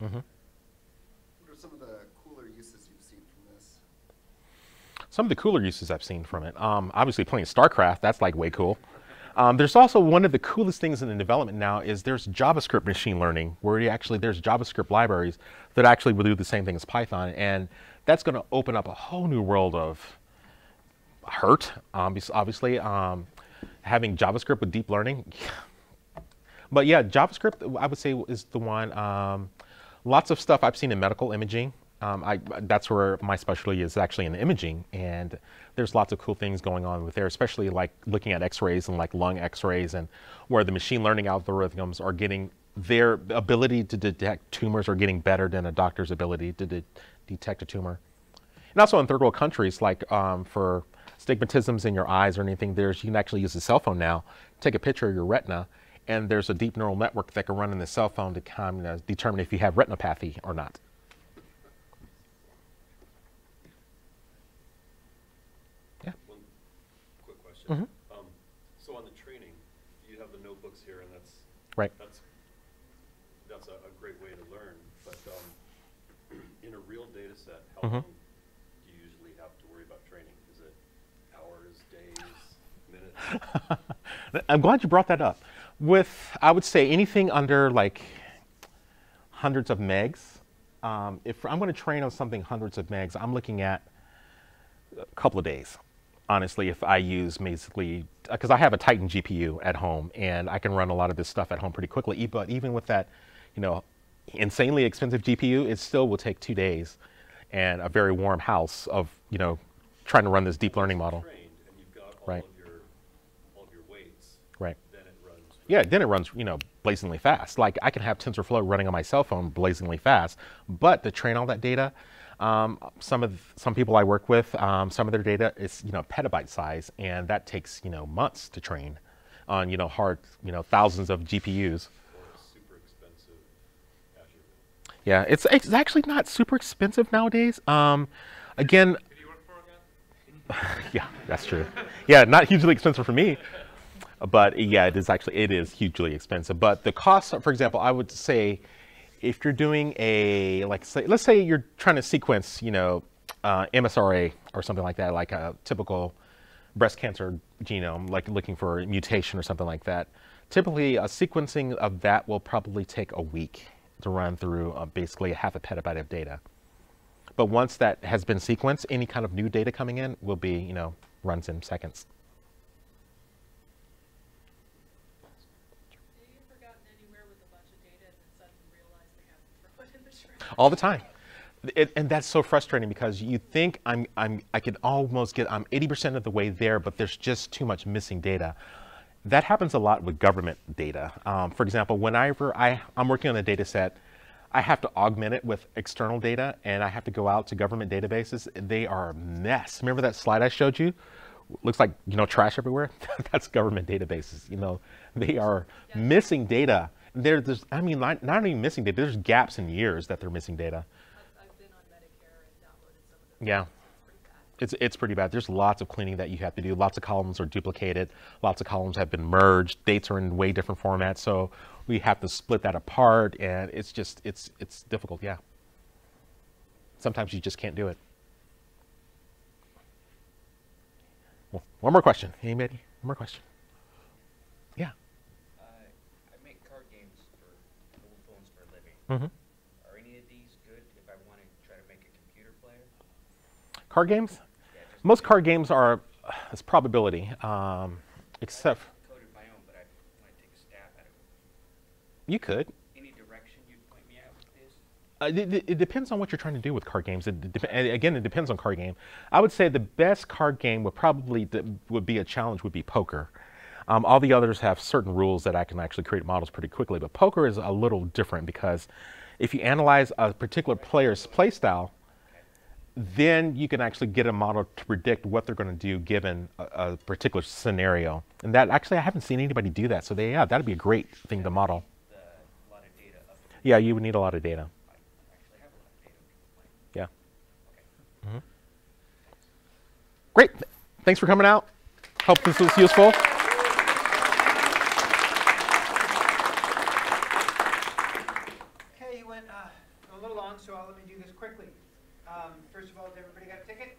Mm-hmm. What are some of the cooler uses you've seen from this? Some of the cooler uses I've seen from it. Obviously playing StarCraft, that's like way cool. There's also one of the coolest things in the development now is there's JavaScript machine learning, where there's JavaScript libraries that actually will do the same thing as Python, and that's going to open up a whole new world of hurt, obviously. Having JavaScript with deep learning. But yeah, JavaScript, I would say, is the one. Lots of stuff I've seen in medical imaging. That's where my specialty is, actually in imaging, and there's lots of cool things going on with there, especially like looking at X-rays and like lung X-rays, and where the machine learning algorithms are getting their ability to detect tumors are getting better than a doctor's ability to detect a tumor. And also in third world countries, like for stigmatisms in your eyes or anything, you can actually use a cell phone now, take a picture of your retina, and there's a deep neural network that can run in the cell phone to kind of determine if you have retinopathy or not. Yeah. One quick question. Mm-hmm. So on the training, you have the notebooks here, and that's right. That's a great way to learn. But in a real data set, how Mm-hmm. long do you usually have to worry about training? Is it hours, days, minutes? I'm glad you brought that up. I would say anything under like hundreds of megs. If I'm going to train on something hundreds of megs, I'm looking at a couple of days. Honestly, if I use basically, because I have a Titan GPU at home and I can run a lot of this stuff at home pretty quickly. But even with that, insanely expensive GPU, it still will take 2 days and a very warm house of, trying to run this deep learning model. And you've got right. all of your weights. Right. Then it runs. Yeah, then it runs, blazingly fast. Like I can have TensorFlow running on my cell phone blazingly fast, but to train all that data, some people I work with, some of their data is petabyte size, and that takes months to train on hard thousands of GPUs. Super expensive Azure. Yeah, it's actually not super expensive nowadays. Again, yeah, that's true. Yeah, not hugely expensive for me, but yeah, it is hugely expensive. But the cost, for example, I would say, if you're doing let's say you're trying to sequence, MSRA or something like that, like a typical breast cancer genome, like looking for a mutation or something like that. Typically, a sequencing of that will probably take a week to run through basically half a petabyte of data. But once that has been sequenced, any kind of new data coming in will be, runs in seconds. All the time. And that's so frustrating because you think I could almost get, I'm 80% of the way there, but there's just too much missing data. That happens a lot with government data. For example, whenever I'm working on a data set, I have to augment it with external data, and I have to go out to government databases. They are a mess. Remember that slide I showed you? Looks like, trash everywhere? That's government databases. They are missing data. There's not even missing data, there's gaps in years that they're missing data. I've been on Medicare and downloaded some of them. Yeah. It's pretty bad. There's lots of cleaning that you have to do. Lots of columns are duplicated. Lots of columns have been merged. Dates are in way different formats. So we have to split that apart, and it's difficult, yeah. Sometimes you just can't do it. Well, one more question. Anybody? One more question. Yeah. I make card games for mobile phones for a living. Mm-hmm. Are any of these good if I want to try to make a computer player? Card games? Yeah, most card games are it's probability, except. I coded my own, but I want to take a stab at it. You could. Any direction you'd point me at with this? It depends on what you're trying to do with card games. Again, it depends on card game. I would say the best card game would be a challenge would be poker. All the others have certain rules that I can actually create models pretty quickly, but poker is a little different because if you analyze a particular player's play style, then you can actually get a model to predict what they're going to do given a particular scenario. And that actually, I haven't seen anybody do that. So that'd be a great thing to model. Yeah, you would need a lot of data. Yeah. Mm-hmm. Great. Thanks for coming out. Hope this was useful. Okay, you went a little long, so let me do this quickly. First of all, has everybody got a ticket?